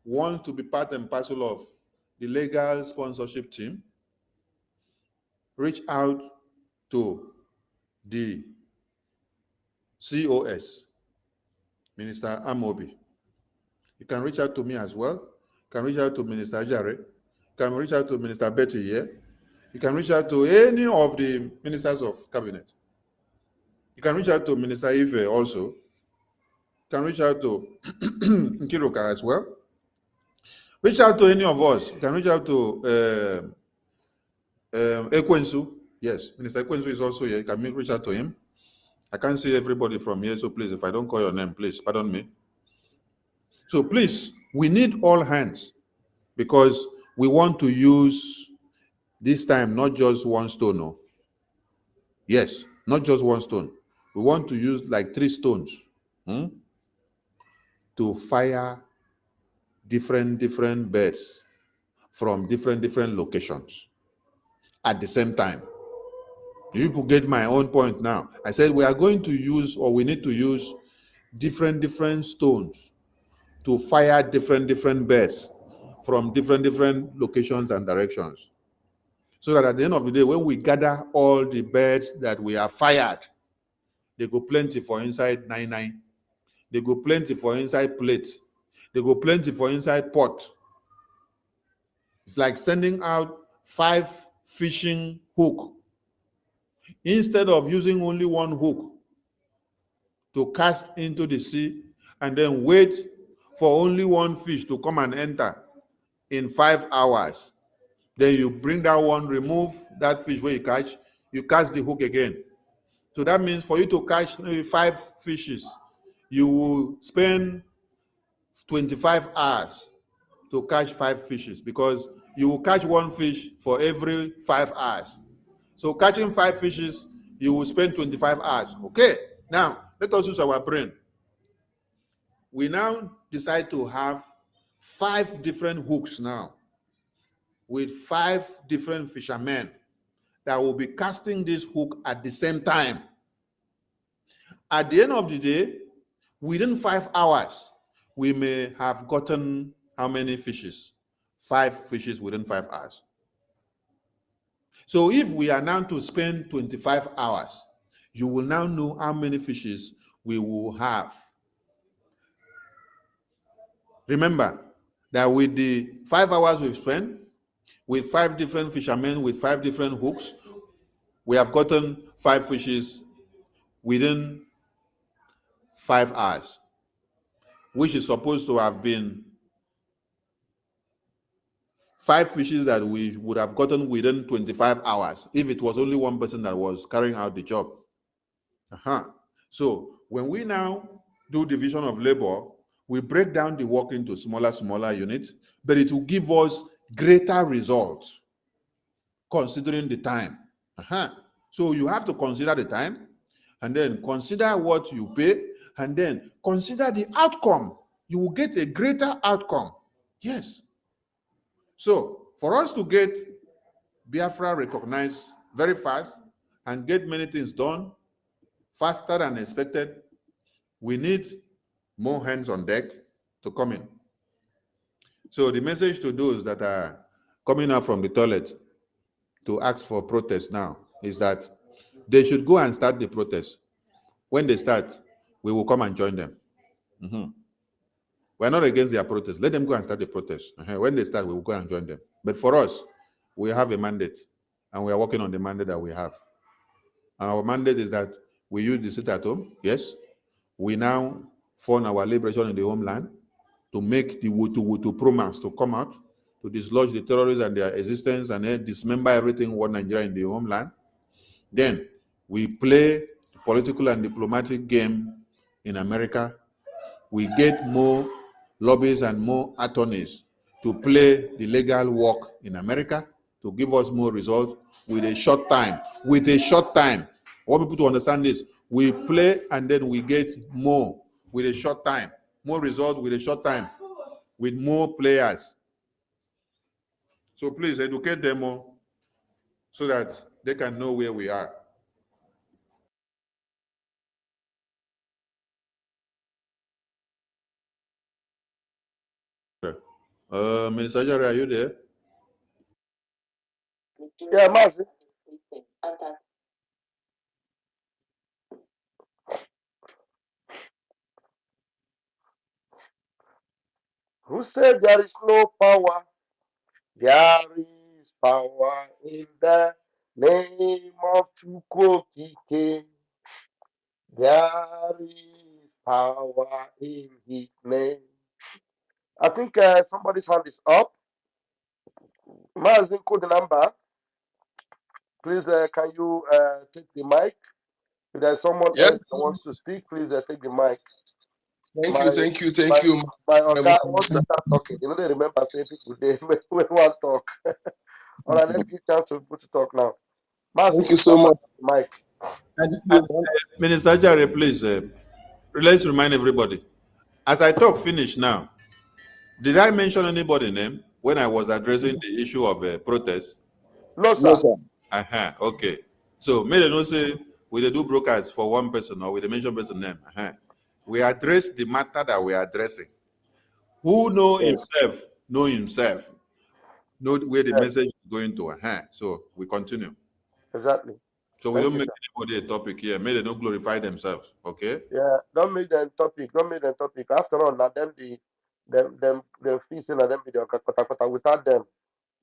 wants to be part and parcel of the legal sponsorship team, reach out to the COS, Minister Amobi. You can reach out to me as well. You can reach out to Minister Jare. You can reach out to Minister Betty here. You can reach out to any of the ministers of cabinet. You can reach out to Minister Ife also. You can reach out to Nkiruka as well. Reach out to any of us. You can reach out to Ekwensu. Yes, Minister Ekwensu is also here. You can reach out to him. I can't see everybody from here, so please, if I don't call your name, please, pardon me. So please, we need all hands, because we want to use this time not just one stone. No. Yes, not just one stone. We want to use like 3 stones to fire different birds from different locations at the same time. You get my own point now. I said we are going to use, or we need to use different stones to fire different birds from different locations and directions. So that at the end of the day, when we gather all the birds that we have fired, they go plenty for inside 99. They go plenty for inside plate. They go plenty for inside pot. It's like sending out 5 fishing hook instead of using only 1 hook to cast into the sea and then wait for only 1 fish to come and enter in 5 hours. Then you bring that one, remove that fish where you catch the hook again. So that means for you to catch 5 fishes, you will spend 25 hours to catch 5 fishes, because you will catch 1 fish for every 5 hours. So catching 5 fishes, you will spend 25 hours. Okay, now let us use our brain. We now decide to have 5 different hooks now, with 5 different fishermen that will be casting this hook at the same time. At the end of the day, within 5 hours, we may have gotten how many fishes? 5 fishes within 5 hours. So if we are now to spend 25 hours, you will now know how many fishes we will have. Remember that with the 5 hours we've spent, with 5 different fishermen, with 5 different hooks, we have gotten 5 fishes within 5 hours, which is supposed to have been 5 fishes that we would have gotten within 25 hours if it was only one person that was carrying out the job. So when we now do division of labor, we break down the work into smaller units, but it will give us greater results considering the time. So you have to consider the time, and then consider what you pay, and then consider the outcome. You will get a greater outcome. Yes. So for us to get Biafra recognized very fast and get many things done faster than expected, we need more hands on deck to come in. So the message to those that are coming out from the toilet to ask for protest now is that they should go and start the protest. When they start, we will come and join them. We're not against their protest. Let them go and start the protest. When they start, we will go and join them. But for us, we have a mandate, and we are working on the mandate that we have. And our mandate is that we use the sit at home. Yes. We now fund our liberation in the homeland to make the Wotowoto promise to come out, to dislodge the terrorists and their existence, and then dismember everything what Nigeria in the homeland. Then we play the political and diplomatic game in America. We get more lobbyists and more attorneys to play the legal work in America to give us more results with a short time. With a short time. I want people to understand this. We play and then we get more with a short time. More results with a short time. With more players. So please educate them more so that they can know where we are. Minister Jare, are you there? Yeah, Mazi. Who said there is no power? There is power in the name of Chukwokike. There is power in his name. I think somebody's hand is up. Mazi, code the number. Please, can you take the mic? If there's someone Yes. else that wants to speak, please take the mic. Thank you. My Oga wants to start talking. You know, they remember saying people they when one talk. All right, let's give chance to people to talk now. Thank you so much. Mike. Minister Jare, please, let's remind everybody. As I talk, finish now. Did I mention anybody's name when I was addressing the issue of protest? No, sir. No, sir. Okay. So, may they not say we do brokers for one person or we mention person name. We address the matter that we are addressing. Who know himself, know himself. Know where the message is going to. So, we continue. Exactly. So, we don't make anybody a topic here. May they not glorify themselves. Okay? Yeah, don't make them topic. Don't make them topic. After all, now them feasting and them be the kota without them.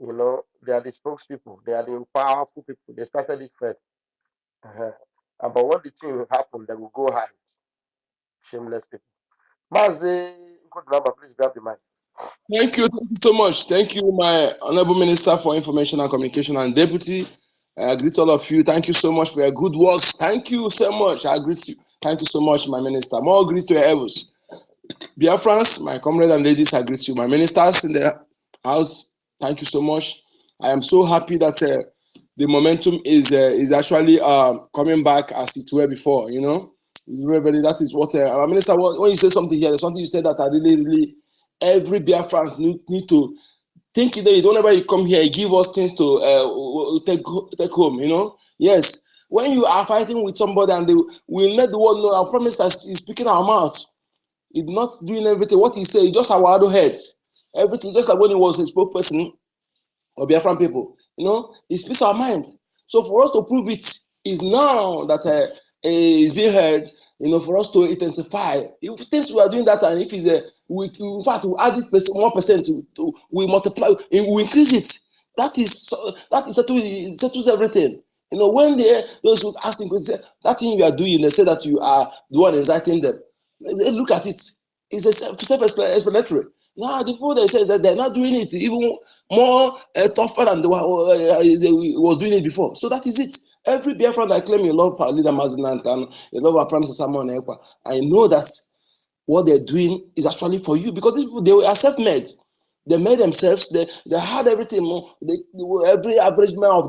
You know, they are the spokespeople. They are the powerful people. They started it first. But when the thing will happen, they will go hide. Shameless people. Mazi, good number. Please grab the mic. Thank you so much. Thank you, my Honorable Minister for Information and Communication and Deputy. I greet all of you. Thank you so much for your good works. Thank you so much. I greet you. Thank you so much, my Minister. More greets to your elbows. Dear friends, my comrades and ladies, I greet you. My ministers in the house, thank you so much. I am so happy that the momentum is actually coming back as it were before. You know, it's very that is what our minister. When you say something here, there's something you said that I really every Biafran need to think that whenever you come here, you give us things to take home. You know, yes. When you are fighting with somebody and we let the world know, I promise that he's speaking our mouth. He's not doing everything. What he said, just our idle head. Everything, just like when he was a spokesperson of Biafran people. You know, he speaks our mind. So for us to prove it is now that is being heard, for us to intensify. If things we are doing that, and if it's in fact, we add it 1%, we multiply, we increase it. That settles everything. When those who ask him, that thing you are doing, they say that you are the one inciting them. Look at it. It's self-explanatory. Now the people that say that they're not doing it even more tougher than they was doing it before. So that is it. Every Biafran that claim you love our leader Mazinan and you love our Prime Minister Samuel Ekpa, I know that what they're doing is actually for you, because these people, they were self-made. They made themselves. They had everything. Every average man of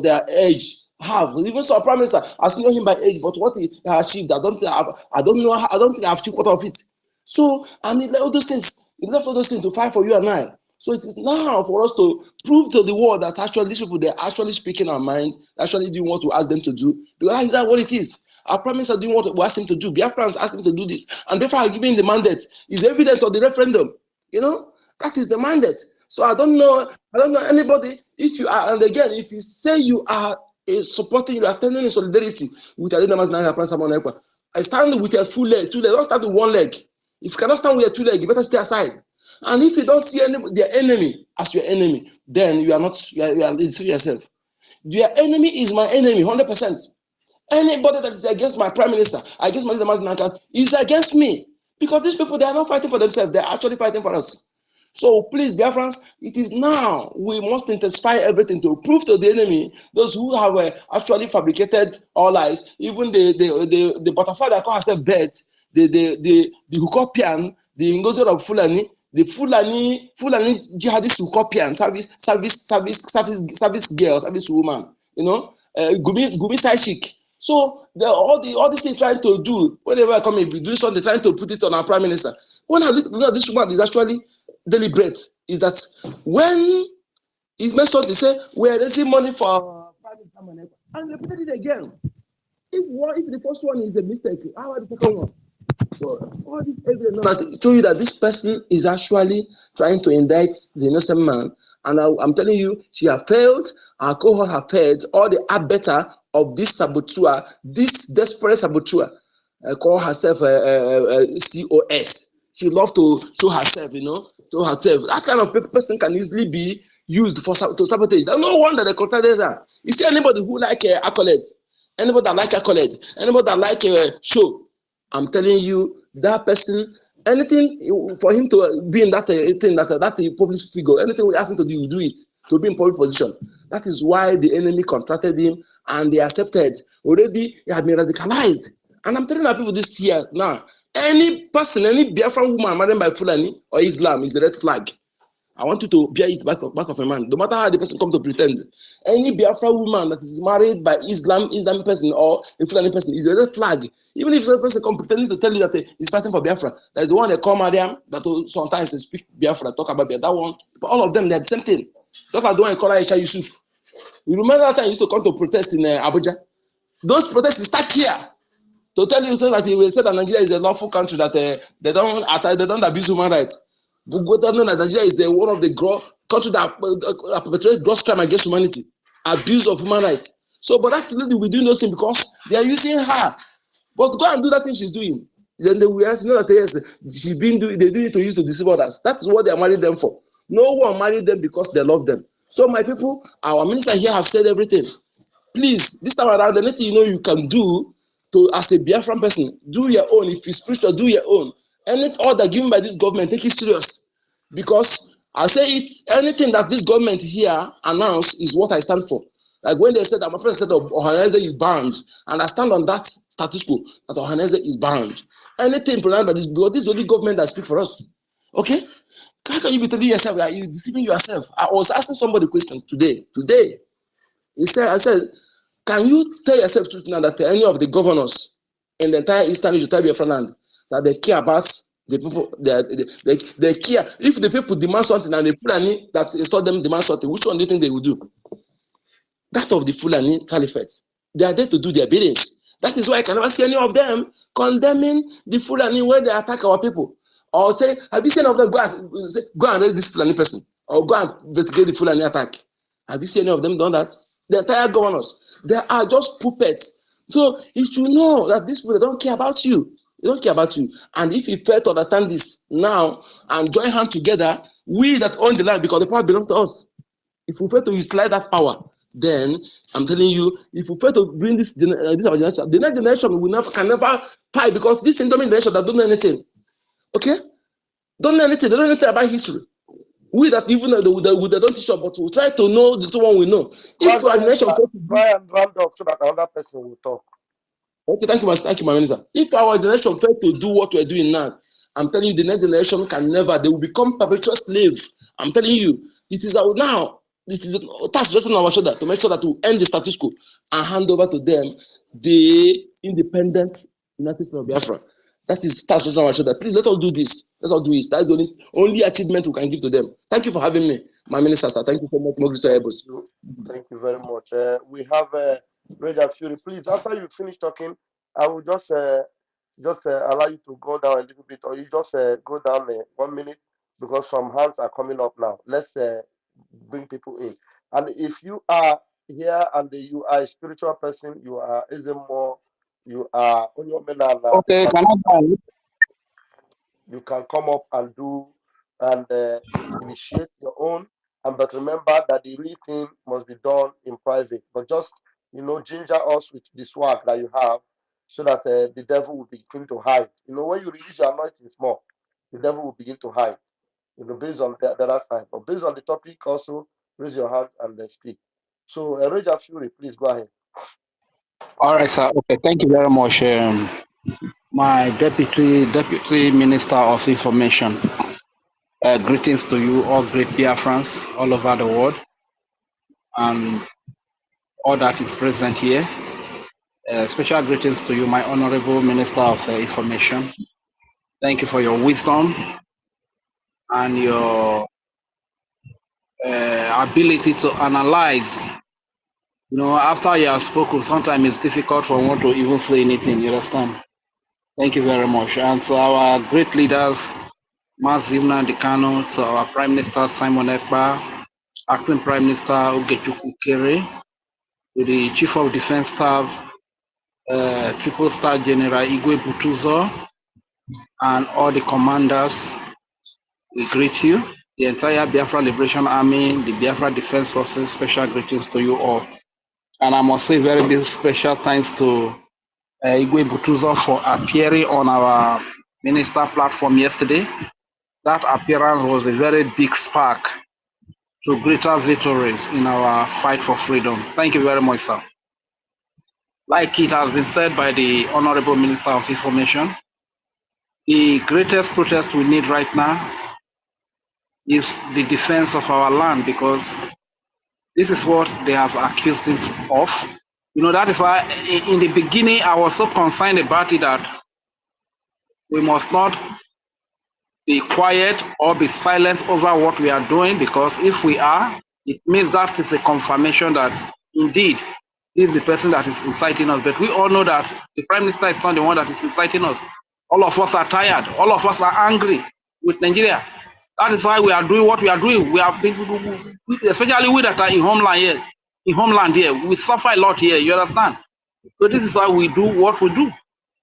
their age have. Even so, Prime Minister, I know him by age, but what he achieved, I don't know. I don't think I've achieved quarter of it. So, and he left all those things. He left all those things to fight for you and I. So it is now for us to prove to the world that actually these people, they're actually speaking our mind, actually doing what we ask them to do. Because that's what it is. Our Prime Minister doing what we asked him to do. Biafrans asked him to do this. And Biafra giving the mandate is evident of the referendum. That is the mandate. So I don't know anybody, if you are, and again, if you say you are supporting, you are standing in solidarity with I stand with a full leg, 2 legs, don't stand with 1 leg. If you cannot stand with a 2 leg, you better stay aside. And if you don't see their enemy as your enemy, then you are deceiving yourself. Your enemy is my enemy, 100%. Anybody that is against my Prime Minister, against my leader Mazinan, is against me. Because these people, they are not fighting for themselves, they are actually fighting for us. So please, Biafrans, it is now we must intensify everything to prove to the enemy, those who have actually fabricated all lies, even the butterfly that call herself bird, the Hukopian, the Ngozo of Fulani, the Fulani jihadist Hukopian, service girl, service woman, Gumi side chick. So all these things trying to do, whenever I come and do something, trying to put it on our Prime Minister. When I look at this woman is actually deliberate, is that when he mentioned, they say we are raising money for Prime Minister and repeated it again. If the first one is a mistake, how about the second one? So all this evidence show you that this person is actually trying to indict the innocent man. And I'm telling you, she has failed, our cohort have failed, all the abettor of this saboteur, this desperate saboteur, call herself COS. She loves to show herself, to herself. That kind of person can easily be used to sabotage. There's no wonder they contacted her. You see anybody who like accolades, anybody that like accolades, anybody that like show, I'm telling you, that person, anything for him to be in that thing, that public figure, anything we ask him to do, he will do it, to be in public position. That is why the enemy contracted him and they accepted. Already, he had been radicalized. And I'm telling our people this here now. Any person, any Biafran woman married by Fulani or Islam is a red flag. I want you to bear it back of a man. No matter how the person comes to pretend. Any Biafra woman that is married by Islamic person or a Fulani person is a red flag. Even if the person comes pretending to tell you that he's fighting for Biafra, like the one they call Mariam, that sometimes they speak Biafra, talk about Biafra, that one, but all of them, they're the same thing. Just like the one they call Aisha Yusuf. You remember that time he used to come to protest in Abuja? Those protests start here. To tell you so that he will say that Nigeria is a lawful country, that they don't abuse human rights. But know that Nigeria is one of the countries that perpetrates gross crime against humanity, abuse of human rights. So, but actually, we're doing those things because they are using her. But go and do that thing she's doing. Then they will ask, that yes, they're doing it to use to deceive others. That is what they are marrying them for. No one married them because they love them. So, my people, our minister here have said everything. Please, this time around, anything you can do as a Biafran person, do your own. If you're spiritual, do your own. Any order given by this government, take it serious. Because I say it, anything that this government here announced is what I stand for. Like when they said that my president of Ohaneze is banned, and I stand on that status quo, that Ohaneze is banned. Anything pronounced by this, because this is the only government that speaks for us. Okay? How can you be telling yourself that you're deceiving yourself? I was asking somebody a question today. I said, can you tell yourself truth now that any of the governors in the entire Eastern Biafra land that they care about the people, they care? If the people demand something and the Fulani that install them demand something, which one do you think they will do? That of the Fulani Caliphate. They are there to do their biddings. That is why I can never see any of them condemning the Fulani when they attack our people. Or say, have you seen any of them go and raise this Fulani person? Or go and investigate the Fulani attack? Have you seen any of them done that? the entire governors. They are just puppets. So you should know that these people don't care about you. They don't care about you. And if you fail to understand this now and join hands together, we that own the land, because the power belongs to us. If we fail to utilize that power, then I'm telling you, if we fail to bring this our generation, the next generation can never fight, because this incoming generation that don't know anything. Okay? Don't know anything. They don't know anything about history. We that even they don't teach us, but we try to know the one we know. If our generation try and round up so that another person will talk. Okay, thank you, my minister. If our generation fail to do what we're doing now, I'm telling you, the next generation can never. They will become perpetual slave. I'm telling you, it is our now. It is a task resting on our shoulder to make sure that we end the status quo and hand over to them the independent United States of Biafra. That is task resting on our shoulder. Please let us do this. Let us do this. That is the only achievement we can give to them. Thank you for having me, my minister, sir. Thank you so much, Thank you very much. We have Roger Fury. Please, after you finish talking, I will just allow you to go down a little bit, or you just go down 1 minute, because some hands are coming up now. Let's bring people in. And if you are here and you are a spiritual person, you are more, you are on your menala. Okay, You can come up and do and initiate your own. But remember that the real thing must be done in private. But just ginger us with the swag that you have, so that the devil will begin to hide. When you release your anointing small, the devil will begin to hide. Based on the other side. But based on the topic, also raise your hand and speak. So, Raja Fury, please go ahead. All right, sir. Okay, thank you very much, my deputy minister of information. Greetings to you, all great Biafrans all over the world, and all that is present here. Special greetings to you, my honorable minister of information. Thank you for your wisdom and your ability to analyze. After you have spoken, sometimes it's difficult for one to even say anything. You understand? Thank you very much. And to our great leaders, Mazimna Dekano, to our Prime Minister Simon Ekpa, Acting Prime Minister Ogechuku Kere, to the Chief of Defense Staff, Triple Star General Igwe Butuzo, and all the commanders, we greet you. The entire Biafra Liberation Army, the Biafra Defense Forces, special greetings to you all. And I must say very big special thanks to Igwe Butuzo for appearing on our minister platform yesterday. That appearance was a very big spark to greater victories in our fight for freedom. Thank you very much, sir. Like it has been said by the Honorable Minister of Information, the greatest protest we need right now is the defense of our land, because this is what they have accused him of. That is why in the beginning I was so concerned about it, that we must not be quiet or be silent over what we are doing, because if we are, it means that is a confirmation that indeed this is the person that is inciting us. But we all know that the Prime Minister is not the one that is inciting us. All of us are tired. All of us are angry with Nigeria. That is why we are doing what we are doing. We are, especially we that are in homeland here, we suffer a lot here. You understand? So this is why we do what we do.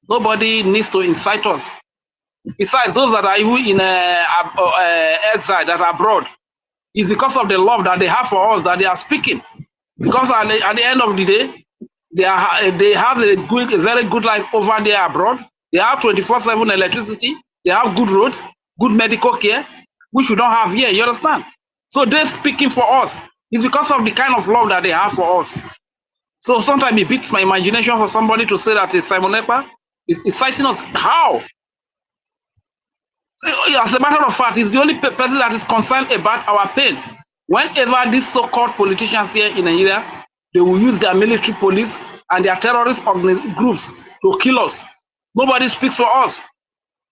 Nobody needs to incite us. Besides, those that are even in exile, that are abroad, it's because of the love that they have for us that they are speaking. Because at the end of the day, they have a very good life over there abroad. They have 24/7 electricity. They have good roads, good medical care, which we don't have here. You understand? So they're speaking for us. It's because of the kind of love that they have for us. So sometimes it beats my imagination for somebody to say that Simon Ekpa is inciting us. How? As a matter of fact, he's the only person that is concerned about our pain. Whenever these so-called politicians here in Nigeria, they will use their military police and their terrorist groups to kill us. Nobody speaks for us.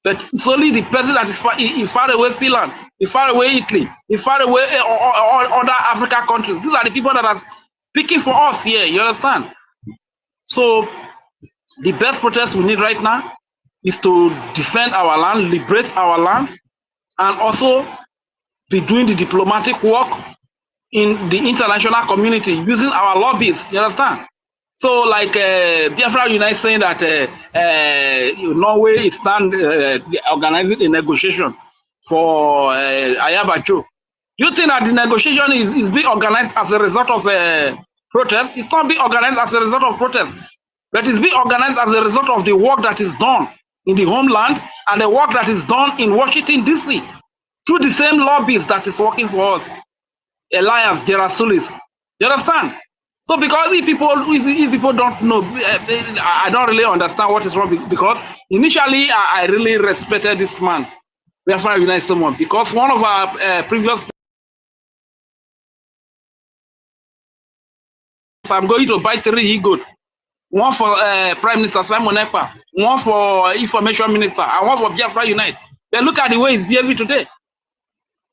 But it's only the person that is in far away Finland, in far away Italy, in far away other African countries. These are the people that are speaking for us here. You understand? So the best protest we need right now is to defend our land, liberate our land, and also be doing the diplomatic work in the international community using our lobbies. You understand? So, like Biafra Unite saying that Norway is organizing a negotiation for Ayabacho. You think that the negotiation is being organized as a result of protest? It's not being organized as a result of protest, but it's being organized as a result of the work that is done in the homeland and the work that is done in Washington, D.C. through the same lobbies that is working for us. Elias Gerasulis. You understand? So because if people don't know, I don't really understand what is wrong, because initially I really respected this man, Biafra Unite someone, because one of our previous, I'm going to buy 3 he-goat, one for Prime Minister Simon Ekpa, one for Information Minister, and one for Biafra Unite. Then look at the way he's behaving today.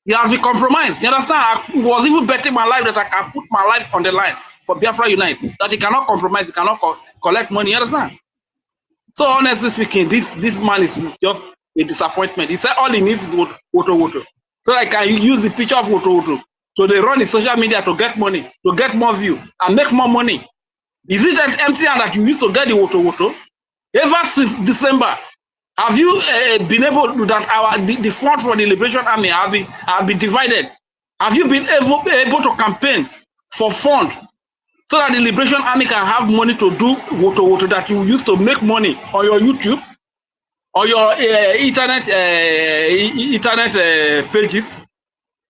He has been compromised. You understand? I was even betting my life that I can put my life on the line for Biafra Unite, that he cannot compromise, he cannot collect money. You understand? So honestly speaking, this man is just a disappointment. He said all he needs is Wotowoto. So I can use the picture of Wotowoto. So they run the social media to get money, to get more view, and make more money. Is it that MTN that you used to get the Wotowoto? Ever since December, have you been able to, that the fund for the Liberation Army have been divided? Have you been able to campaign for fund so that the Liberation Army can have money to do Wotowoto that you used to make money on your YouTube or your internet pages?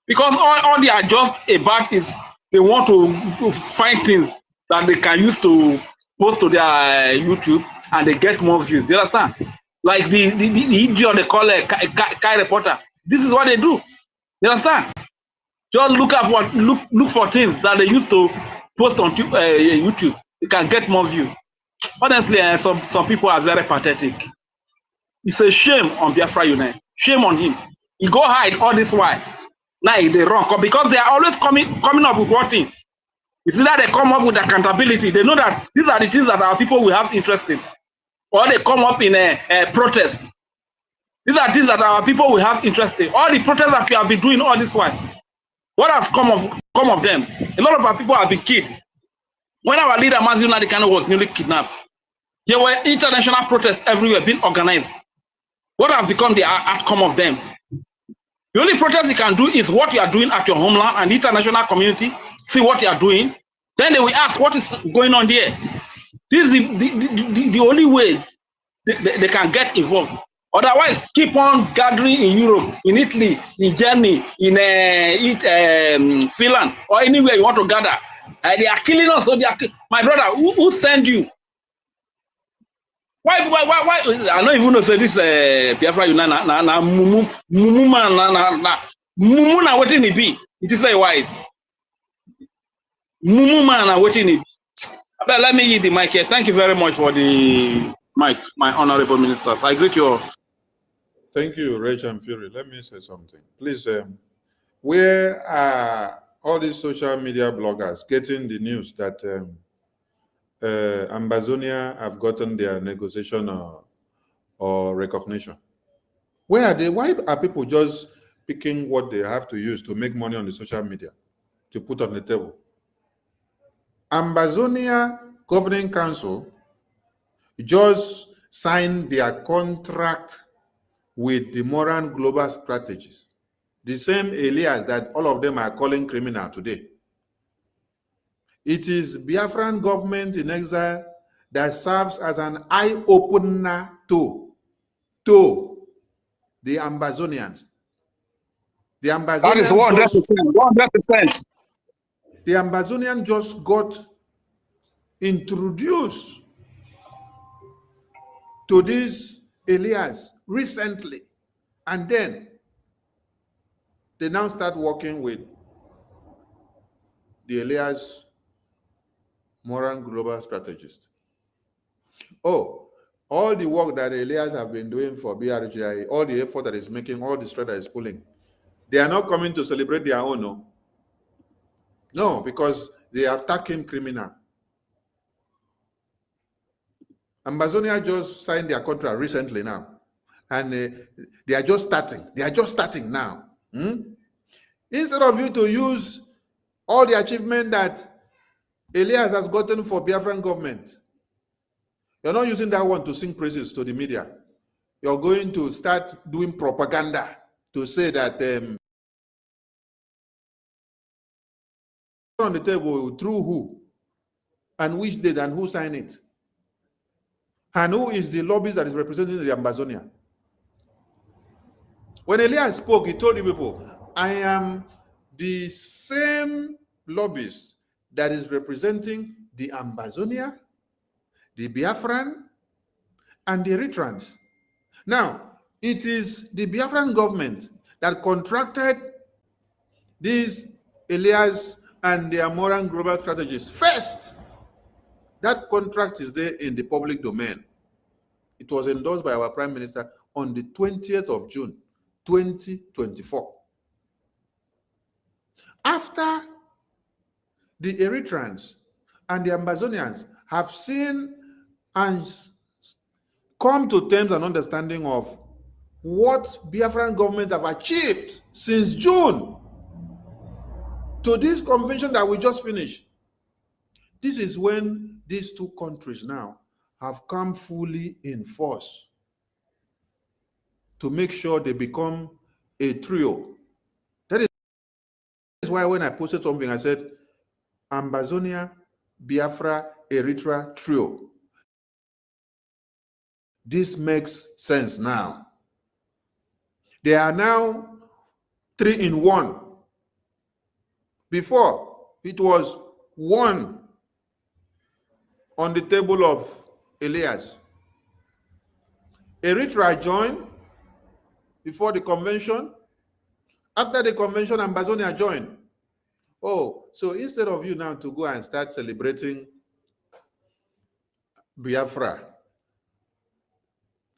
Because all they are just about is they want to find things that they can use to post to their YouTube and they get more views. You understand? Like the idiot they call a Kai reporter. This is what they do. You understand? Just look for things that they used to post on YouTube. You can get more views. Honestly, some people are very pathetic. It's a shame on Biafra Unite. Shame on him. He go hide all this while. Now they run because they are always coming up with one thing. It's either they come up with accountability. They know that these are the things that our people will have interest in, or they come up in a protest. These are things that our people will have interest in. All the protests that we have been doing all this while, what has come of them? A lot of our people have been killed. When our leader Mazio Nadikano was newly kidnapped, there were international protests everywhere being organized. What has become the outcome of them? The only protest you can do is what you are doing at your homeland, and the international community see what you are doing. Then they will ask what is going on there. This is the only way they can get involved. Otherwise, keep on gathering in Europe, in Italy, in Germany, in Finland, or anywhere you want to gather. They are killing us. So they are my brother, who sent you? Why? I don't even know. Say this Biafra Unite na mumu man na mumu na wetin e be. It is say wise. Mumu man na wetin e be. But let me yield the mic here. Thank you very much for the mic, my honorable ministers. I greet you all. Thank you, Rachel and Fury. Let me say something, please. Where are all these social media bloggers getting the news that Ambazonia have gotten their negotiation or recognition? Where are they? Why are people just picking what they have to use to make money on the social media to put on the table? Ambazonia Governing Council just signed their contract with the Moran Global Strategies, the same alias that all of them are calling criminal today. It is Biafran government in exile that serves as an eye-opener to the Ambazonians. The Ambazonians that is 100%. The Ambazonian just got introduced to these alias recently, and then they now start working with the alias Moran Global Strategist. Oh, all the work that Elias have been doing for BRGI, all the effort that is making, all the Strat that is pulling, they are not coming to celebrate their own, no. No, because they have tagged him criminal. Amazonia just signed their contract recently now, and they are just starting. They are just starting now. Instead of you to use all the achievement that Elias has gotten for Biafran government. You're not using that one to sing praises to the media. You're going to start doing propaganda to say that on the table through who and which date and who signed it and who is the lobbyist that is representing the Amazonia. When Elias spoke, he told the people, I am the same lobbyist that is representing the Amazonia, the Biafran, and the Eritreans. Now, it is the Biafran government that contracted these Elias and the Amoran global strategies first. That contract is there in the public domain. It was endorsed by our Prime Minister on the 20th of June, 2024. After the Eritreans and the Amazonians have seen and come to terms and understanding of what Biafran government have achieved since June to this convention that we just finished. This is when these two countries now have come fully in force to make sure they become a trio. That is why when I posted something, I said, Amazonia, Biafra, Eritrea trio. This makes sense now. They are now 3 in 1. Before, it was 1 on the table of Elias. Eritrea joined before the convention. After the convention, Amazonia joined. Oh, so instead of you now to go and start celebrating Biafra,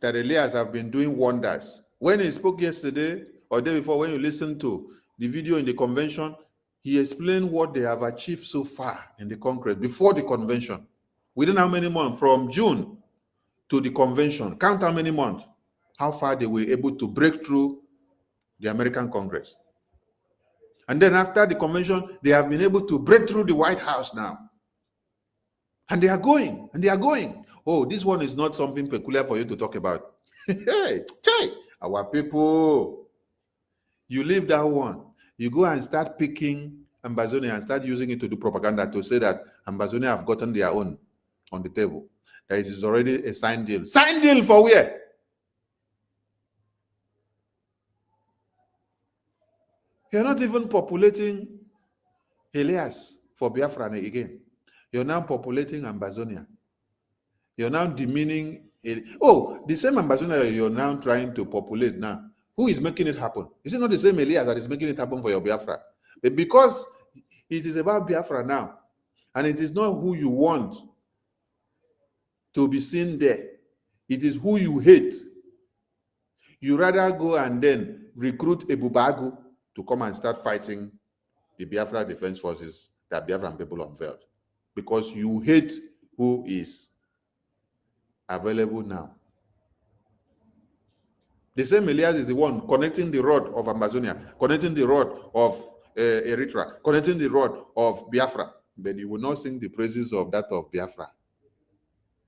that Elias have been doing wonders. When he spoke yesterday or day before, when you listen to the video in the convention, he explained what they have achieved so far in the Congress before the convention. Within how many months? From June to the convention. Count how many months? How far they were able to break through the American Congress. And then after the convention, they have been able to break through the White House now. And they are going, and they are going. Oh, this one is not something peculiar for you to talk about. Hey, our people, you leave that one. You go and start picking Amazonia and start using it to do propaganda to say that Amazonia have gotten their own on the table. That it is already a signed deal. Signed deal for where? You're not even populating Elias for Biafra again. You're now populating Amazonia. You're now demeaning. Oh, the same Amazonia you're now trying to populate now. Who is making it happen? Is it not the same Elias that is making it happen for your Biafra? But because it is about Biafra now, and it is not who you want to be seen there. It is who you hate. You rather go and then recruit a Bubagu to come and start fighting the Biafra Defense Forces that Biafran people unveiled. Because you hate who is available now. The same Elias is the one connecting the rod of Amazonia, connecting the rod of Eritrea, connecting the rod of Biafra. But you will not sing the praises of that of Biafra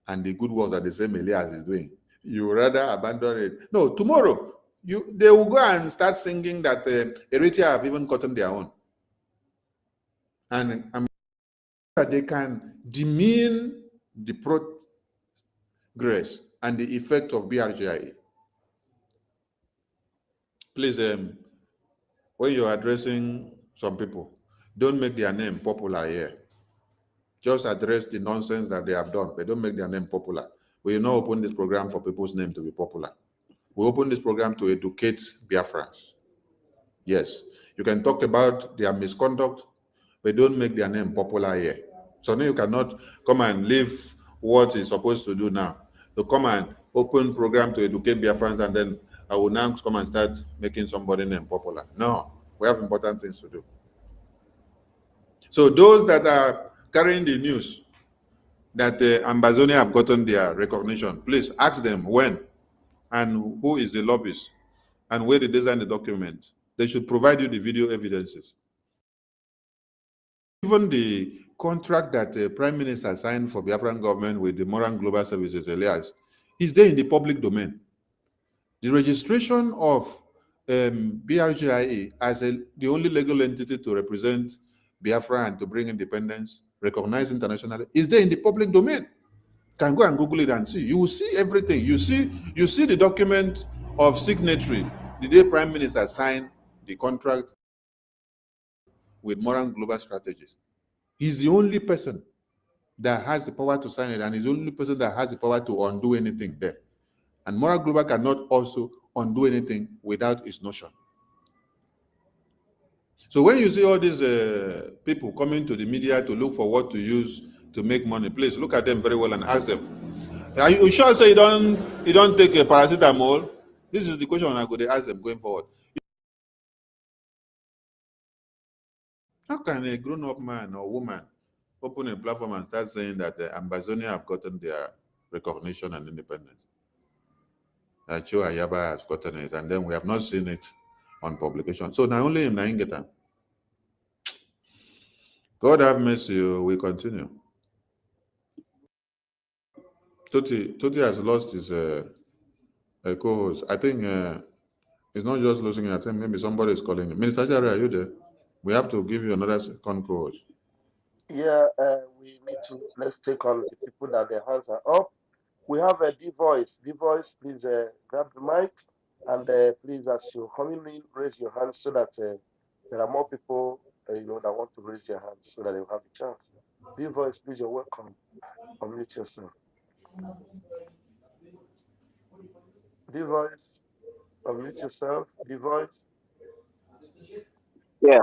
and the good works that the same Elias is doing. You will rather abandon it. No, tomorrow, they will go and start singing that Eritrea have even gotten their own. And they can demean the progress and the effect of BRGIA. Please, when you're addressing some people, don't make their name popular here. Just address the nonsense that they have done, but don't make their name popular. We will not open this program for people's name to be popular. We open this program to educate Biafrans. Yes, you can talk about their misconduct, but don't make their name popular here. So now you cannot come and leave what is supposed to do now. To come and open program to educate Biafrans, and then I will now come and start making somebody name popular. No, we have important things to do. So those that are carrying the news that Amazonia have gotten their recognition, please ask them when and who is the lobbyist and where they design the document. They should provide you the video evidences. Even the contract that the Prime Minister signed for Biafran government with the Moran Global Services, Elias, is there in the public domain. The registration of BRGIA as the only legal entity to represent Biafra and to bring independence, recognized internationally, is there in the public domain. Can go and Google it and see. You will see everything. You see the document of signatory the day Prime Minister signed the contract with Moran Global Strategies. He's the only person that has the power to sign it, and he's the only person that has the power to undo anything there. And Moran Global cannot also undo anything without its notion. So when you see all these people coming to the media to look for what to use to make money, please look at them very well and ask them, are you sure say you don't take a paracetamol? This is the question I could ask them going forward. How can a grown-up man or woman open a platform and start saying that the Ambazonia have gotten their recognition and independence? That Cho Ayaba has gotten it, and then we have not seen it on publication. So now only in Naingeta. God have mercy, we continue. Toti has lost his co-host. I think it's not just losing it. I think maybe somebody is calling him. Minister Jare, are you there? We have to give you another second co-host. Yeah, we need to, let's take on the people that their hands are up. We have a D-Voice. D-Voice, please grab the mic, and please, as you're coming in, raise your hand so that there are more people, that want to raise their hands so that they'll have a chance. D-Voice, please, you're welcome. Unmute yourself. D-Voice, unmute yourself. D-Voice. Yeah.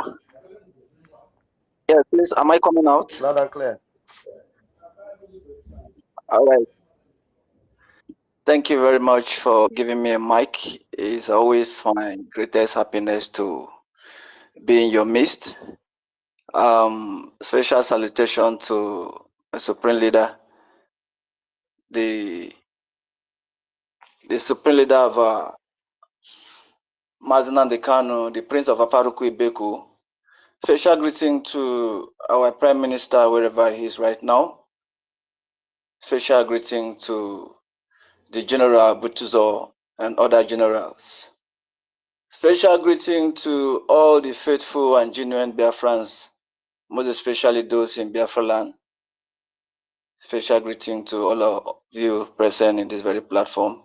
Yeah, please, am I coming out? Loud and clear. All right. Thank you very much for giving me a mic. It's always my greatest happiness to be in your midst. Special salutation to the Supreme Leader, the Supreme Leader of Mazen Kanu, the Prince of Afaruku Ibeku. Special greeting to our Prime Minister wherever he is right now. Special greeting to the General Butuzo and other generals. Special greeting to all the faithful and genuine Biafrans, most especially those in Biafra land. Special greeting to all of you present in this very platform.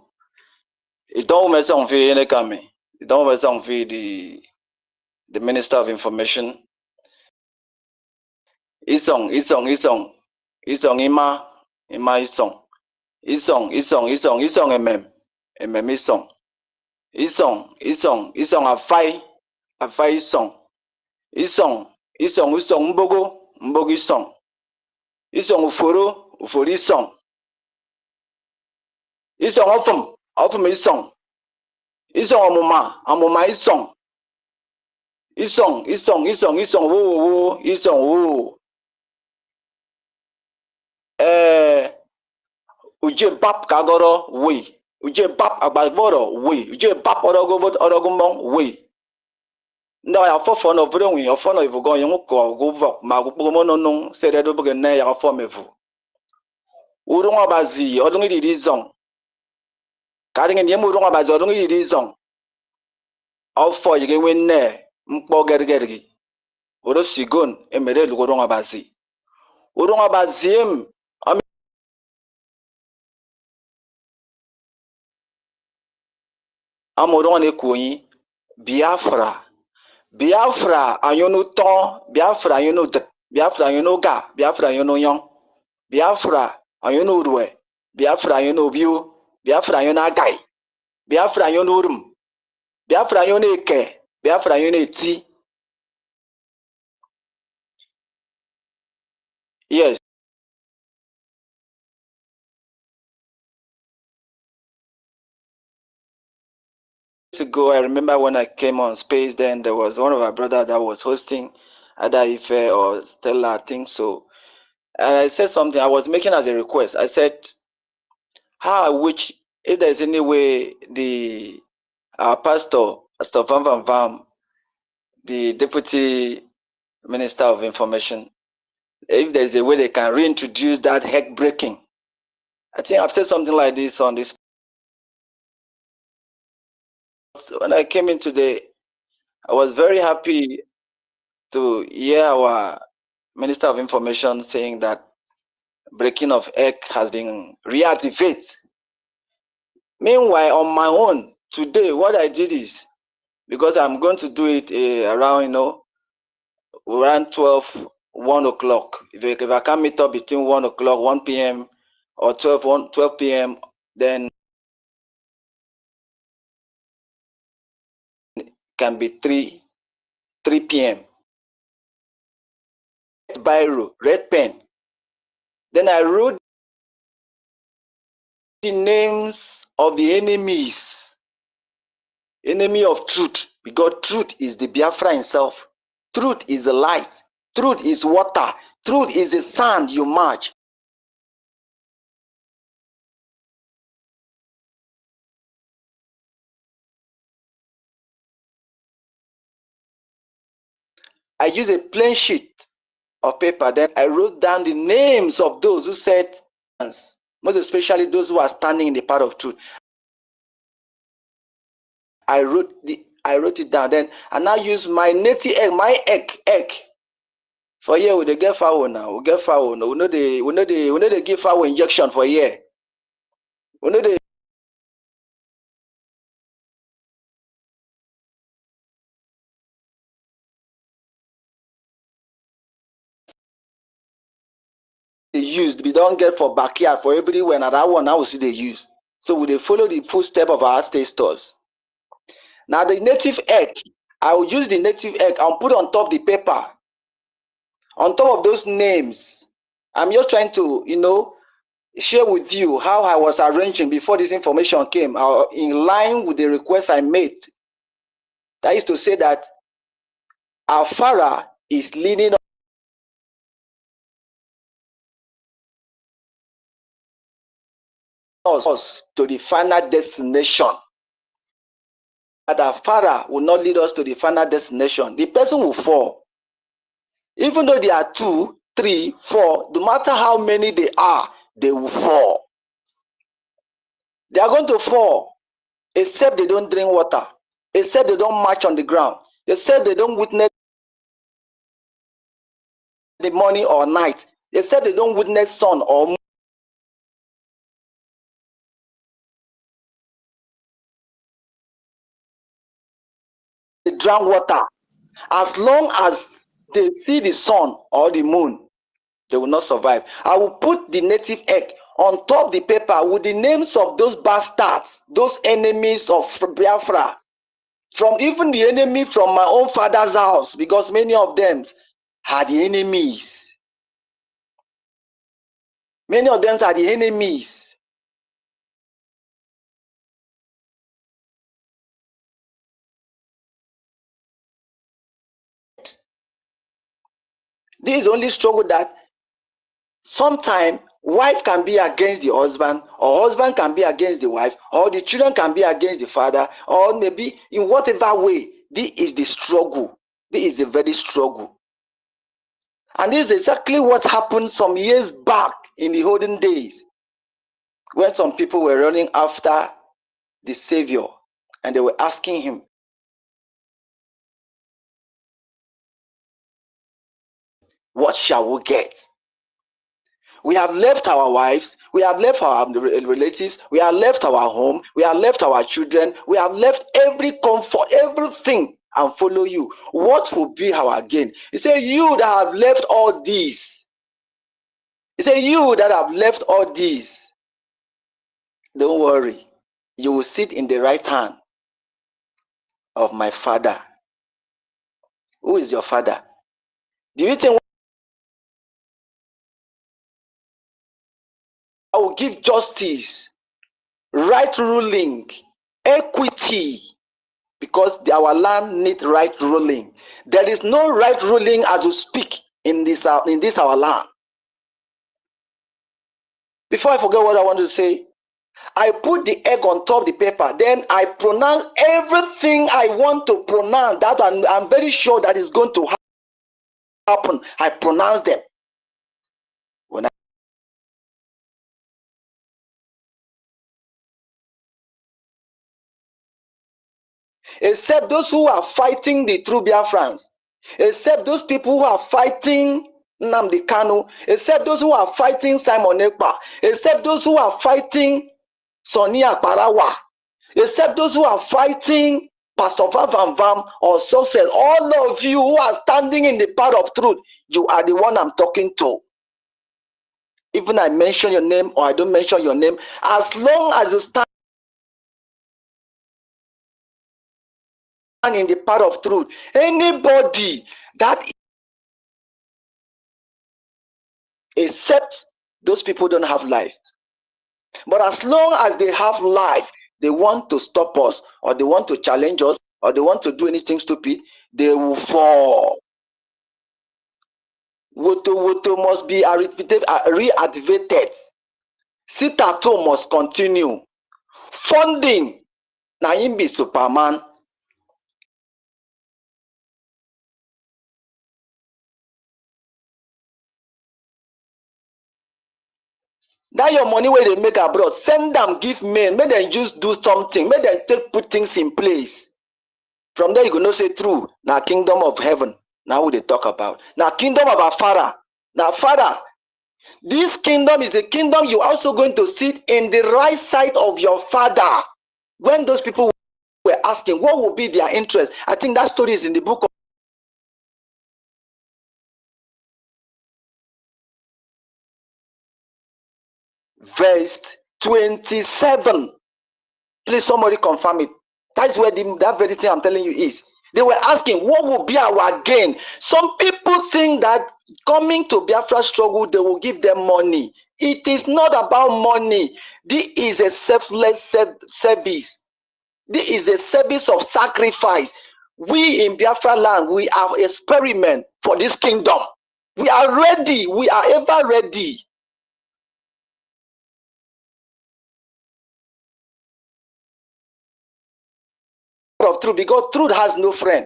It don't mess on It don't mess on the Minister of Information. Isong Ima Isong. Isong Isong Isong Afai Isong Mbogo Isong Uforo Isong Ofum Isong Amuma Isong wo Uje bap kagoro we. Uje bap agbadboro we. Uje bap orogumong we. Nda ya fofo no vre wi ofo no ivugo yin ko go ma gbogbo mo no nun se de do buge na ya fo mevu. Urun abazi odun di reason. Ka din ni mu urun abazi odun di reason. Ofo yige we ne mpo gergergi. Oro sigon emere lu urun abazi. Urun abazi em Amoron ekoyi Biafra ayonu ton Biafra ayonu d Biafra ayonu ga Biafra ayonu yon Biafra ayonu ruwe Biafra ayonu biu Biafra ayonu agai Biafra ayonu rum Biafra ayonu eke Biafra ayonu eti. Yes. Ago, I remember when I came on space, then there was one of our brothers that was hosting either Ife or Stella, I think so. And I said something, I was making as a request. I said, how I wish if there's any way Pastor Van, the Deputy Minister of Information, If there's a way they can reintroduce that heck breaking. I think I've said something like this on this. So when I came in today, I was very happy to hear our Minister of Information saying that breaking of egg has been reactivated. Meanwhile, on my own, today, what I did is, because I'm going to do it around, around 12, 1 o'clock. If I can meet up between 1 o'clock, 1 p.m. or 12 p.m., then it can be 3 p.m. Biro, red pen. Then I wrote the names of the enemies, enemy of truth, because truth is the Biafra himself. Truth is the light. Truth is water. Truth is the sand you march. I used a plain sheet of paper. Then I wrote down the names of those who said, most especially those who are standing in the path of truth. I wrote it down. Then I now use my native egg, my egg. For here we dey get fowl now. We get fowl now. We know they give fowl injection for here. We know they use. We don't get for backyard for everywhere. Now that one now we see they use. So we dey follow the footstep of our ancestors. Now the native egg, I will use the native egg and put on top the paper. On top of those names, I'm just trying to, share with you how I was arranging before this information came, in line with the request I made. That is to say that our Farah is leading us to the final destination. That our Farah will not lead us to the final destination. The person will fall. Even though there are 2, 3, 4, no matter how many they are, they will fall. They are going to fall, except they don't drink water, except they don't march on the ground, except they don't witness the morning or night, except they don't witness sun or moon. They drown water. As long as they see the sun or the moon, they will not survive. I will put the native egg on top the paper with the names of those bastards, those enemies of Biafra, from even the enemy from my own father's house, because many of them are the enemies. Many of them are the enemies. This is the only struggle that sometimes wife can be against the husband, or husband can be against the wife, or the children can be against the father, or maybe in whatever way. This is the struggle. This is the very struggle. And this is exactly what happened some years back in the olden days, when some people were running after the Savior and they were asking him, what shall we get? We have left our wives, we have left our relatives, we have left our home, we have left our children, we have left every comfort, everything, and follow you. What will be our gain? He said, you that have left all these. He said, you that have left all these, don't worry, you will sit in the right hand of my Father. Who is your Father? Do you think I will give justice, right ruling, equity? Because our land needs right ruling. There is no right ruling as you speak in this our land. Before I forget what I want to say, I put the egg on top of the paper. Then I pronounce everything I want to pronounce. That I'm very sure that is going to happen. I pronounce them. except those who are fighting the true Biafrans, except those people who are fighting Nnamdi Kanu, except those who are fighting Simon Ekpa, except those who are fighting Sonny Akparawa, except those who are fighting Pastor Van Vam or Success, all of you who are standing in the path of truth, you are the one I'm talking to. Even I mention your name or I don't mention your name, as long as you stand in the path of truth, anybody that except those people don't have life. But as long as they have life, they want to stop us or they want to challenge us or they want to do anything stupid, they will fall. Wotowoto must be reactivated. Sit at home must continue. Funding, na him be Superman. That your money where they make abroad, send them, give men, make them just do something, make them put things in place. From there you go know say true. Now kingdom of heaven. Now what they talk about. Now kingdom of our father. Now father, this kingdom is a kingdom you're also going to sit in the right side of your father. When those people were asking what would be their interest, I think that story is in the book of verse 27. Please somebody confirm it. That's where that very thing I'm telling you is. They were asking what will be our gain. Some people think that coming to Biafra struggle, they will give them money. It is not about money. This is a selfless service. This is a service of sacrifice. We in Biafra land, we have experiment for this kingdom. We are ready. We are ever ready. Of truth, because truth has no friend.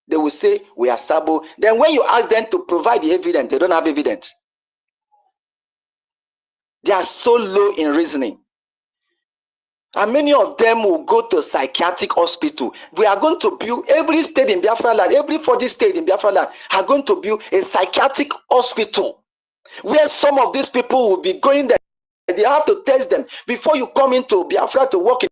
They will say we are Sabo. Then when you ask them to provide the evidence, they don't have evidence. They are so low in reasoning. And many of them will go to psychiatric hospital. We are going to build every state in Biafra land, every 40 state in Biafra land are going to build a psychiatric hospital where some of these people will be going there. They have to test them before you come into Biafra to work in.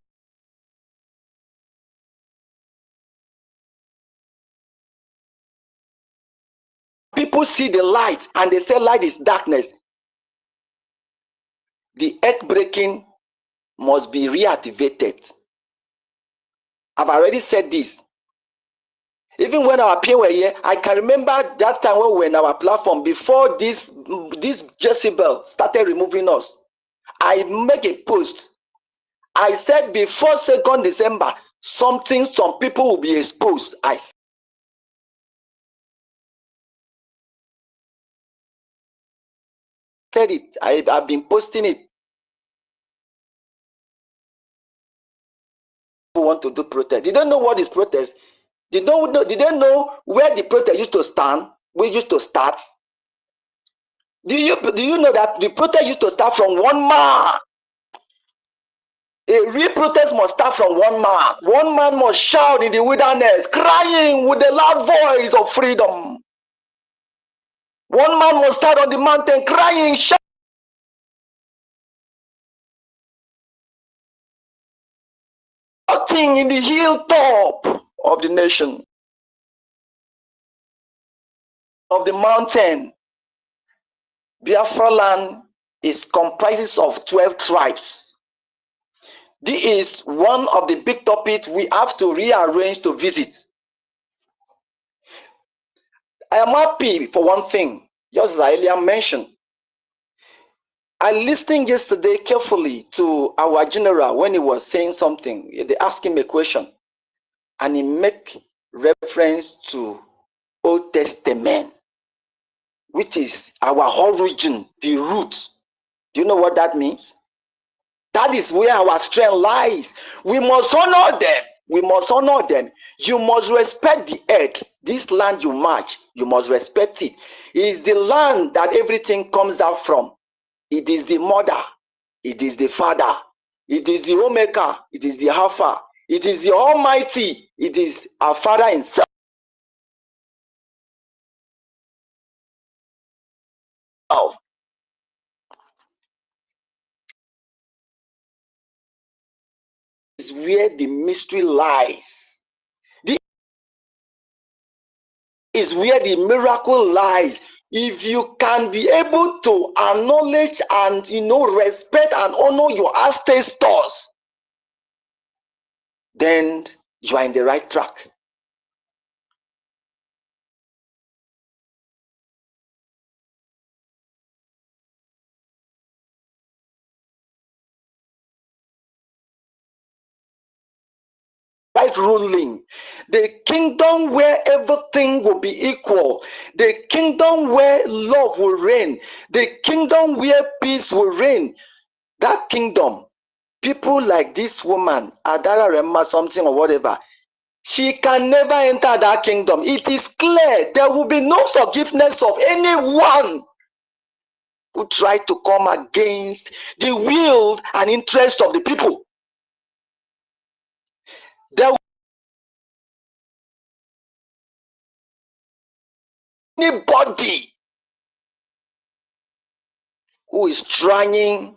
People see the light and they say light is darkness. The earth breaking must be reactivated. I've already said this. Even when our peers were here, I can remember that time when we were in our platform before this Jezebel started removing us. I make a post. I said before 2nd December, some people will be exposed. I said it. I've been posting it. People want to do protest. They don't know what is protest. They don't know where the protest used to stand. We used to start. Do you know that the protest used to start from one man? A real protest must start from one man. One man must shout in the wilderness, crying with the loud voice of freedom. One man must stand on the mountain, crying, shouting in the hilltop of the nation, of the mountain. Biafra land comprises of 12 tribes. This is one of the big topics we have to rearrange to visit. I am happy for one thing, just as I earlier mentioned. I listened yesterday carefully to our general when he was saying something. They asked him a question, and he made reference to Old Testament, which is our origin, the roots. Do you know what that means? That is where our strength lies. We must honor them. We must honor them. You must respect the earth. This land you march, you must respect it. It is the land that everything comes out from. It is the mother. It is the father. It is the homemaker. It is the alpha. It is the Almighty. It is our Father himself. This is where the mystery lies. This is where the miracle lies. If you can be able to acknowledge and respect and honor your ancestors, then you are in the right track. Right ruling, the kingdom where everything will be equal, the kingdom where love will reign, the kingdom where peace will reign. That kingdom, people like this woman, Adara Rema something or whatever, she can never enter that kingdom. It is clear there will be no forgiveness of anyone who try to come against the will and interest of the people. There will be anybody who is trying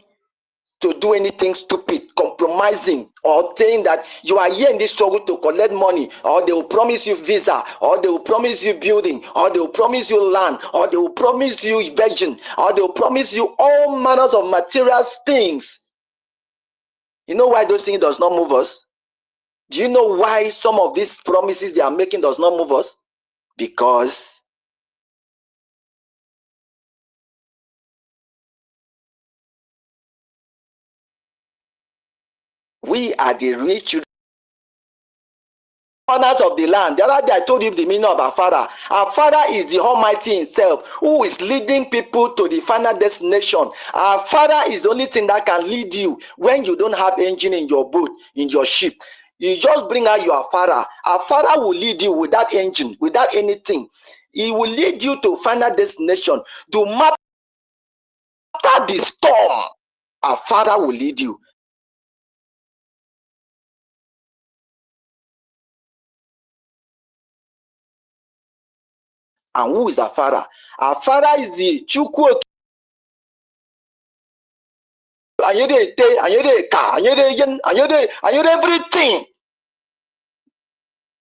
to do anything stupid, compromising, or saying that you are here in this struggle to collect money, or they will promise you visa, or they will promise you building, or they will promise you land, or they will promise you virgin, or they will promise you all manners of material things. You know why those things does not move us? Do you know why some of these promises they are making does not move us? Because we are the rich owners of the land. The other day I told you the meaning of our Father. Our Father is the Almighty himself who is leading people to the final destination. Our Father is the only thing that can lead you when you don't have engine in your boat, in your ship. You just bring out your Father. Our Father will lead you without engine, without anything. He will lead you to final destination. No matter the storm, our Father will lead you. And who is our Father? Our Father is the Chukwu. Everything.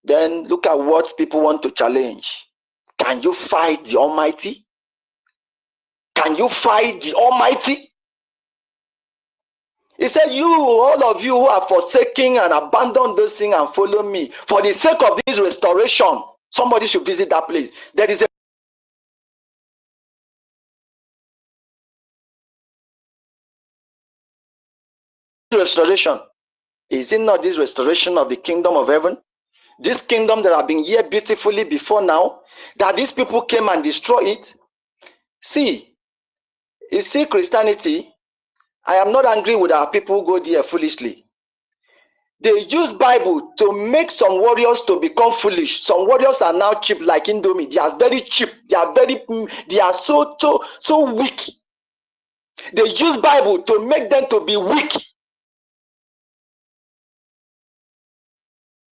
Then look at what people want to challenge. Can you fight the Almighty? Can you fight the Almighty? He said, you, all of you who are forsaking and abandon those things and follow me, for the sake of this restoration, somebody should visit that place. There is a restoration. Is it not this restoration of the kingdom of heaven? This kingdom that have been here beautifully before now, that these people came and destroy it. See, you see Christianity, I am not angry with our people who go there foolishly. They use Bible to make some warriors to become foolish. Some warriors are now cheap like Indomie. They are very cheap. They are so weak. They use Bible to make them to be weak.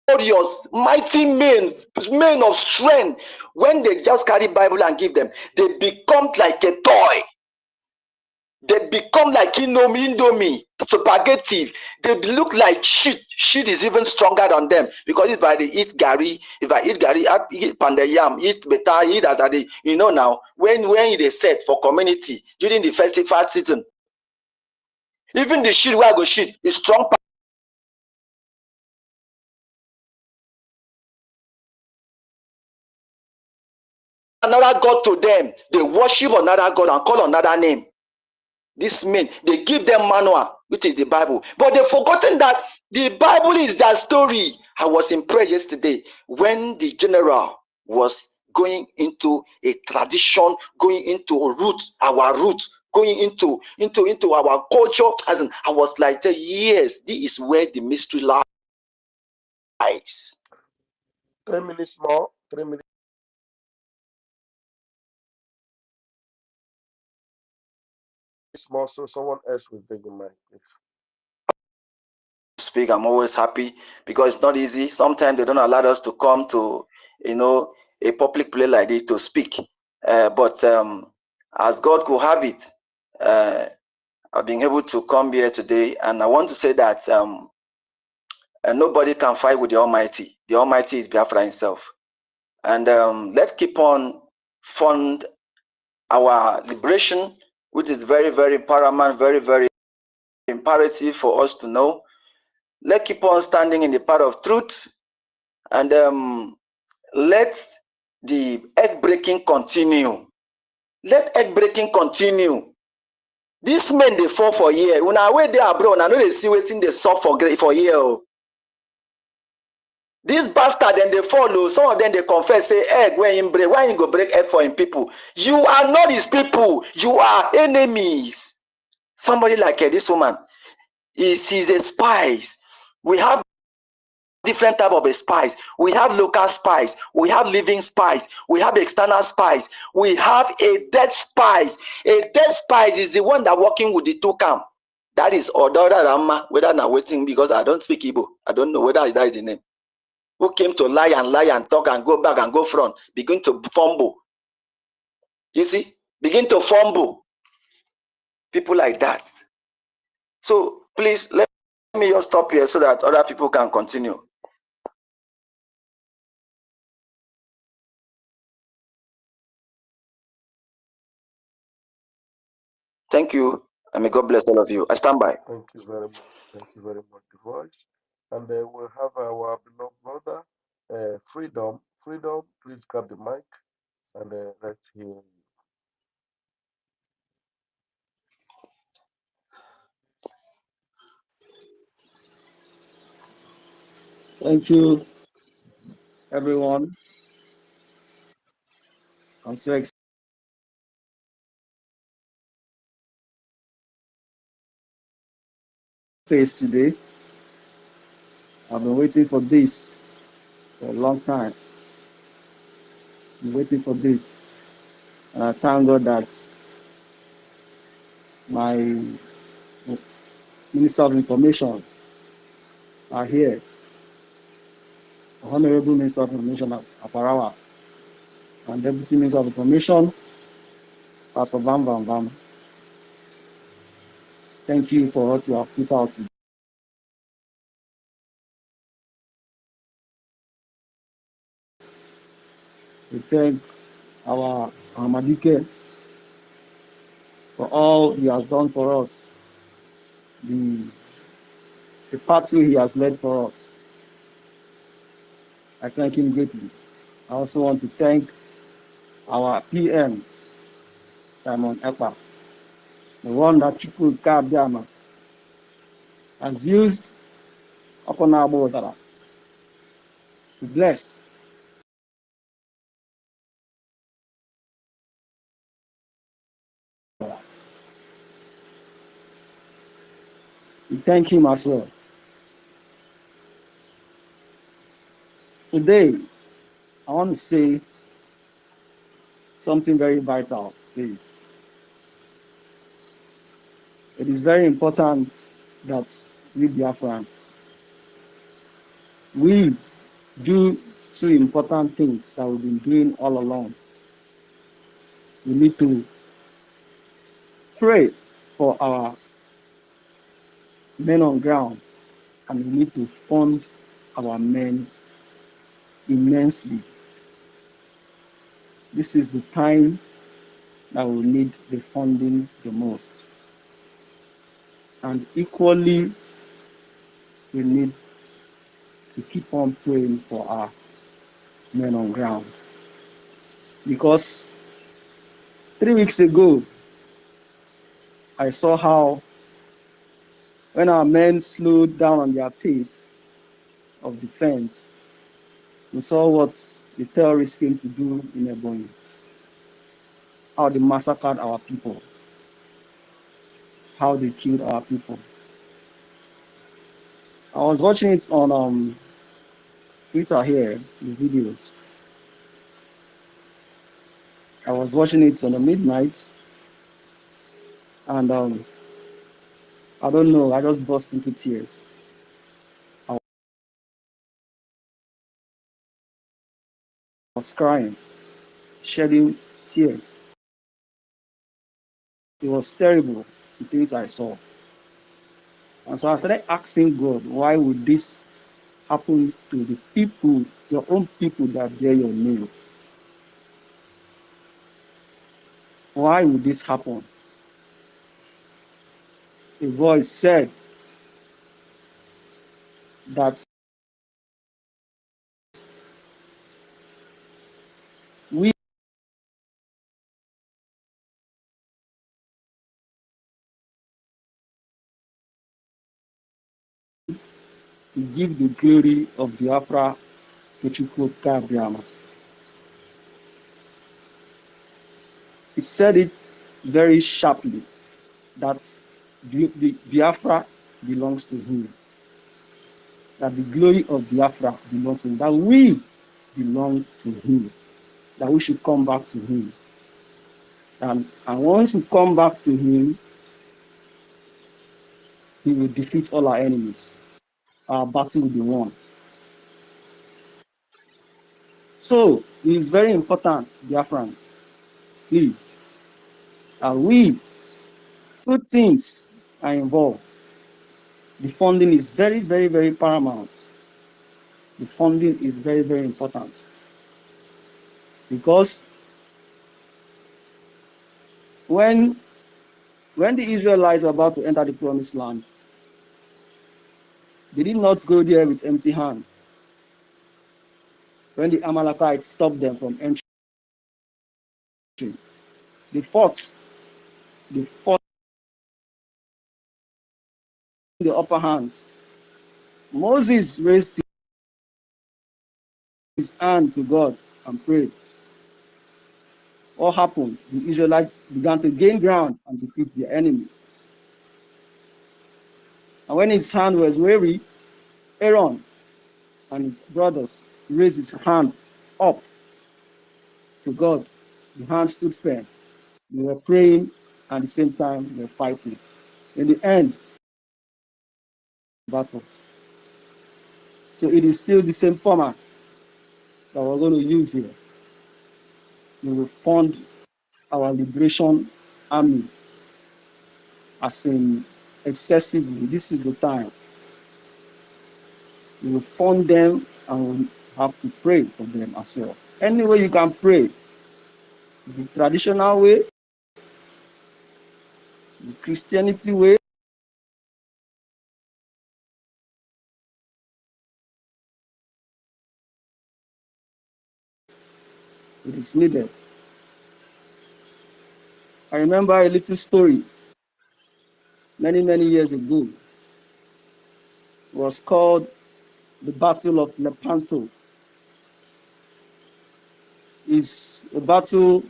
Warriors, mighty men of strength. When they just carry Bible and give them, they become like a toy. They become like Indomie, spaghetti. They look like shit. Shit is even stronger than them. Because if I eat gari, I eat pandayam, eat beta, eat as I now, when they set for community during the festival season, even the shit where I go shit is strong. Another God to them, they worship another God and call another name. This men, they give them manual, which is the Bible, but they've forgotten that the Bible is their story. I was in prayer yesterday when the general was going into a tradition, going into our roots, going into our culture. As in, I was like, yes, this is where the mystery lies. 3 minutes more. 3 minutes. More, so someone else will take the mic, please. speak. I'm always happy because it's not easy. Sometimes they don't allow us to come to, a public place like this to speak. But as God could have it, I've been able to come here today, and I want to say that nobody can fight with the Almighty. The Almighty is Biafra himself. And let's keep on fund our liberation, which is very, very paramount, very, very imperative for us to know. Let's keep on standing in the path of truth, and let the egg breaking continue. Let egg breaking continue. These men, they fall for year. When I wait there abroad, I know they see waiting they suffer for year. These bastards, then they follow. Some of them they confess, say, egg, when you break, why you go break egg for him people? You are not his people. You are enemies. Somebody like this woman, she's a spies. We have different type of a spies. We have local spies. We have living spies. We have external spies. We have a dead spies. A dead spies is the one that working with the two camp. That is Odora Rama, whether I'm waiting because I don't speak Igbo. I don't know whether that is the name. Who came to lie and talk and go back and go front, begin to fumble. You see, begin to fumble. People like that. So please let me just stop here so that other people can continue. Thank you, and may God bless all of you. I stand by. Thank you very much. Thank you very much, the voice. And we'll have our beloved brother, Freedom. Freedom, please grab the mic and let's hear you. Thank you, everyone. I'm so excited today. I've been waiting for this for a long time. I'm waiting for this. And I thank God that my Minister of Information are here. Honorable Minister of Information Aparawa and Deputy Minister of Information, Pastor Van Van Van. Thank you for what you have put out today. We thank our Amadike for all he has done for us, the pathway he has led for us. I thank him greatly. I also want to thank our PM, Simon Ekpa, the one that Chukwu Kabdiama has used upon our Bozara to bless. We thank him as well. Today, I want to say something very vital, please. It is very important that we Biafrans, we do two important things that we've been doing all along. We need to pray for our men on ground, and we need to fund our men immensely. This is the time that we need the funding the most. And equally, we need to keep on praying for our men on ground. Because 3 weeks ago, I saw how when our men slowed down on their pace of defense, we saw what the terrorists came to do in Ebonyi, how they massacred our people, how they killed our people. I was watching it on Twitter here, the videos. I was watching it on the midnight, and I don't know, I just burst into tears. was crying, shedding tears. It was terrible, the things I saw. And so I started asking God, why would this happen to the people, your own people that bear your name? Why would this happen? A voice said that we give the glory of Biafra to Chukwuka. He said it very sharply that the Biafra belongs to him, that the glory of Biafra belongs to him, that we belong to him, that we should come back to him. And once we come back to him, he will defeat all our enemies. Our battle will be won. So it is very important, Biafrans, please, two things are involved. The funding is very, very, very paramount. The funding is very, very important. Because when the Israelites were about to enter the promised land, they did not go there with empty hand. When the Amalekites stopped them from entering, they fought the upper hands. Moses raised his hand to God and prayed. What happened? The Israelites began to gain ground and defeat their enemy. And when his hand was weary, Aaron and his brothers raised his hand up to God. The hand stood firm. They were praying and at the same time they were fighting. In the end, battle. So it is still the same format that we're going to use here. We will fund our liberation army as in excessively. This is the time. We will fund them and we have to pray for them as well. Any way you can pray, the traditional way, the Christianity way, it is needed. I remember a little story many, many years ago. It was called the Battle of Lepanto. It's a battle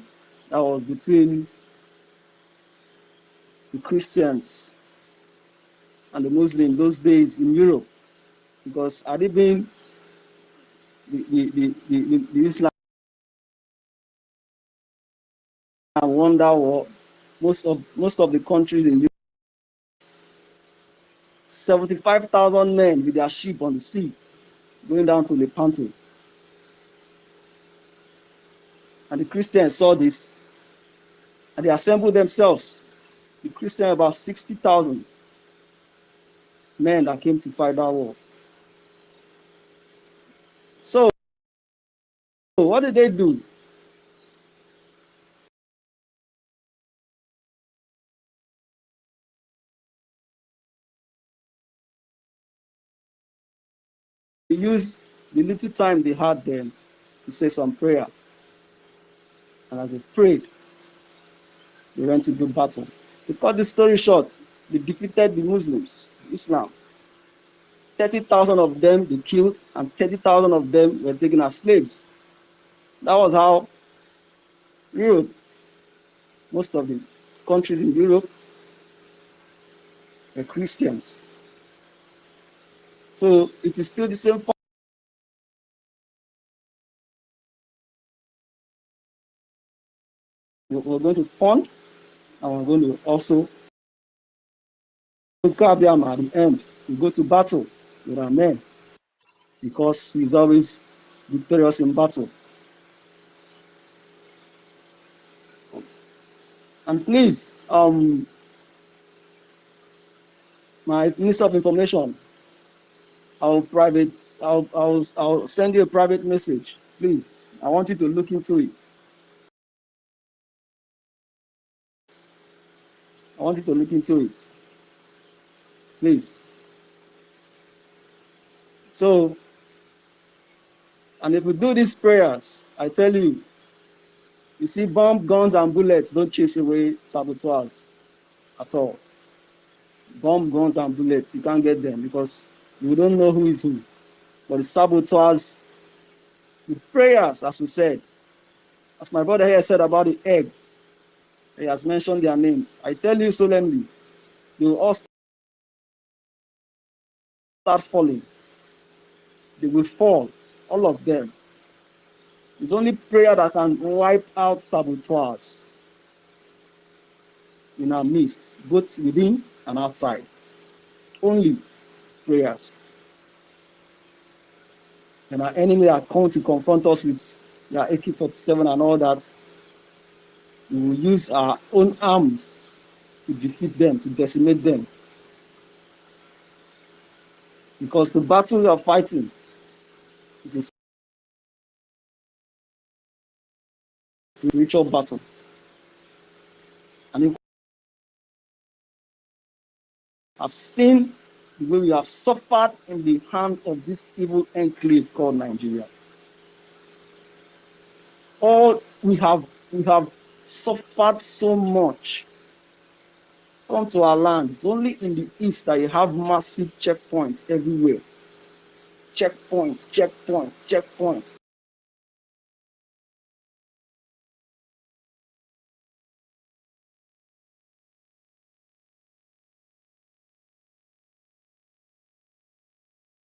that was between the Christians and the Muslims those days in Europe, because had it been the Islam won that war, most of the countries in Europe, 75,000 men with their ship on the sea going down to Lepanto. And the Christians saw this and they assembled themselves. The Christians, about 60,000 men that came to fight that war. So what did they do? They used the little time they had then to say some prayer. And as they prayed, they went to do battle. To cut the story short, they defeated the Muslims, Islam. 30,000 of them they killed, and 30,000 of them were taken as slaves. That was how Europe, most of the countries in Europe, were Christians. So it is still the same. We're going to fund, and we're going to also at the end. We go to battle with our men because he's always victorious in battle. And please, my Minister of Information, I'll send you a private message. Please, I want you to look into it. I want you to look into it. Please. So, and if we do these prayers, I tell you, you see, bomb, guns, and bullets don't chase away saboteurs at all. Bomb, guns, and bullets, you can't get them because you don't know who is who. But the saboteurs, the prayers, as we said, as my brother here said about the egg, he has mentioned their names. I tell you solemnly, they will all start falling. They will fall, all of them. It's only prayer that can wipe out saboteurs in our midst, both within and outside. Only prayers. And our enemy are come to confront us with their AK-47 and all that. We will use our own arms to defeat them, to decimate them. Because the battle we are fighting is a spiritual battle. And if I've seen the way we have suffered in the hand of this evil enclave called Nigeria. All we have suffered so much. Come to our land. It's only in the east that you have massive checkpoints everywhere. Checkpoints, checkpoints, checkpoints.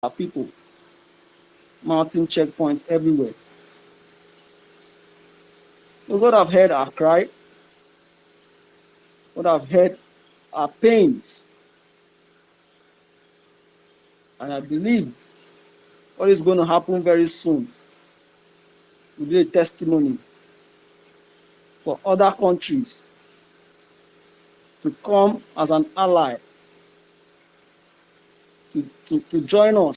Our people mounting checkpoints everywhere. So God have heard our cry. God have heard our pains. And I believe what is going to happen very soon will be a testimony for other countries to come as an ally to join us.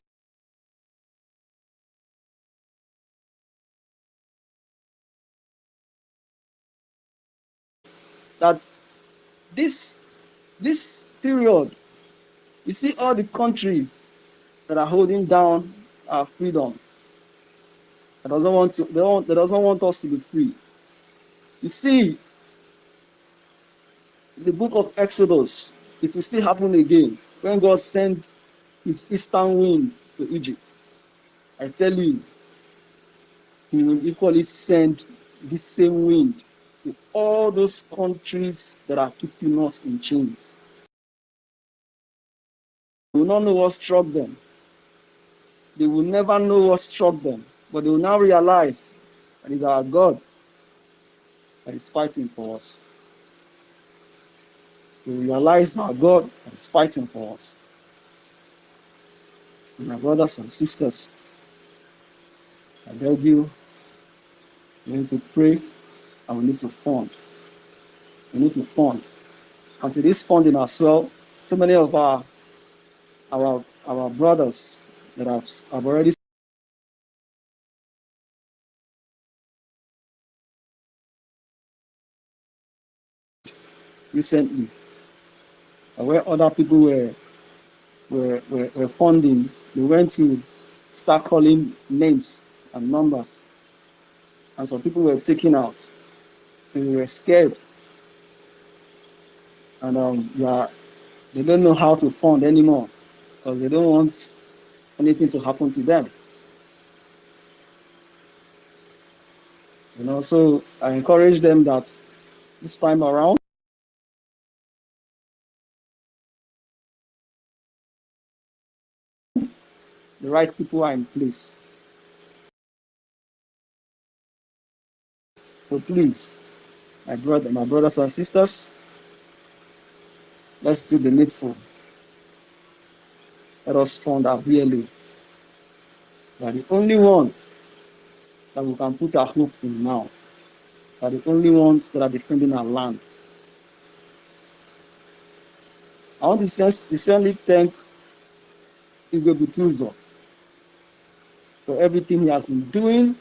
That this period, you see all the countries that are holding down our freedom, that doesn't want us to be free. You see, the book of Exodus, it will still happen again when God sent his eastern wind to Egypt. I tell you, he will equally send the same wind to all those countries that are keeping us in chains. They will not know what struck them. They will never know what struck them. But they will now realize that it's our God that is fighting for us. They will realize our God that is fighting for us. And my brothers and sisters, I beg you, we need to pray and we need to fund. We need to fund. And to this funding as well, so many of our brothers that have already recently, where other people were funding, they went to start calling names and numbers. And some people were taken out. So they were scared. And they don't know how to fund anymore because they don't want anything to happen to them. So I encourage them that this time around, the right people are in place. So please, my brothers and sisters, let's do the needful. Let us fund our VLA. They are the only one that we can put our hope in now. They are the only ones that are defending our land. I want to sincerely thank Igwe Butuzo for everything he has been doing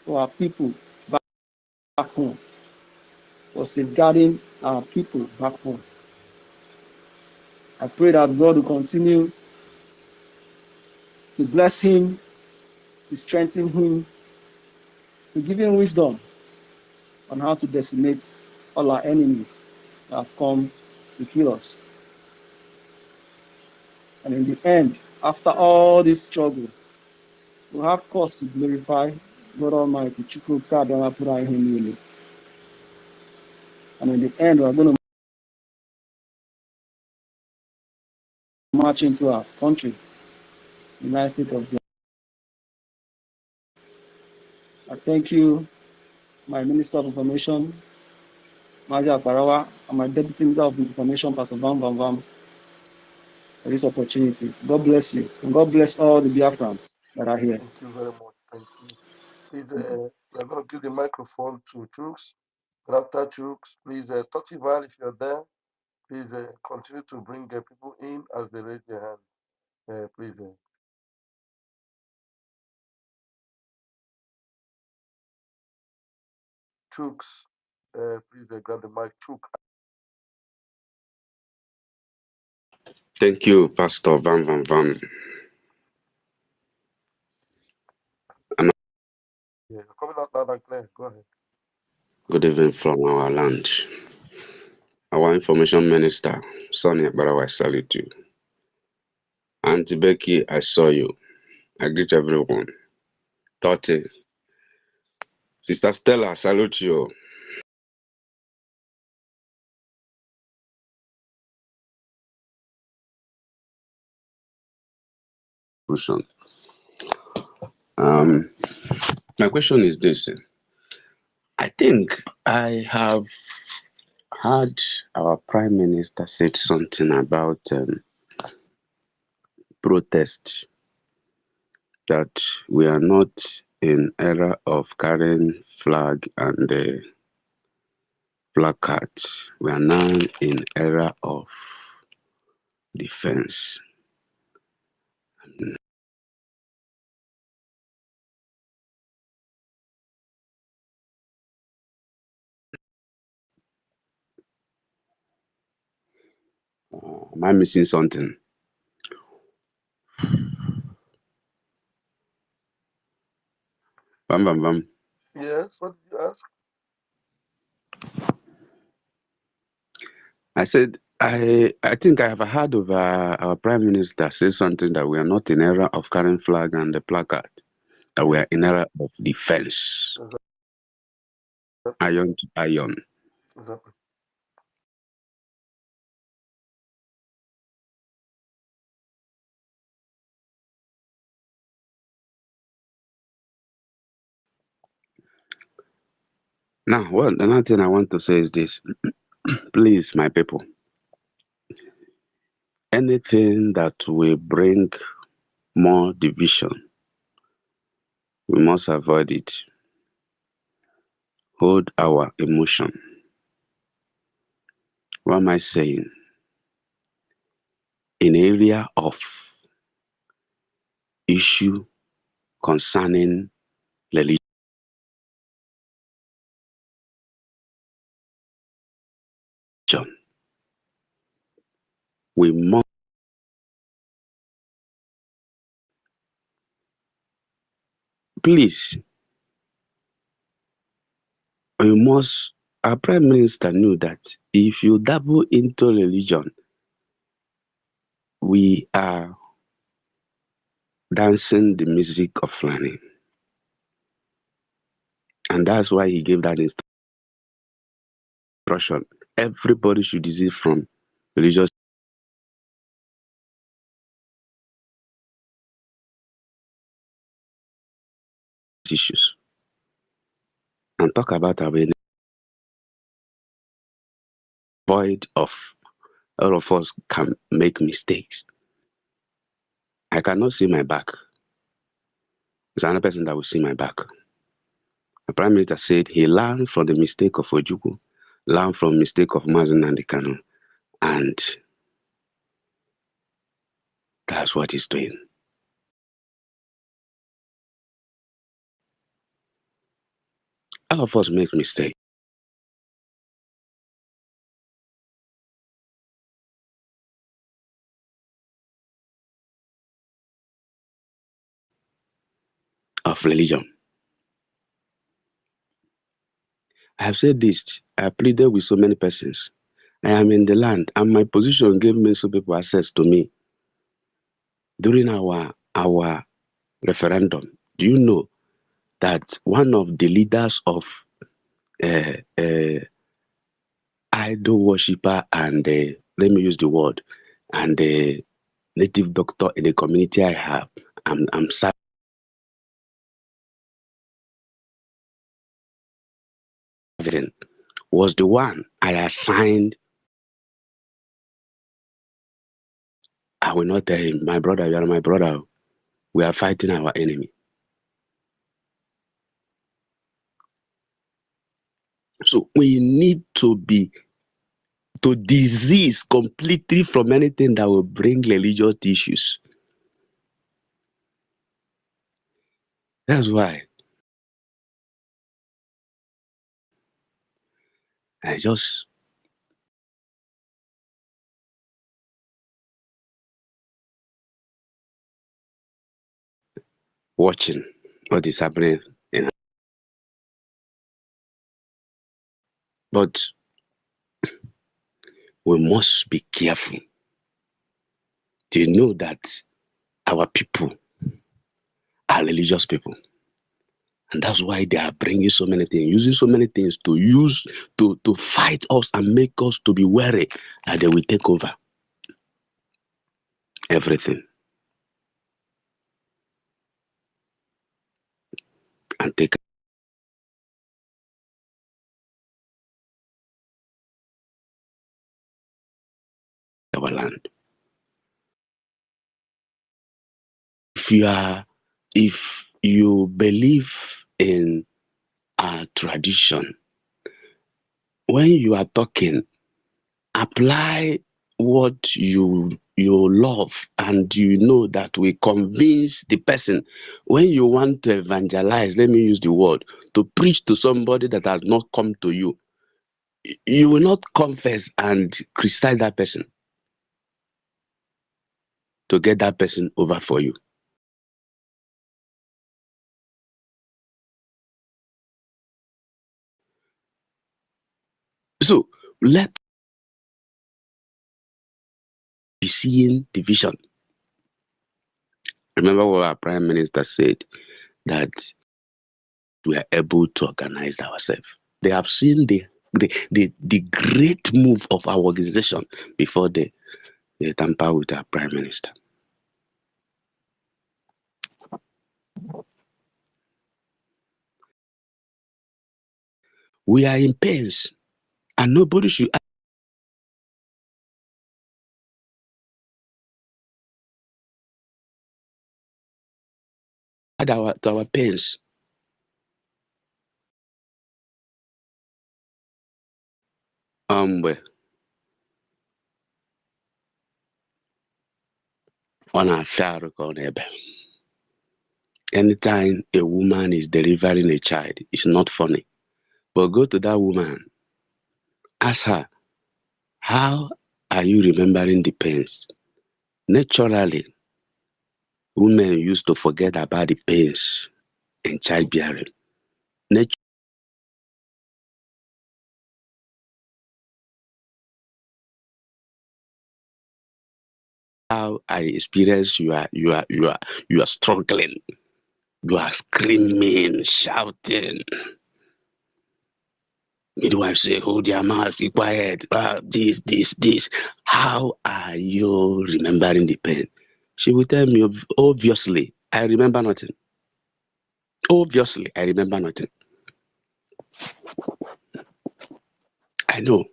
for our people back home, for safeguarding our people back home. I pray that God will continue to bless him, to strengthen him, to give him wisdom on how to decimate all our enemies that have come to kill us. And in the end, after all this struggle, we'll have cause to glorify God Almighty. And in the end, we're going to march into our country, the United States of Ghana. I thank you, my Minister of Information, Maja Akbarawa, and my Deputy Minister of Information, Pastor Vam Vam Vam, for this opportunity. God bless you, and God bless all the Biafrans that are here. Thank you very much. Thank you. Please, we're going to give the microphone to Chooks. But after Chooks, please, Totival, if you're there, please continue to bring people in as they raise their hand. Please. Chooks, please grab the mic. Chook. Thank you, Pastor Van Van Van. Yeah, you're coming out loud and clear. Go ahead. Good evening from our land. Our information minister, Sonia Barawa, I salute you. Auntie Becky, I saw you. I greet everyone. Totti, Sister Stella, I salute you. My question is this. I think I have heard our Prime Minister said something about protest, that we are not in era of carrying flag and placards. We are now in era of defense. Am I missing something? Bam, bam, bam. Yes, what did you ask? I said, I think I have heard of our Prime Minister say something that we are not in era of carrying flag and the placard, that we are in era of defense. Iron to iron. Exactly. Now, well, another thing I want to say is this. Please, my people, anything that will bring more division, we must avoid it. Hold our emotion. What am I saying? In area of issue concerning religion, we must, please, we must, our Prime Minister knew that if you dabble into religion, we are dancing the music of learning. And that's why he gave that instruction. Everybody should desist from religious issues and talk about awareness. Void of all of us can make mistakes. I cannot see my back. There's another person that will see my back. The Prime Minister said he learned from the mistake of Ojukwu, learned from mistake of Mazen and Kanu, and That's what he's doing. All of us make mistakes. Of religion. I have said this. I pleaded with so many persons. I am in the land, and my position gave me so people access to me during our referendum. Do you know that one of the leaders of uh, uh, idol worshiper and let me use the word and native doctor in the community I have, I'm serving, was the one I assigned. I will not tell him, my brother, you are my brother. We are fighting our enemy. So we need to disease completely from anything that will bring religious issues. That's why I just watching what is happening. But we must be careful to know that our people are religious people. And that's why they are bringing so many things, using so many things to fight us and make us to be wary that they will take over everything and take our land. If you believe in a tradition, when you are talking, apply what you love and you know that will convince the person. When you want to evangelize, let me use the word, to preach to somebody that has not come to you, you will not confess and criticize that person to get that person over for you. So let be seeing division. Remember what our prime minister said, that we are able to organize ourselves. They have seen the great move of our organization before they tamper with our prime minister. We are in pains, and nobody should add to our pains. Well, on our fair record, anytime a woman is delivering a child, it's not funny. But go to that woman, ask her, how are you remembering the pains? Naturally, women used to forget about the pains in childbearing. How I experience you are struggling, you are screaming, shouting. Midwife say, hold your mouth, be quiet. This. How are you remembering the pain? She will tell me, obviously, I remember nothing. Obviously, I remember nothing. I know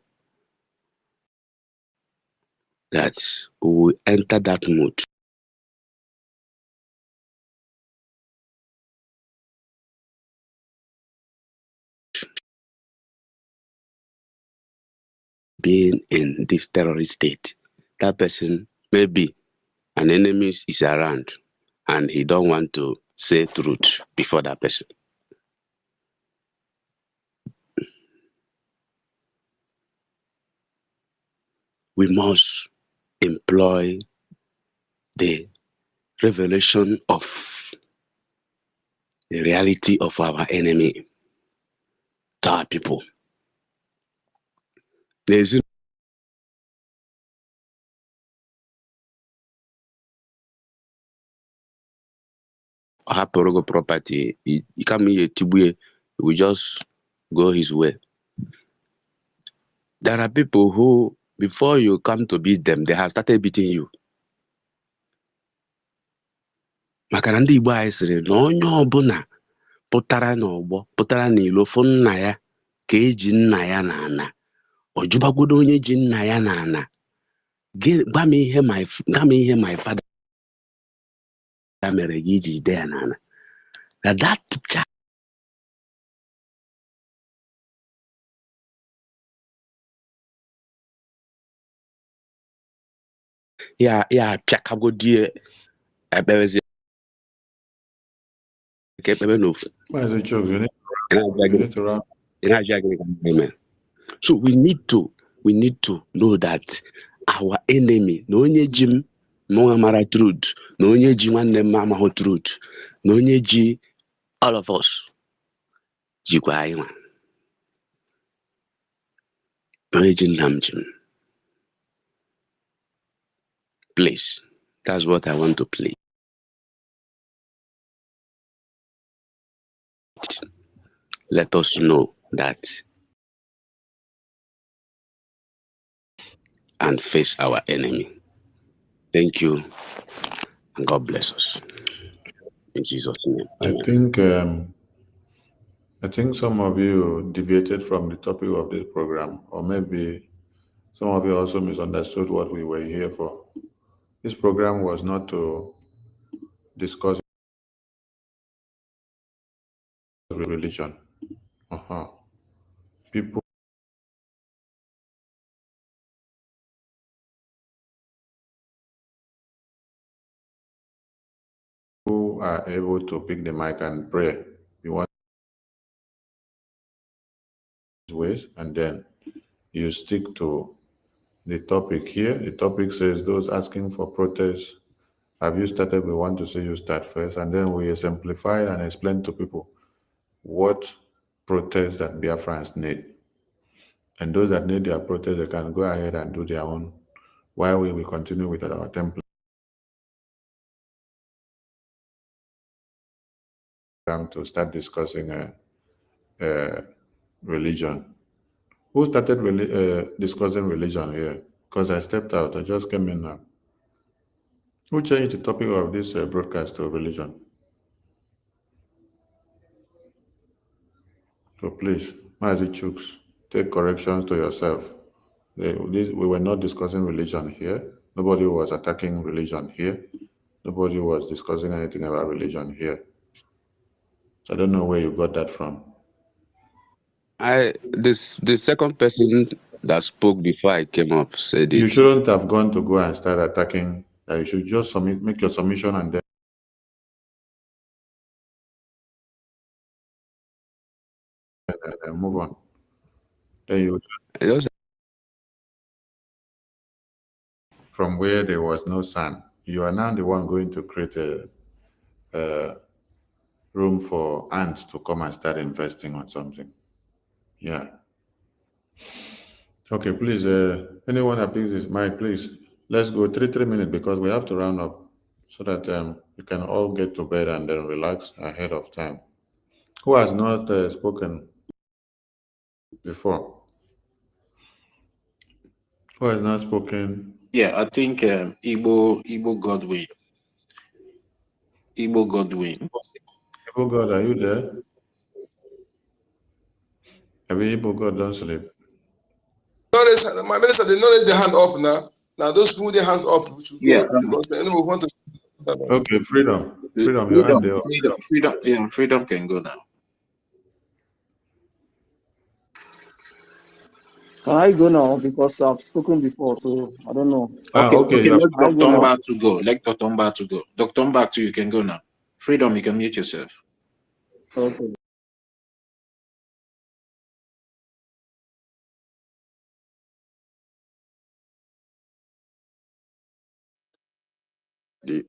that we will enter that mood. Being in this terrorist state, that person maybe an enemy is around and he don't want to say truth before that person. We must employ the revelation of the reality of our enemy to our people. There's Haporogo property, he come here to we just go his way. There are people who, before you come to beat them, they have started beating you. Maka na ndị Igbo anyị sịrị na onye ọbụla pụtara n'ọgbọ pụtara n'ilo fụ nna ya ka eji nna ya n'ana ọ jụbagwodo onye ji nna ya n'ana gwa m ihe my father mere gị iji de ya n'ana. Na that child ya apịakagodie ekperezi ka ekpere n'ofu. So we need to know that our enemy, na onye ji m mụnwa mara truth, na onye ji nwanne m amaghị truth, na onye ji all of us jikwa anyị nwa, na onye ji nna m ji m. Please, that's what I want to play. Let us know that and face our enemy. Thank you, and God bless us. In Jesus' name. Amen. I think some of you deviated from the topic of this program, or maybe some of you also misunderstood what we were here for. This program was not to discuss religion. People who are able to pick the mic and pray, you want ways, and then you stick to the topic here. The topic says those asking for protest. Have you started? We want to see you start first, and then we simplify and explain to people what protest that Biafrans need. And those that need their protest, they can go ahead and do their own, while we will continue with our template to start discussing religion. Who started discussing religion here? Because I stepped out, I just came in now. Who changed the topic of this broadcast to religion? So please, Mazi Chooks, take corrections to yourself. We were not discussing religion here. Nobody was attacking religion here. Nobody was discussing anything about religion here. So I don't know where you got that from. The second person that spoke before I came up said it. You shouldn't have gone to go and start attacking. You should just make your submission and then move on. Then you from where there was no sun. You are now the one going to create a room for ants to come and start investing on something. Yeah. Okay, please, anyone that picks this mic, please, let's go 3 minutes because we have to round up so that you can all get to bed and then relax ahead of time. Who has not spoken before? Who has not spoken? Yeah, I think Igbo Godwin. Igbo Godwin. Igbo God, are you there? Igbo God, don't sleep. My minister, they know their hand up now. Now those who their hands up, we should go because anyway, we want to. Okay, freedom, your hand there. Freedom can go now. Can I go now? Because I've spoken before, so I don't know. Okay, Okay, okay, you have. let Can I go Dr. now? Mbatu go. Let Dr. Mbatu go. Dr. Mbatu, you can go now. Freedom, you can mute yourself. Okay. The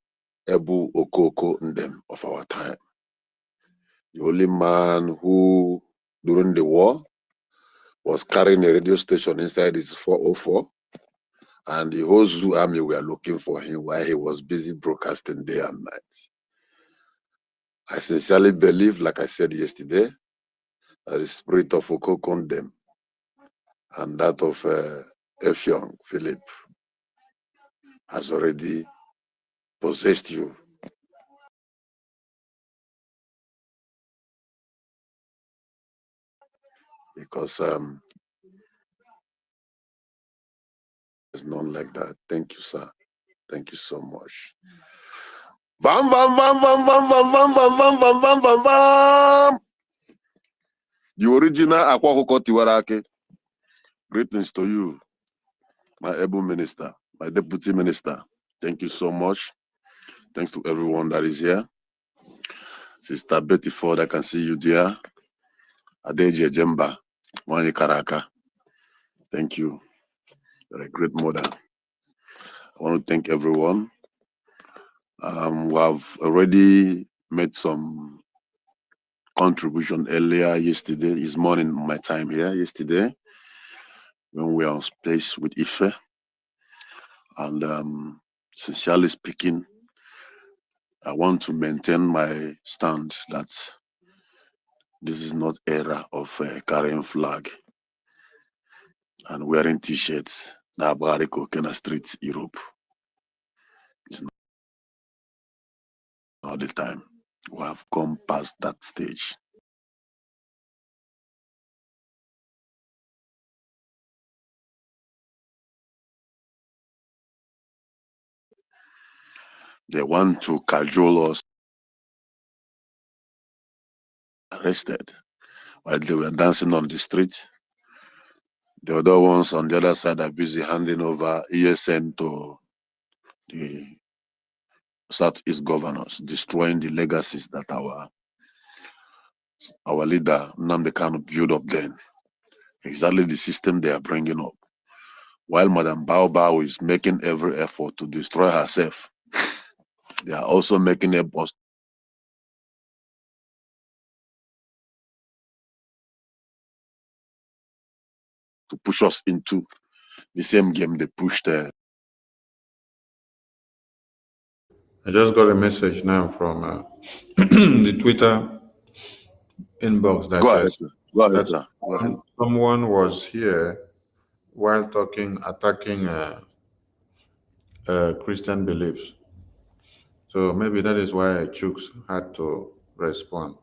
Ebu Okoko Ndem of our time. The only man who, during the war, was carrying a radio station inside his 404, and the whole Zoo army were looking for him while he was busy broadcasting day and night. I sincerely believe, like I said yesterday, that the spirit of Okoko Ndem and that of Effiong Philip has already possessed you. Because there's none like that. Thank you, sir. Thank you so much. Vam vam vam vam vam vam vam vam vam vam vam vam vam. The original Akwakoko Tiwarake. Greetings to you, my able minister, my deputy minister. Thank you so much. Thanks to everyone that is here. Sister Betty Ford, I can see you there. Adeje Jemba, Mwani Karaka. Thank you. You're a great mother. I want to thank everyone. We have already made some contribution earlier yesterday, this morning, my time here, yesterday, when we were on space with Ife. And sincerely speaking, I want to maintain my stand that this is not era of carrying flag and wearing t-shirts. Na Bariko Kena Street, Europe. It's not the time. We have come past that stage. They want to cajole us, arrested while they were dancing on the street. The other ones on the other side are busy handing over ESN to the Southeast governors, destroying the legacies that our leader Nnamdi Kanu built up then. Exactly the system they are bringing up. While Madam Bao is making every effort to destroy herself, they are also making efforts to push us into the same game they pushed. I just got a message now from the Twitter inbox that Go ahead, sir. Go ahead, that sir. Go ahead. someone was here while attacking Christian beliefs. So maybe that is why Chooks had to respond.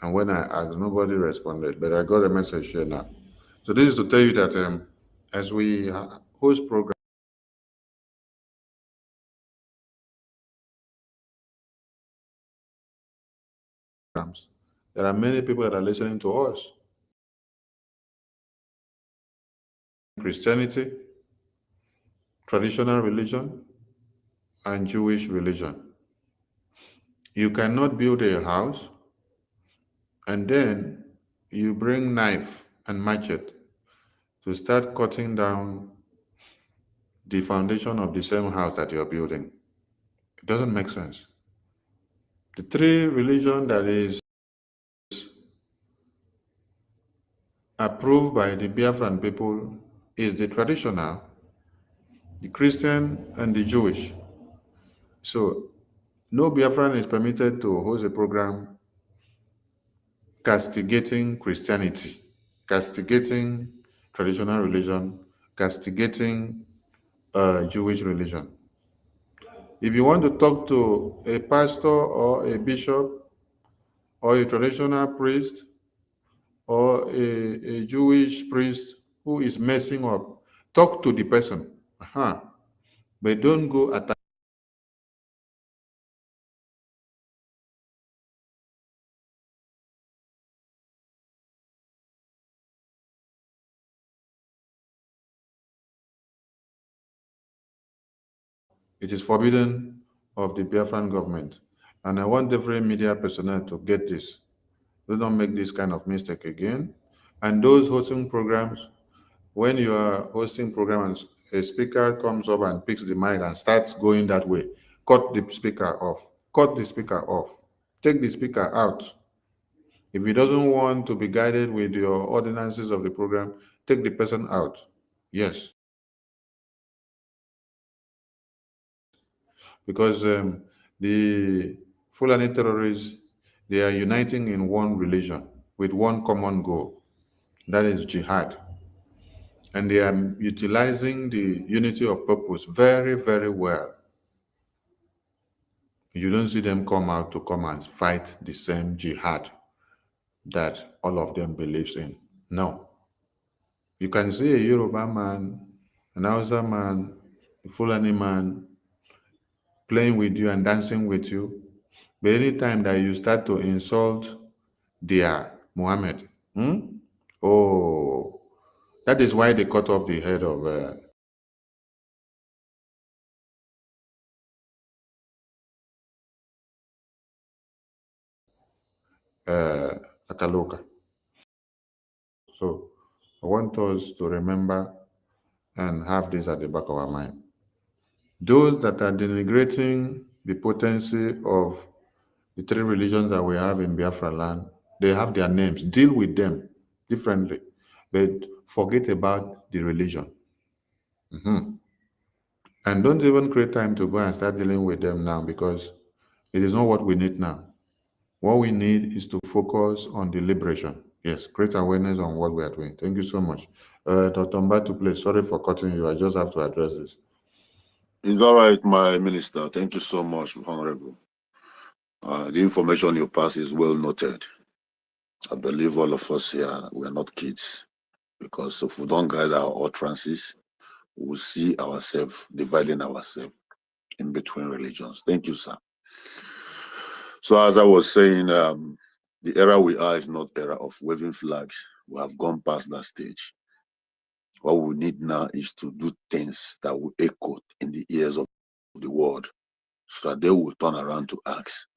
And when I asked, nobody responded. But I got a message here now. So this is to tell you that as we host programs, there are many people that are listening to us. Christianity, traditional religion, and Jewish religion. You cannot build a house and then you bring knife and machete to start cutting down the foundation of the same house that you're building. It doesn't make sense. The three religion that is approved by the Biafran people is the traditional, the Christian, and the Jewish. So no Biafran is permitted to host a program castigating Christianity, castigating traditional religion, castigating Jewish religion. If you want to talk to a pastor or a bishop or a traditional priest or a Jewish priest who is messing up, talk to the person. But don't go attack. It is forbidden of the Biafran government. And I want every media personnel to get this. Do not make this kind of mistake again. And those hosting programs, when you are hosting programs, a speaker comes up and picks the mic and starts going that way, cut the speaker off. Cut the speaker off. Take the speaker out. If he doesn't want to be guided with your ordinances of the program, take the person out. Yes. Because the Fulani terrorists, they are uniting in one religion with one common goal. That is jihad. And they are utilizing the unity of purpose very, very well. You don't see them come out to come and fight the same jihad that all of them believes in. No. You can see a Yoruba man, an Hausa man, a Fulani man playing with you and dancing with you. But anytime that you start to insult their Muhammad, oh, that is why they cut off the head of Akaloka. So I want us to remember and have this at the back of our mind. Those that are denigrating the potency of the three religions that we have in Biafra land, they have their names. Deal with them differently, but forget about the religion. And don't even create time to go and start dealing with them now, because it is not what we need now. What we need is to focus on the liberation. Yes, create awareness on what we are doing. Thank you so much. Dr. Mbatu, please, sorry for cutting you. I just have to address this. It's all right, my minister. Thank you so much, Honorable. The information you pass is well noted. I believe all of us here, we are not kids, because if we don't guide our utterances, we'll see ourselves dividing ourselves in between religions. Thank you, sir. So as I was saying, the era we are is not era of waving flags. We have gone past that stage. What we need now is to do things that will echo in the ears of the world, so that they will turn around to ask.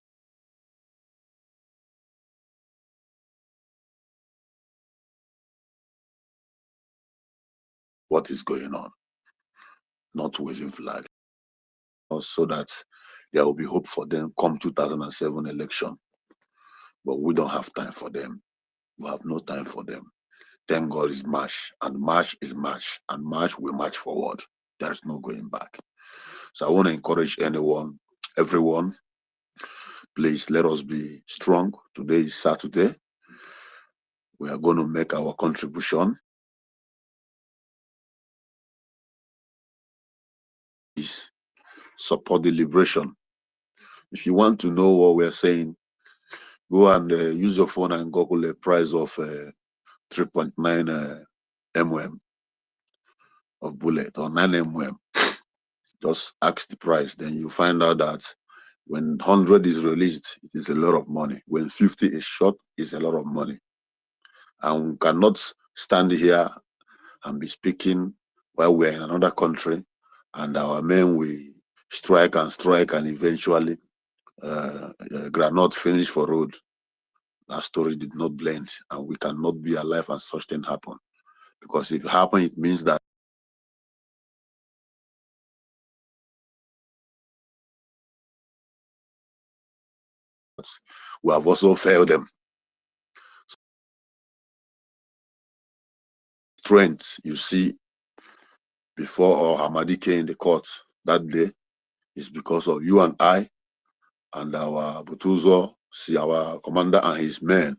What is going on? Not waving flag. So that there will be hope for them come 2007 election. But we don't have time for them. We have no time for them. Thank God is march, and march is march, and march will march forward. There is no going back. So I want to encourage everyone, please let us be strong. Today is Saturday. We are going to make our contribution. Please support the liberation. If you want to know what we are saying, go and use your phone and Google the price of 3.9 mm of bullet, or 9 mm. Just ask the price. Then you find out that when 100 is released, it is a lot of money. When 50 is shot, it's a lot of money. And we cannot stand here and be speaking while we're in another country, and our men will strike, and eventually granite finish for road. That story did not blend, and we cannot be alive and such thing happen. Because if it happens, it means that we have also failed them. Strength you see before Hamadi came in the court that day is because of you and I and our Butuzo, see our commander and his men,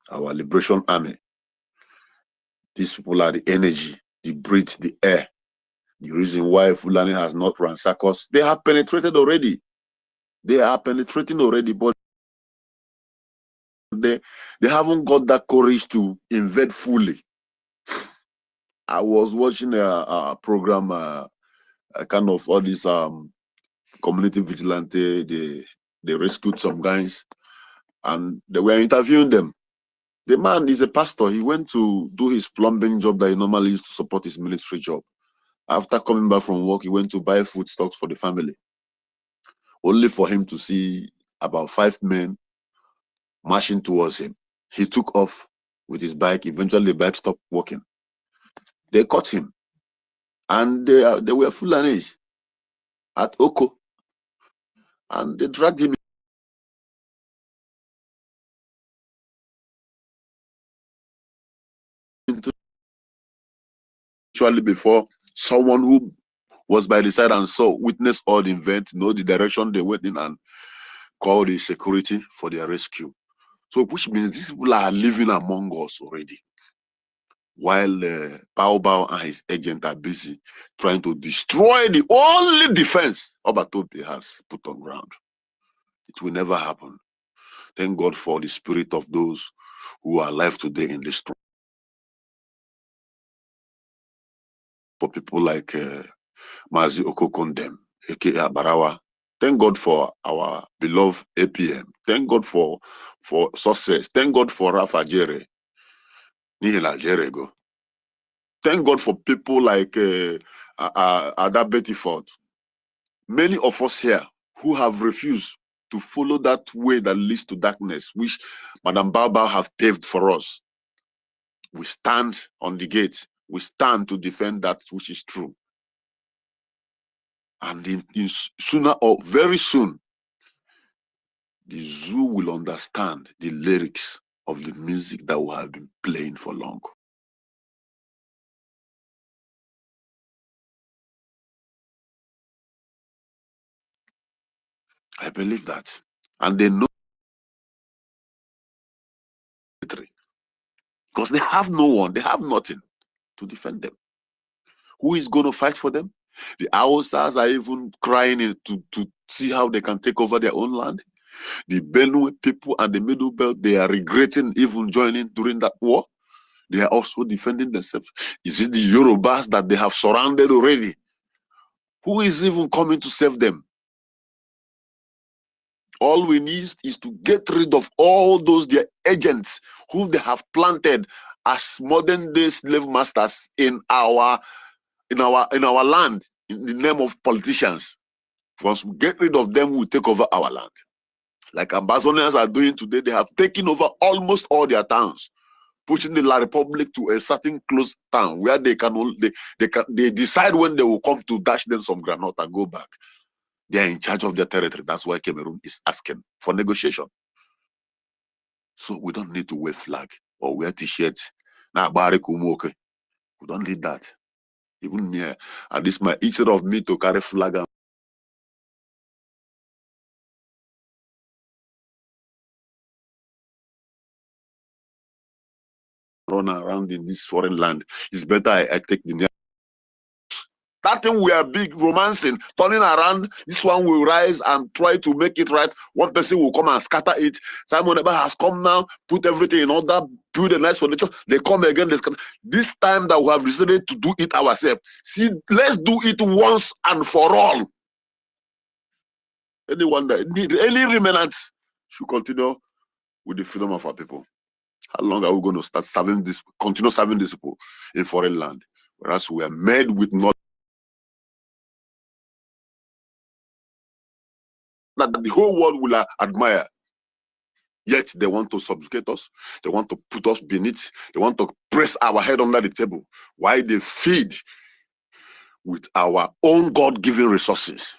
our liberation army. These people are the energy, the breath, the air. The reason why Fulani has not ransacked us, they have penetrated already. They are penetrating already, but they haven't got that courage to invade fully. I was watching a program, kind of all these community vigilante. They rescued some guys, and they were interviewing them. The man is a pastor. He went to do his plumbing job that he normally used to support his military job. After coming back from work, he went to buy foodstuffs for the family, only for him to see about 5 men marching towards him. He took off with his bike. Eventually, the bike stopped working. They caught him, and they were Fulanis at Oko, and they dragged him into actually before someone who was by the side and saw, witnessed all the event, know the direction they went in, and called the security for their rescue. So, which means these people are living among us already, while Bao Bao and his agent are busy trying to destroy the only defense Obatope has put on ground. It will never happen. Thank God for the spirit of those who are alive today in this struggle. For people like Mazi Okokondem, aka Barawa. Thank God for our beloved APM. Thank God for success. Thank God for Rafa Jere. Nihila Jerego. Thank God for people like Ada Bettyford. Many of us here who have refused to follow that way that leads to darkness, which Madam Baba have paved for us. We stand on the gate. We stand to defend that which is true. And in sooner or very soon, the zoo will understand the lyrics of the music that we have been playing for long. I believe that. And they know because they have no one, they have nothing to defend them. Who is going to fight for them? The Hausas are even crying to see how they can take over their own land. The Benue people and the Middle Belt, they are regretting even joining during that war. They are also defending themselves. Is it the Yorubas that they have surrounded already? Who is even coming to save them? All we need is to get rid of all those their agents who they have planted as modern day slave masters in our land in the name of politicians. Once we get rid of them, we'll take over our land. Like Ambazonians are doing today, they have taken over almost all their towns, pushing the La Republic to a certain closed town where they decide when they will come to dash them some granite and go back. They are in charge of their territory. That's why Cameroon is asking for negotiation. So we don't need to wear flag or wear t-shirts. We don't need that. Even me, at this my instead of me to carry flag and run around in this foreign land, it's better I take the that thing we are big romancing, turning around. This one will rise and try to make it right. One person will come and scatter it. Simon Eber has come now, put everything in order, build a nice foundation. They come again. This time that we have decided to do it ourselves. See, let's do it once and for all. Anyone that need any remnants should continue with the freedom of our people. How long are we going to start serving this, continue serving these people in foreign land? Whereas we are made with knowledge that the whole world will admire. Yet they want to subjugate us. They want to put us beneath. They want to press our head under the table. Why they feed with our own God-given resources?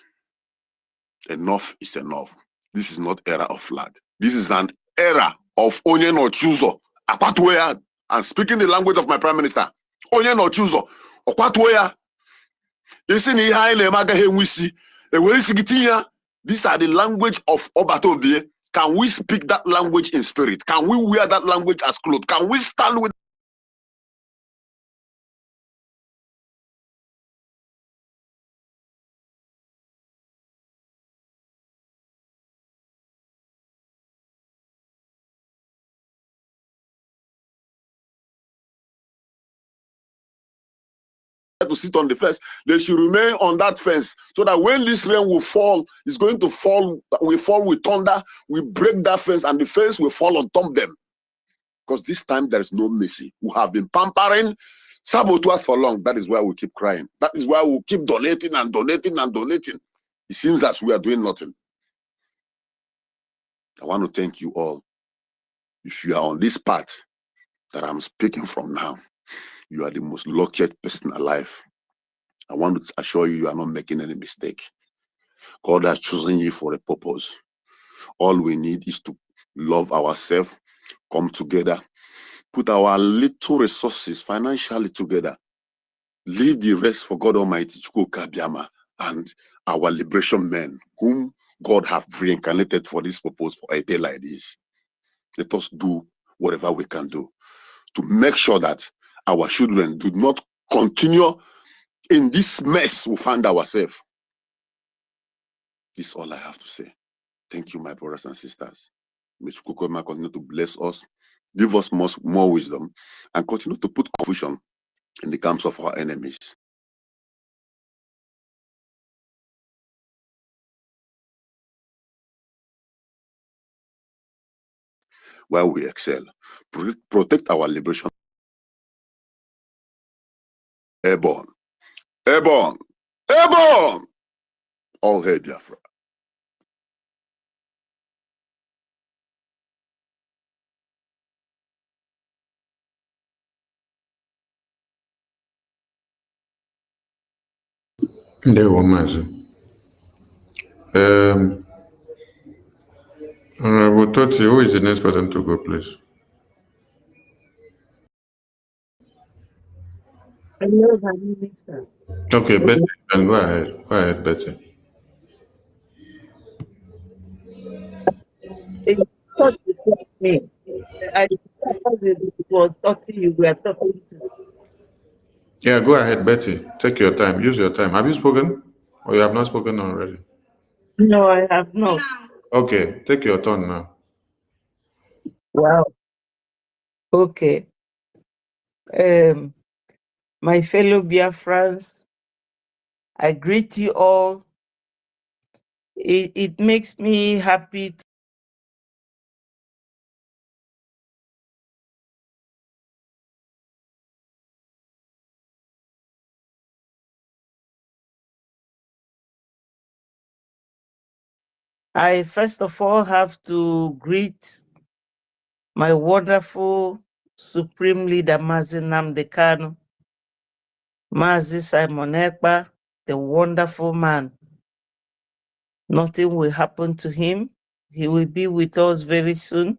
Enough is enough. This is not era of flag. This is an era of onye no chuzo. Akwatuoya. And speaking the language of my prime minister. Onye no chuzo. Akwatuoya. Isi ni ihe na emagahe nwisi. Ewesi gitinya. These are the language of Obatobie. Can we speak that language in spirit? Can we wear that language as clothes? Can we stand with to sit on the fence? They should remain on that fence so that when this rain will fall, it's going to fall, we fall with thunder, we break that fence and the fence will fall on top of them. Because this time there is no mercy. We have been pampering Sabotage for long. That is why we keep crying. That is why we keep donating and donating and donating. It seems as we are doing nothing. I want to thank you all. If you are on this path that I'm speaking from now, you are the most luckiest person alive. I want to assure you, you are not making any mistake. God has chosen you for a purpose. All we need is to love ourselves, come together, put our little resources financially together, leave the rest for God Almighty, Chukwuka and our liberation men, whom God have reincarnated for this purpose for a day like this. Let us do whatever we can do to make sure that our children do not continue in this mess we find ourselves. This is all I have to say. Thank you, my brothers and sisters. May Chukwuka continue to bless us, give us more wisdom, and continue to put confusion in the camps of our enemies. While we excel, protect our liberation. Airborne, airborne, airborne! All hail Biafra. Ndewo Mazi. Honorable Toti, who is the next person to go, please? Hello, Prime Minister. Okay, Betty, then go ahead. Go ahead, Betty. It thought you told me. I thought it was 30 you were talking to. Yeah, go ahead, Betty. Take your time. Use your time. Have you spoken? Or you have not spoken already? No, I have not. Okay, take your turn now. Wow. Okay. My fellow Biafrans, I greet you all. It makes me happy I first of all have to greet my wonderful Supreme Leader, Mazi Nnamdi Kanu, Mazi Simon Ekpa, the wonderful man. Nothing will happen to him. He will be with us very soon.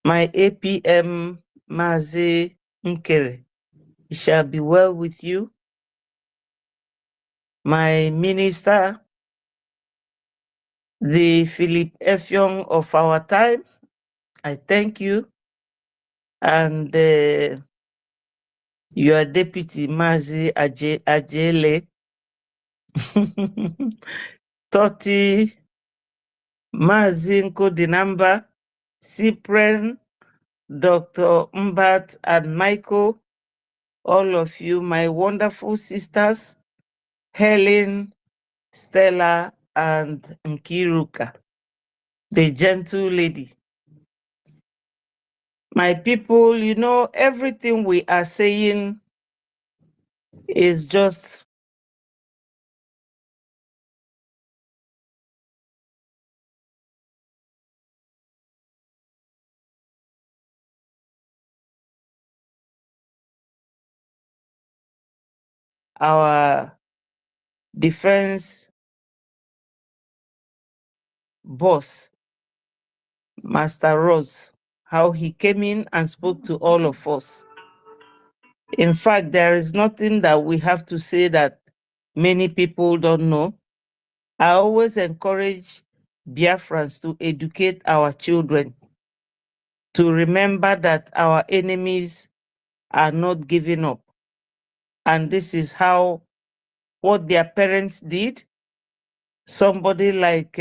My APM, Mazi Nkere, it shall be well with you. My minister, the Philip Effiong of our time, I thank you. And your deputy, Mazi Ajele, 30, Mazi Nkodinamba, Cyprian, Dr. Mbat, and Michael, all of you, my wonderful sisters, Helen, Stella, and Nkiruka, the gentle lady. My people, you know, everything we are saying is just our defense boss, Master Rose, how he came in and spoke to all of us. In fact, there is nothing that we have to say that many people don't know. I always encourage Biafrans to educate our children, to remember that our enemies are not giving up. And this is how what their parents did. Somebody like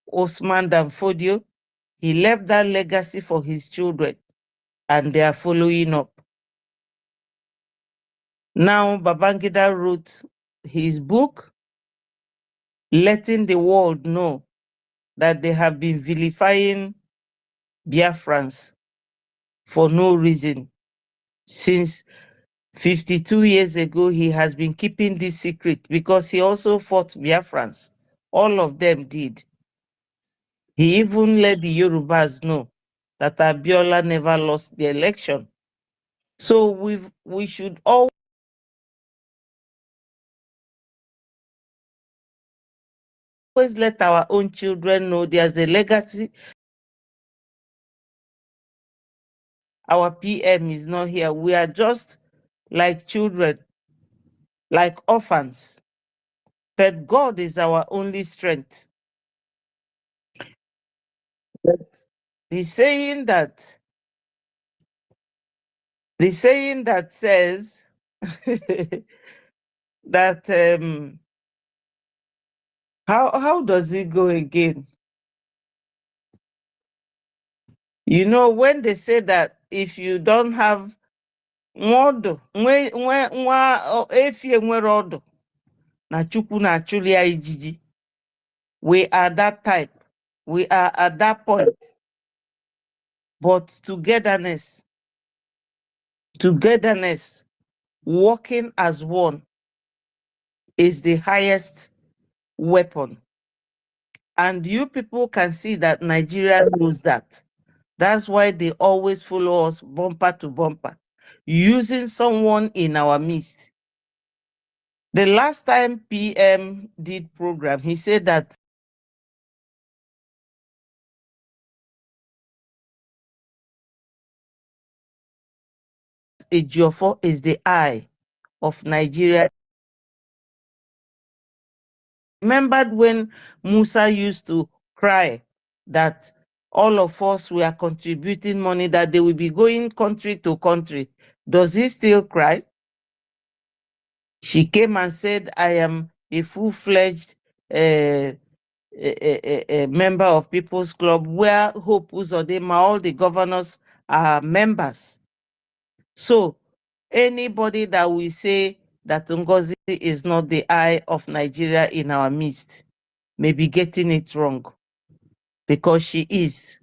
Osman Danfodio, he left that legacy for his children, and they are following up. Now, Babangida wrote his book, letting the world know that they have been vilifying Biafrans for no reason. Since 52 years ago, he has been keeping this secret because he also fought Biafrans. All of them did. He even let the Yorubas know that Abiola never lost the election. So we should always let our own children know there's a legacy. Our PM is not here. We are just like children, like orphans. But God is our only strength. But the saying that says that how does it go again? You know, when they say that if you don't have modo, na chukwu na achuli ya ijiji. We are that type. We are at that point. But togetherness, working as one is the highest weapon. And you people can see that Nigeria knows that. That's why they always follow us bumper to bumper, using someone in our midst. The last time PM did program, he said that Ejiofor is the eye of Nigeria. Remembered when Musa used to cry that all of us were contributing money, that they will be going country to country. Does he still cry? She came and said, I am a full-fledged member of People's Club, where Hope Uzodinma, all the governors are members. So anybody that will say that Ngozi is not the eye of Nigeria in our midst may be getting it wrong, because she is.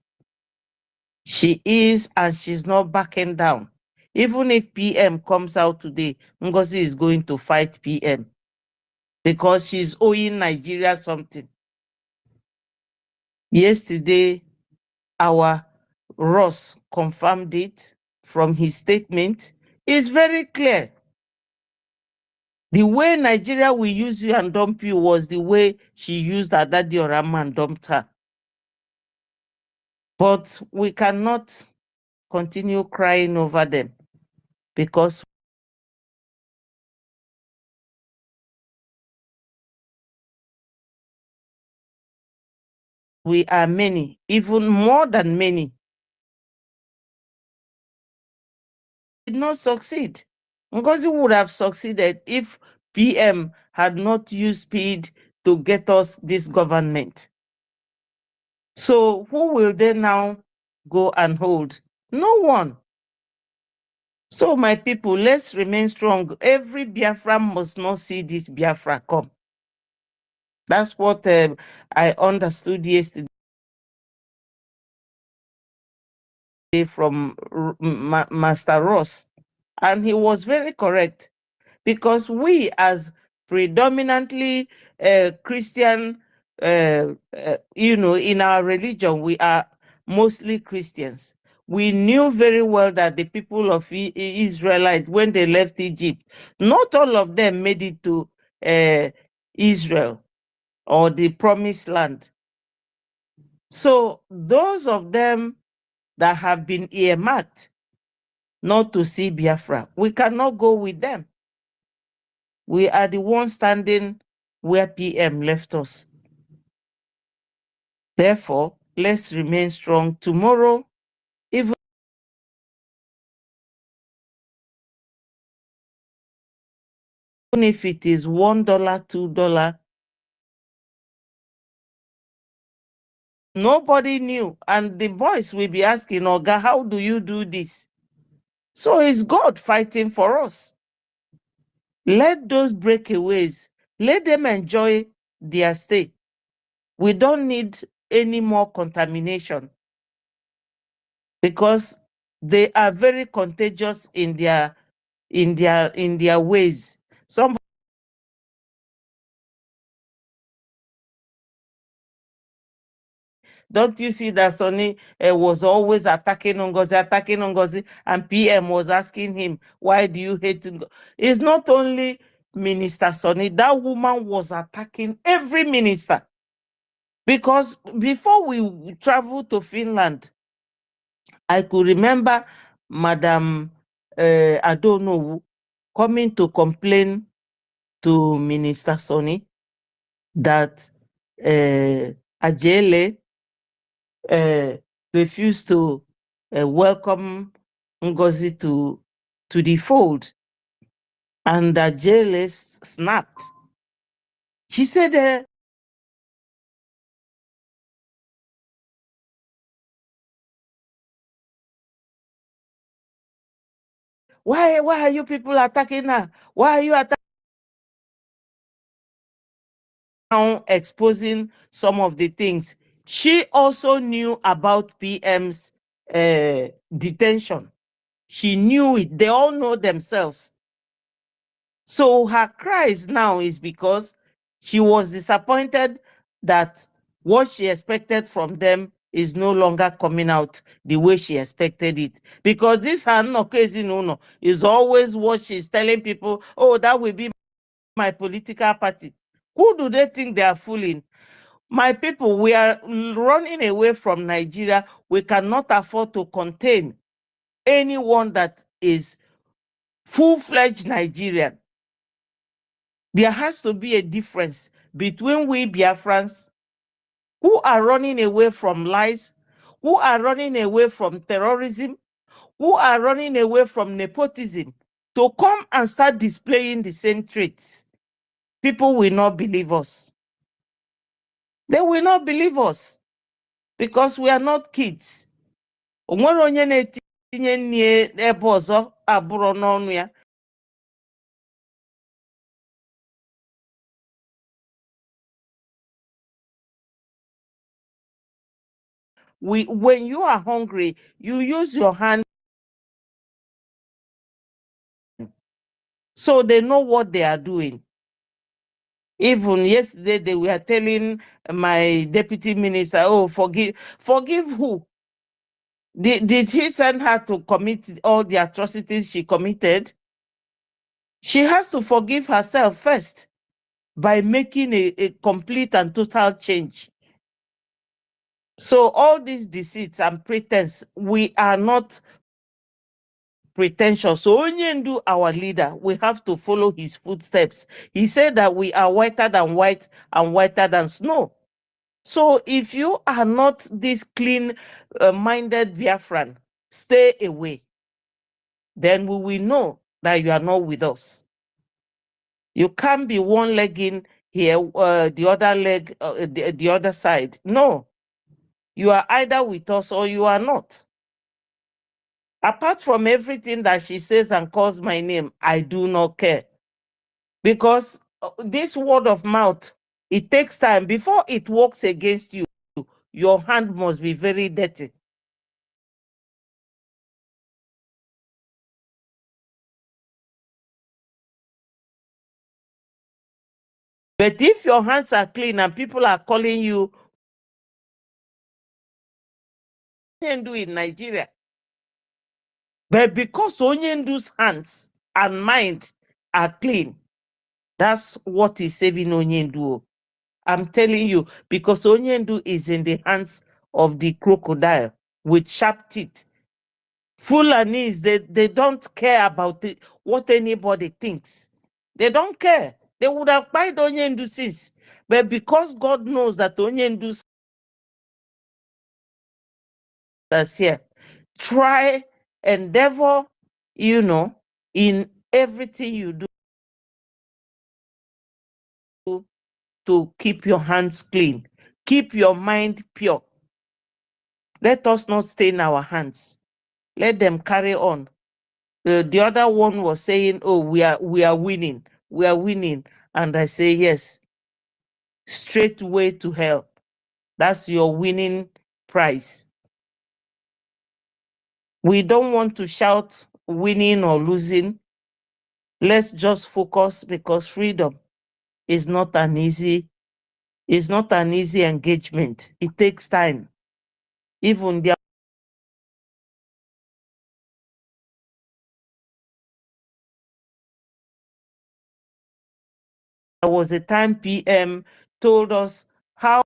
She is, and she's not backing down. Even if PM comes out today, Ngozi is going to fight PM because she's owing Nigeria something. Yesterday, our Ross confirmed it from his statement. It's very clear. The way Nigeria will use you and dump you was the way she used Adadi Orama and dumped her. But we cannot continue crying over them, because we are many, even more than many. Did not succeed. Ngozi would have succeeded if PM had not used speed to get us this government. So who will they now go and hold? No one. So my people, let's remain strong. Every Biafra must not see this Biafra come. That's what I understood yesterday from Master Ross. And he was very correct, because we, as predominantly Christian, in our religion, we are mostly Christians. We knew very well that the people of Israelite, when they left Egypt, not all of them made it to Israel or the promised land. So those of them that have been earmarked not to see Biafra, we cannot go with them. We are the ones standing where PM left us. Therefore, let's remain strong. Tomorrow, even if it is $1, $2, nobody knew. And the boys will be asking, Oga, how do you do this? So it's God fighting for us. Let those breakaways, let them enjoy their stay. We don't need any more contamination, because They are very contagious in their ways. Some don't you see that Sonny was always attacking Ngozi, and PM was asking him, why do you hate Ngozi? It's not only Minister Sonny, that woman was attacking every minister. Because before we traveled to Finland, I could remember Madam Adonowu coming to complain to Minister Sonny that Ajele refused to welcome Ngozi to the fold, and Ajele snapped. She said, why are you people attacking her? Why are you attacking? Now exposing some of the things. She also knew about PM's detention. She knew it. They all know themselves. So her cries now is because she was disappointed that what she expected from them is no longer coming out the way she expected it. Because this Hanokezino is always what she's telling people, oh, that will be my political party. Who do they think they are fooling? My people, we are running away from Nigeria. We cannot afford to contain anyone that is full-fledged Nigerian. There has to be a difference between we Biafrans who are running away from lies, who are running away from terrorism, who are running away from nepotism, to come and start displaying the same traits. People will not believe us. They will not believe us because we are not kids. Onwere onye na-etinye nri ebe ọzọ abụrụ n'ọnụ ya. When you are hungry, you use your hand. So they know what they are doing. Even yesterday, they were telling my deputy minister, oh, forgive who? Did he send her to commit all the atrocities she committed? She has to forgive herself first by making a complete and total change. So all these deceits and pretense, we are not pretentious. So Onyendu, our leader, we have to follow his footsteps. He said that we are whiter than white and whiter than snow. So if you are not this clean-minded Biafran, stay away. Then we will know that you are not with us. You can't be one leg in here, the other leg, the other side. No, you are either with us or you are not. Apart from everything that she says and calls my name, I do not care. Because this word of mouth, it takes time. Before it works against you, your hand must be very dirty. But if your hands are clean and people are calling you, Onyendu in Nigeria. But because Onyendu's hands and mind are clean, that's what is saving Onyendu. I'm telling you, because Onyendu is in the hands of the crocodile with sharp teeth. Fulanis, they don't care about what anybody thinks. They don't care. They would have bought Onyendu since. But because God knows that Onyendu's that's here, try, endeavor, in everything you do to keep your hands clean. Keep your mind pure. Let us not stain our hands. Let them carry on. The other one was saying, oh, we are winning. We are winning. And I say, yes, straight way to hell. That's your winning prize. We don't want to shout winning or losing. Let's just focus, because freedom is not an easy engagement. It takes time. Even there was a time PM told us how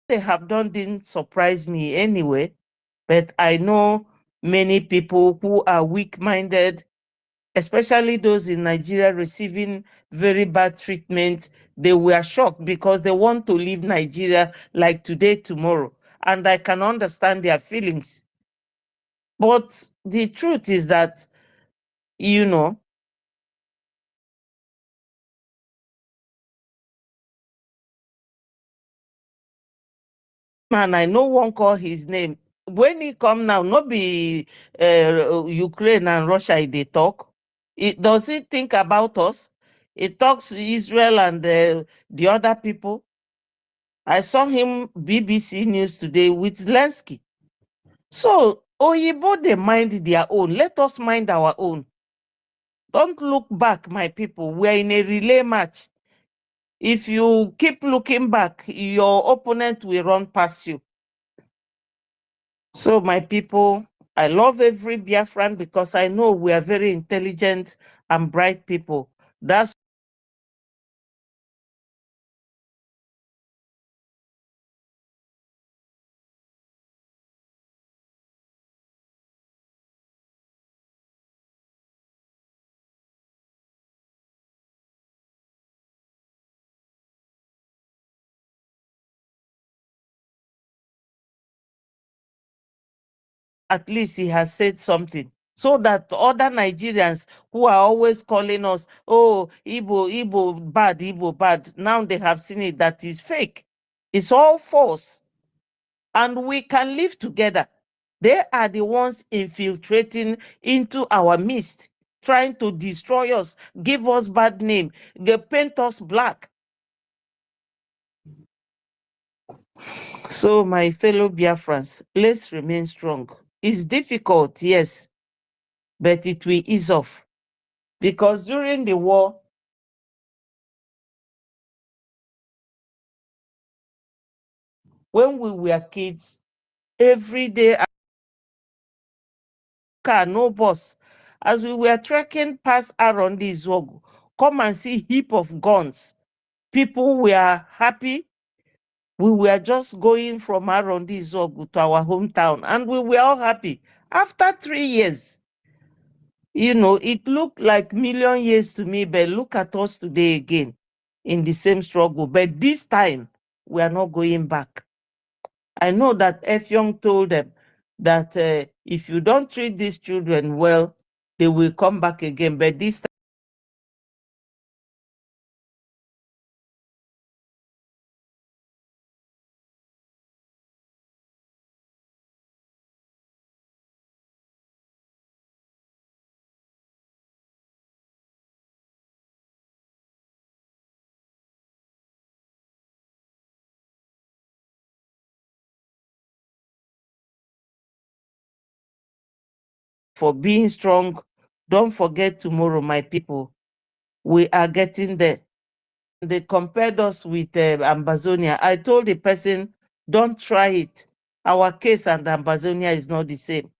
they have done didn't surprise me anyway, but I know many people who are weak-minded, especially those in Nigeria receiving very bad treatment. They were shocked because they want to leave Nigeria like today, tomorrow. And I can understand their feelings. But the truth is that, you know, man, I no one call his name. When he come now, not be Ukraine and Russia, they talk. Does he think about us? It talks Israel and the other people. I saw him BBC News today with Zelensky. So Oyibo, they mind their own. Let us mind our own. Don't look back, my people. We are in a relay match. If you keep looking back, your opponent will run past you. So my people, I love every Biafran because I know we are very intelligent and bright people. That's at least he has said something, so that other Nigerians who are always calling us, oh, Igbo bad, now they have seen it that is fake. It's all false. And we can live together. They are the ones infiltrating into our midst, trying to destroy us, give us bad name, they paint us black. So my fellow Biafrans, let's remain strong. It's difficult, yes, but it will ease off. Because during the war, when we were kids, every day, car, no bus. As we were trekking past around the Zogo, come and see heap of guns. People were happy. We were just going from around the Zogo to our hometown, and we were all happy. After 3 years, you know, it looked like million years to me, but look at us today again in the same struggle. But this time, we are not going back. I know that Effiong told them that if you don't treat these children well, they will come back again. But this time, for being strong, don't forget tomorrow, my people. We are getting there. They compared us with Ambazonia. I told the person, don't try it. Our case and Ambazonia is not the same.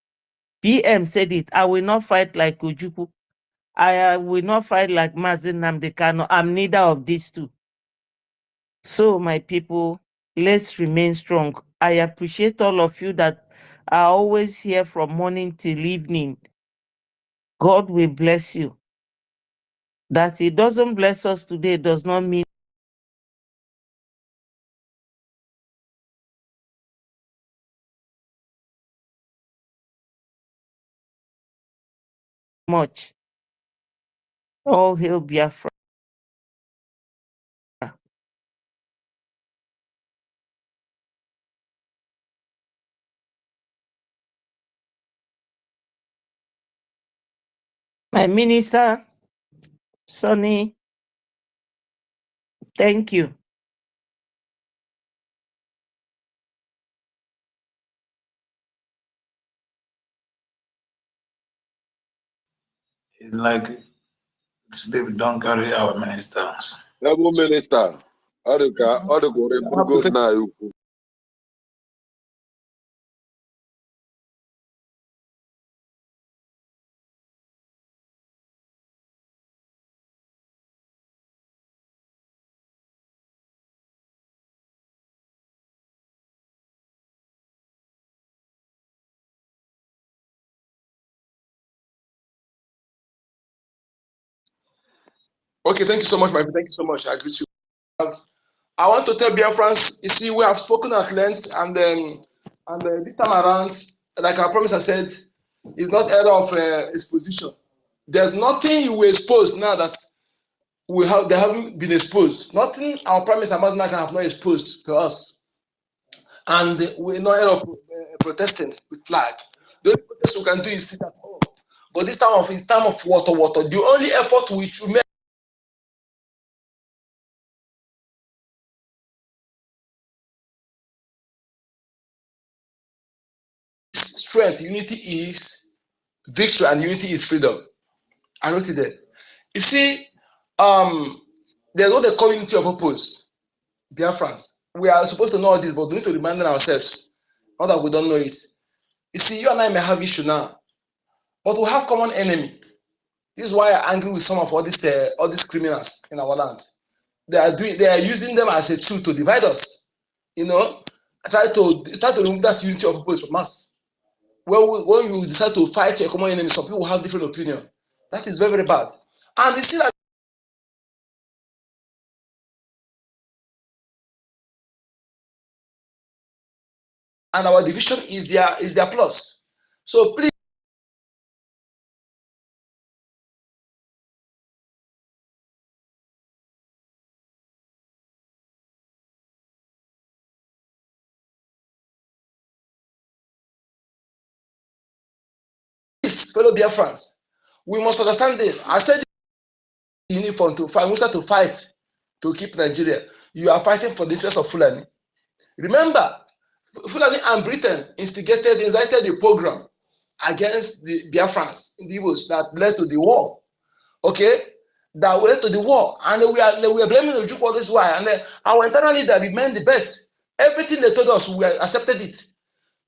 PM said it. I will not fight like Ojukwu. I will not fight like Mazin Namdekano. I'm neither of these two. So, my people, let's remain strong. I appreciate all of you that are always here from morning till evening. God will bless you. That He doesn't bless us today does not mean much. All hail Biafra. My minister, Sonny, thank you. It's like they don't carry our ministers. Rebel minister. All the go now. Okay, thank you so much, my friend. Thank you so much. I agree with you. I want to tell Biafrans, you see, we have spoken at length, and this time around, like I promised, I said, it's not error of exposition. There's nothing you will expose now that they haven't been exposed. Nothing our promise and Mazna have not exposed to us. And we're not error of protesting with flag. The only protest we can do is sit at home. But this time it's time of Wotowoto. The only effort we should make is strength. Unity is victory, and unity is freedom. I wrote it there. You see, there's what they call unity of purpose. Dear friends, we are supposed to know all this, but we need to remind ourselves, not that we don't know it. You see, you and I may have issue now, but we have common enemy. This is why I'm angry with some of all these criminals in our land. They are using them as a tool to divide us. You know, try to remove that unity of purpose from us. When you decide to fight your common enemy, some people have different opinion. That is very, very bad. And you see that. And our division is their plus. So please, fellow dear friends, we must understand this. I said uniform to fight, we start to fight to keep Nigeria. You are fighting for the interest of Fulani. Remember, Fulani and Britain incited a program against the Biafrans in the Igbos that led to the war. Okay, that led to the war, and we are blaming the Ojukwu. This why, and our internal leader remained the best. Everything they told us, we accepted it.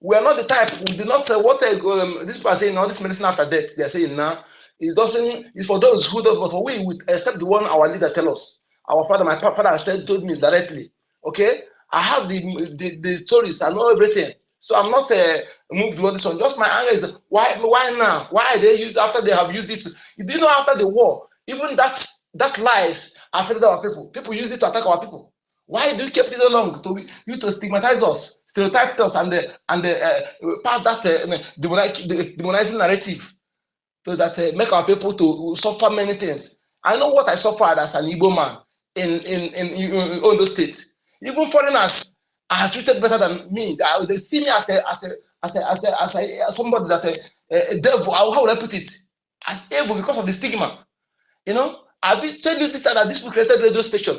We are not the type. We do not say what this people are saying now. This medicine after death, they are saying now. It doesn't. It's for those who don't. But for we accept the one our leader tell us. Our father, my father, told me directly. Okay, I have the stories. I know everything. So I'm not moved to this one. Just my anger is why now? Why they use after they have used it? You didn't know after the war, even that lies affected our people. People used it to attack our people. Why do you keep it so long to stigmatize us, stereotype us, and pass that demonizing narrative so that make our people to suffer many things? I know what I suffered as an Igbo man in Ondo State. Even foreigners are treated better than me. They see me as somebody that a devil. How would I put it? As evil because of the stigma. You know, I've been telling you this that this people created radio station.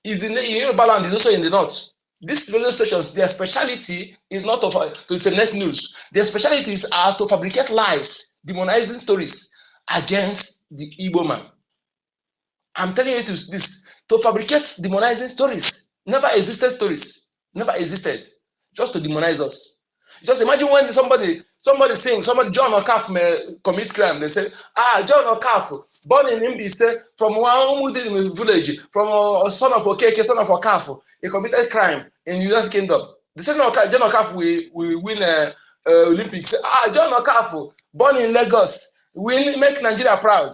Is in Yoruba land, is also in the north. These radio stations, their speciality is not to say net news. Their specialties are to fabricate lies, demonizing stories against the Igbo man. I'm telling you this, to fabricate demonizing stories. Never existed stories. Never existed. Just to demonize us. Just imagine when somebody saying, John Okaf may commit crime. They say, John Okaf, born in Imbi, from one village, from a son of Okeke, son of Okaf, he committed crime in the United Kingdom. The second John Okaf will win Olympics. John Okaf, born in Lagos, will make Nigeria proud.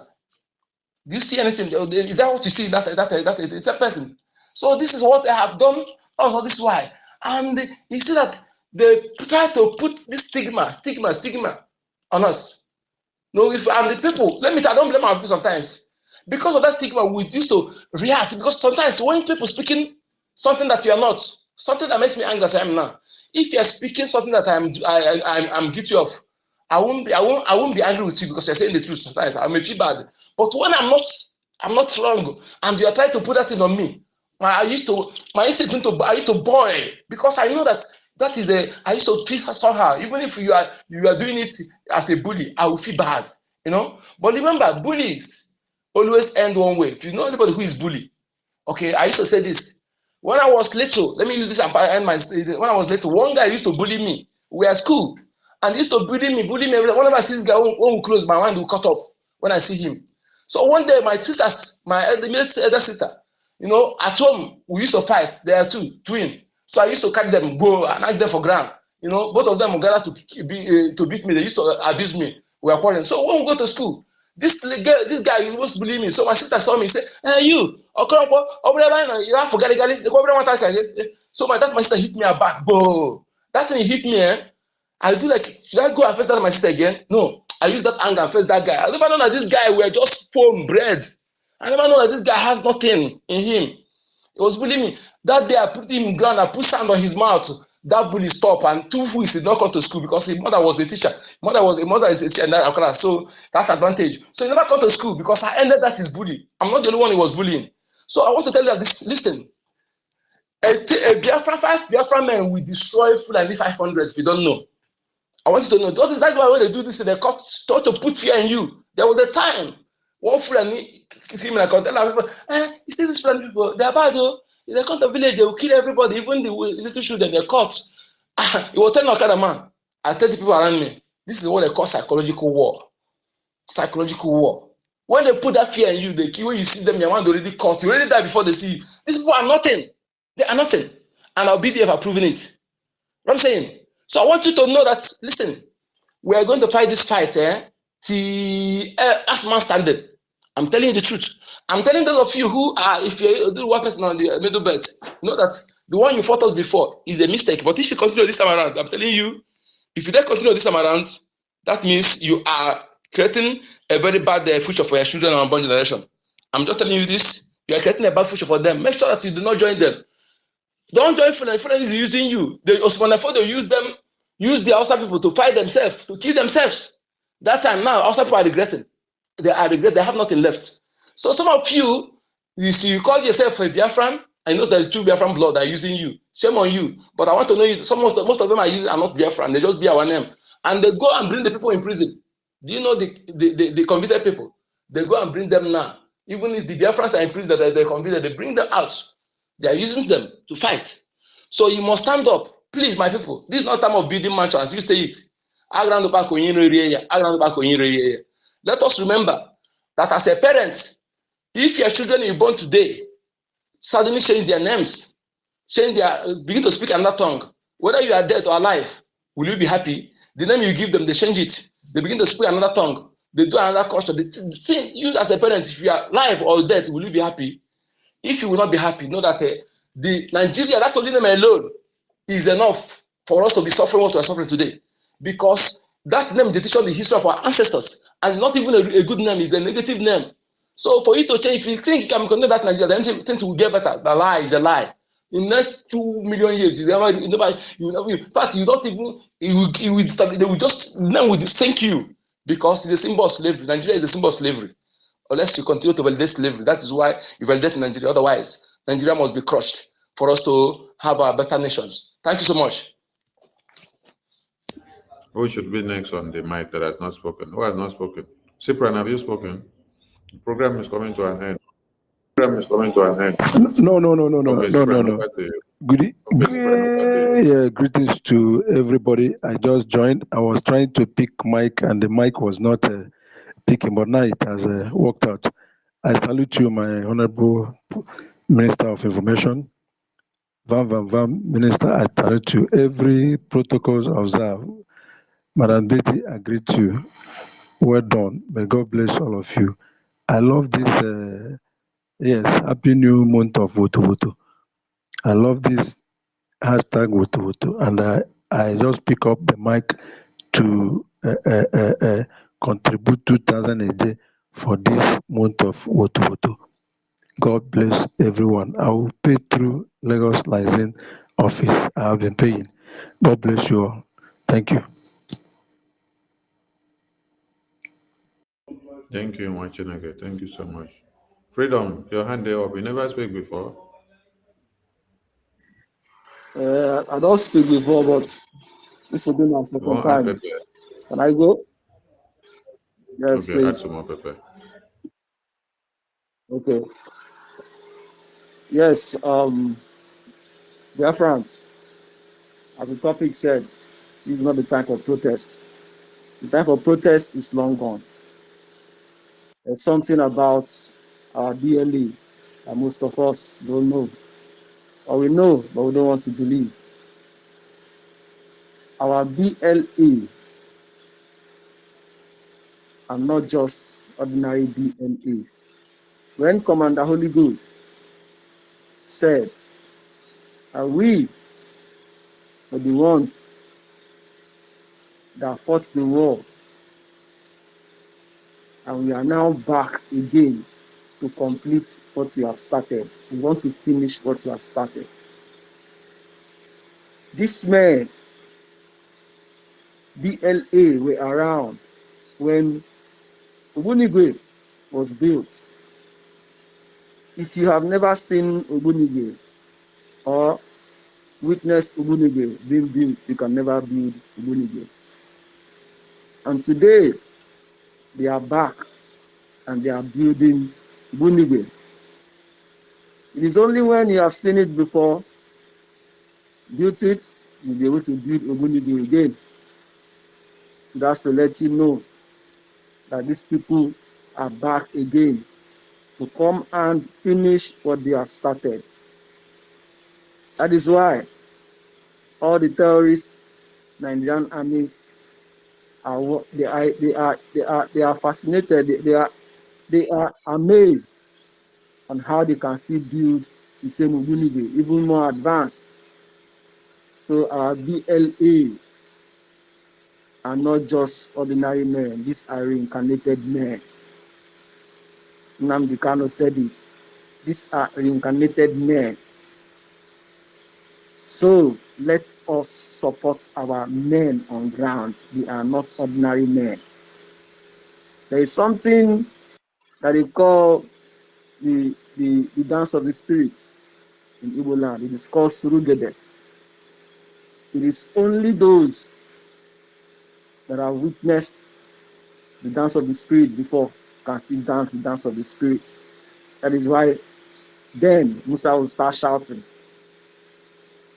Do you see anything? Is that what you see? That person. So this is what they have done. Also, this is why. And you see that they try to put this stigma on us. No, and the people, I don't blame our people sometimes. Because of that stigma, we used to react. Because sometimes when people speaking something that you are not, something that makes me angry as I am now, if you are speaking something that I'm guilty of, I won't be angry with you because you're saying the truth. Sometimes I may feel bad. But when I'm not wrong, and you are trying to put that thing on me, my instinct to boil because I know that is I used to feel somehow. Even if you are doing it as a bully, I will feel bad you know. But remember, bullies always end one way. If you know anybody who is bully, okay, I used to say this. When I was little, let me use this and end my. When I was little, one guy used to bully me. We were at school, and he used to bully me. Whenever I see this guy, when we close, my mind will cut off when I see him. So one day, my sisters, my elder sister, you know, at home we used to fight. There are two twins. So I used to carry them, go and knock them for ground. You know, both of them would gather to beat me. They used to abuse me. We were quarreling. So when we go to school, this guy he was bullying me. So my sister saw me, say, "Hey, you, you have to get." So my sister hit me a back. Boom. That thing hit me. I do like, should I go and face that my sister again? No. I use that anger and face that guy. I never know that this guy were just foam bread. I never know that this guy has nothing in him. He was bullying me. That day I put him in ground, I put sand on his mouth. That bully stopped, and 2 weeks he did not come to school because his mother was the teacher. Mother is a teacher in that class, so that's advantage. So he never come to school because I ended that his bully. I'm not the only one he was bullying. So I want to tell you this, listen. A Biafra, 5 Biafra men will destroy Fulani 500 if you don't know. I want you to know. That's why when they do this, they start to put fear in you. There was a time one Fulani came in a contact people, you see these Fulani people, they're bad though. If they come to the village, they will kill everybody, even the little children, they're caught. It was telling kind of man. I tell the people around me, this is what they call psychological war. Psychological war. When they put that fear in you, they kill when you see them, your mind already caught. You already die before they see you. These people are nothing. They are nothing. And I'll be there for proving it. What I'm saying. So I want you to know that, listen, we are going to fight this fight, till last man standing. I'm telling you the truth. I'm telling those of you who are, if you're the one person on the middle belt, know that the one you fought us before is a mistake. But if you continue this time around, I'm telling you, if you don't continue this time around, that means you are creating a very bad future for your children and unborn generation. I'm just telling you this. You are creating a bad future for them. Make sure that you do not join them. Don't join Fulani. Fulani is using you. They use them, use the Hausa people to fight themselves, to kill themselves. That time now, Hausa people are regretting. They have nothing left. So some of you, you call yourself a Biafran, I know that the 2 Biafran blood are using you. Shame on you. But I want to know you. Most of them are not Biafran. They just be our name. And they go and bring the people in prison. Do you know the convicted people? They go and bring them now. Even if the Biafrans are in prison, they're convicted, they bring them out. They are using them to fight. So you must stand up. Please, my people, this is not time of building mansions. You say it. Let us remember that as a parent, if your children you born today suddenly change their names, begin to speak another tongue, whether you are dead or alive, will you be happy? The name you give them, they change it. They begin to speak another tongue. They do another culture. You as a parent, if you are alive or dead, will you be happy? If you will not be happy, know that the Nigeria, that only name alone is enough for us to be suffering what we are suffering today. Because that name teaches the history of our ancestors. And it's not even a good name, it's a negative name. So for you to change, if you think you can condemn that Nigeria, then things will get better. The lie is a lie. In the next 2 million years, they will just, name will sink you because it's a symbol of slavery. Nigeria is a symbol of slavery. Unless you continue to validate slavery. That is why you validate Nigeria. Otherwise, Nigeria must be crushed for us to have our better nations. Thank you so much. Who should be next on the mic that has not spoken? Who has not spoken? Cyprian, have you spoken? The program is coming to an end. No. Okay, Cyprian, Greetings to everybody. I just joined. I was trying to pick mic and the mic was not picking, but now it has worked out. I salute you, my Honorable Minister of Information. Vam, Minister, I salute you. Every protocols observed. Madam Betty, agreed to you. Well done. May God bless all of you. I love this. Yes, happy new month of Wotowoto. I love this hashtag Wotowoto, and I just pick up the mic to contribute 2,000 a day for this month of Wotowoto. God bless everyone. I will pay through Lagos License Office. I have been paying. God bless you all. Thank you. Thank you, Mwachineke. Thank you so much. Freedom, your hand there up. You never speak before. I don't speak before, but this will be my second time. Can I go? Yes, Okay, add please. some more pepper. Okay. Yes, dear friends, as the topic said, this is not the time for protest. The time for protest is long gone. There's something about our DNA that most of us don't know. Or we know, but we don't want to believe. Our BLA are not just ordinary DNA. When Commander Holy Ghost said that we were the ones that fought the war, and we are now back again to complete what we have started. We want to finish what we have started. These men, BLA, were around when Ogbunigwe was built. If you have never seen Ogbunigwe or witnessed Ogbunigwe being built, you can never build Ogbunigwe. And today, they are back and they are building Ogbunigwe. It is only when you have seen it before, built it, you'll be able to build Ogbunigwe again. So that's to let you know that these people are back again to come and finish what they have started. That is why all the terrorists, Nigerian army, they are fascinated. They are amazed on how they can still build the same Ogbunigwe, even more advanced. So our BLA are not just ordinary men; these are reincarnated men. Nnamdi Kanu said it. These are reincarnated men. So let us support our men on ground. They are not ordinary men. There is something that they call the dance of the spirits in Igbo land. It is called Surugede. It is only those that have witnessed the dance of the spirit before can still dance the dance of the spirit. That is why then Musa will start shouting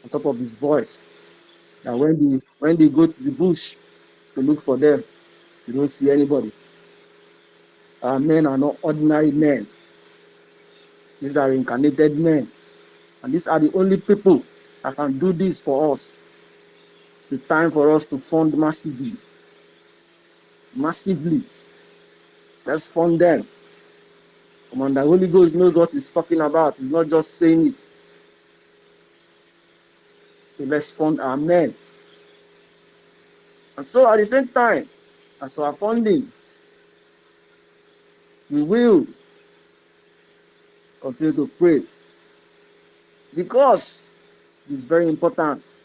on top of his voice that when they go to the bush to look for them, you don't see anybody. Our men are not ordinary men. These are incarnated men. And these are the only people that can do this for us. It's a time for us to fund massively. Massively. Let's fund them. Commander Holy Ghost knows what he's talking about. He's not just saying it. So let's fund our men. And so at the same time, as we are funding, we will continue to pray. Because it's very important.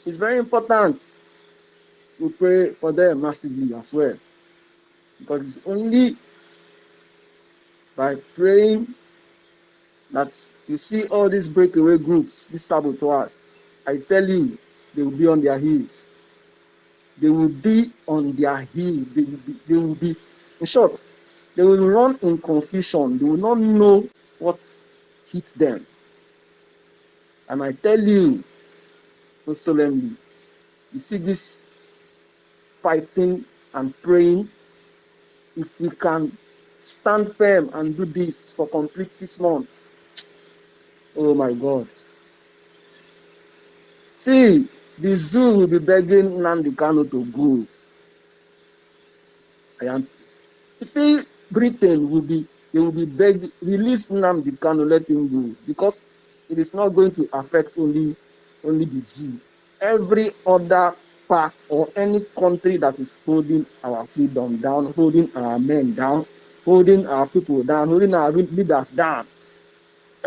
It's very important to pray for them massively as well. Because it's only by praying that you see all these breakaway groups, these saboteurs. I tell you, they will be on their heels. They will be on their heels. They will be, in short, they will run in confusion. They will not know what hit them. And I tell you, so solemnly, you see this fighting and praying, if we can stand firm and do this for complete 6 months, oh my God. See, the zoo will be begging Nnamdi Kanu to go. You see, Britain will be begging, release Nnamdi Kanu, let him go, because it is not going to affect only the zoo. Every other part or any country that is holding our freedom down, holding our men down, holding our people down, holding our leaders down.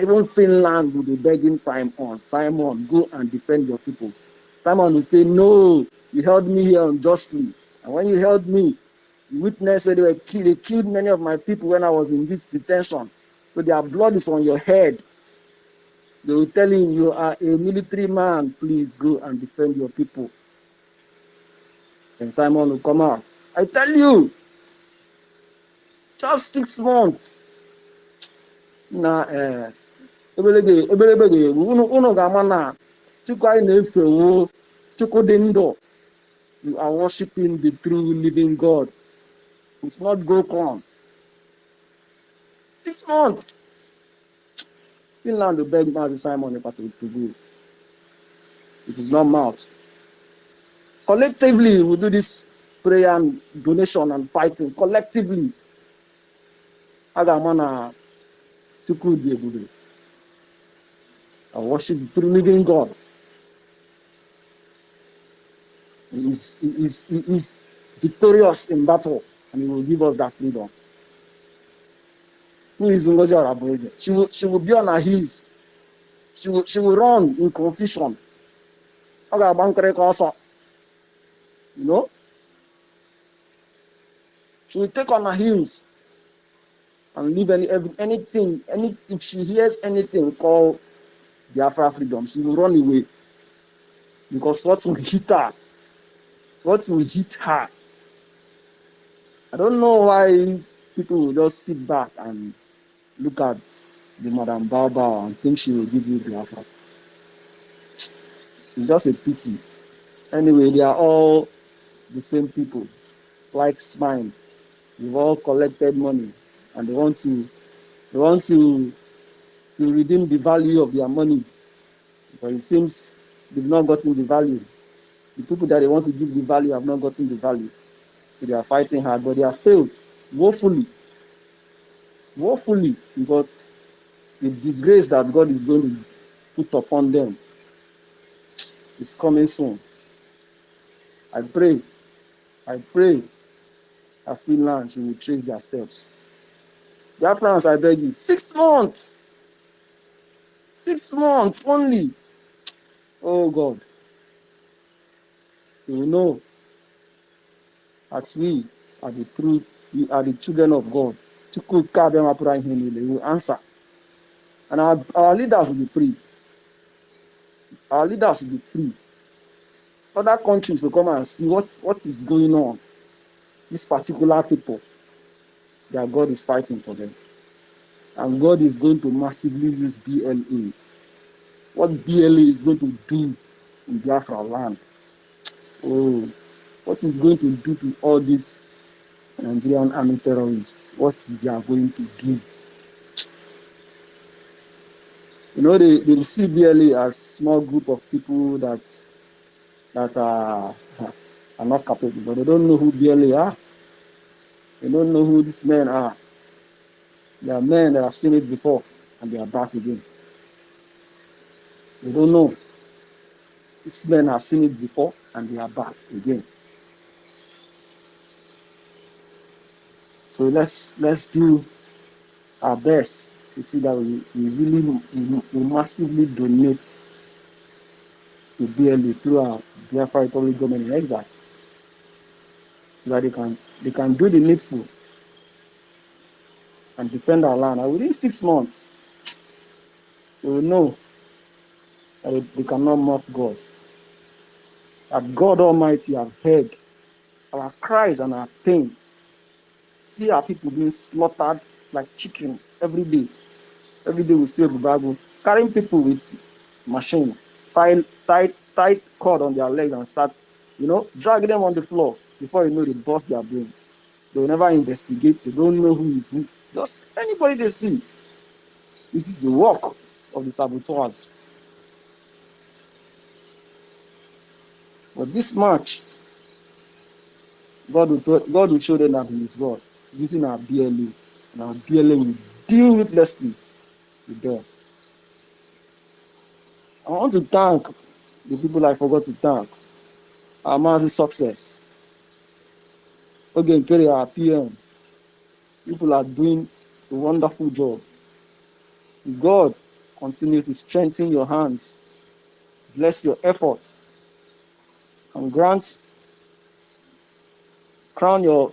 Even Finland will be begging Simon, go and defend your people. Simon will say, no, you held me here unjustly. And when you held me, you witnessed where they killed many of my people when I was in this detention. So their blood is on your head. They will tell him, you are a military man, please go and defend your people. And Simon will come out. I tell you, just 6 months. Na ebelebe unu ga-ama na Chukwu anyị na-efe wo Chukwu dị ndụ. You are worshiping the true living God. It's not go come. 6 months. Finland will beg Mazi Simon to go. It is not mouth. Collectively, we do this prayer and donation and fighting. Collectively. Agamana Chukwu dị ebube. I worship the true living God. He is victorious in battle, and he will give us that freedom. Who is Ngozi Oraboje? She will be on her heels. She will run in confusion. You know? She will take on her heels and leave anything, if she hears anything called Biafra freedom, she will run away. Because what will hit her? What will hit her? I don't know why people will just sit back and look at the Madam Baba and think she will give you Biafra. It's just a pity. Anyway, they are all the same people. Likes mind. We've all collected money and they want to redeem the value of their money. But it seems they've not gotten the value. The people that they want to give the value have not gotten the value. So they are fighting hard, but they have failed woefully. Woefully, because the disgrace that God is going to put upon them is coming soon. I pray that Finland will trace their steps. Dear friends, I beg you, 6 months. 6 months only. Oh God. You know, as we are the truth, we are the children of God. We will answer. And our leaders will be free. Our leaders will be free. Other countries will come and see what is going on. These particular people, their God is fighting for them. And God is going to massively use BLA. What BLA is going to do in Biafra land. Oh, what is going to do to all these Nigerian army terrorists? What they are going to do? You know, they see BLA as small group of people that are not capable, but they don't know who BLA are. They don't know who these men are. They are men that have seen it before and they are back again. They don't know. These men have seen it before and they are back again. So let's do our best to see that we really massively donate to BLA through our Biafra Republic government in exile, so that they can do the needful and defend our land. And within 6 months, we will know that they cannot mock God. That God Almighty have heard our cries and our pains. See our people being slaughtered like chicken every day. Every day we see the Bible carrying people with machine, tight cord on their legs and start, dragging them on the floor. Before you know, they bust their brains. They will never investigate. They don't know who is who. Just anybody they see. This is the work of the saboteurs. But this March, God will show them that He is God, using our BLA, and our BLA will deal ruthlessly with them. I want to thank the people I forgot to thank. Our massive success. Again, our PM. People are doing a wonderful job. God continue to strengthen your hands, bless your efforts, and crown your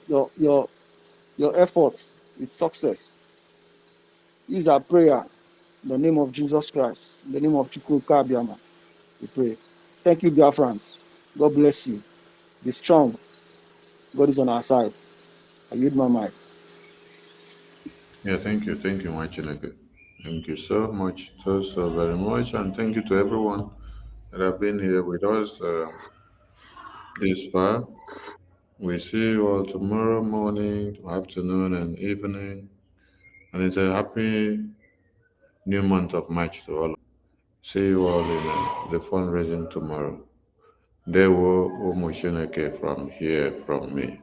efforts with success. These are prayer in the name of Jesus Christ, in the name of Chukwu Kabiama. We pray. Thank you, dear friends. God bless you. Be strong. God is on our side. I yield my mic. Yeah, thank you, Machineke. Thank you so much, so very much, and thank you to everyone that have been here with us this far. We see you all tomorrow morning, afternoon, and evening, and it's a happy new month of March to all. See you all in the fundraising tomorrow. Dewo Umushineke from here, from me.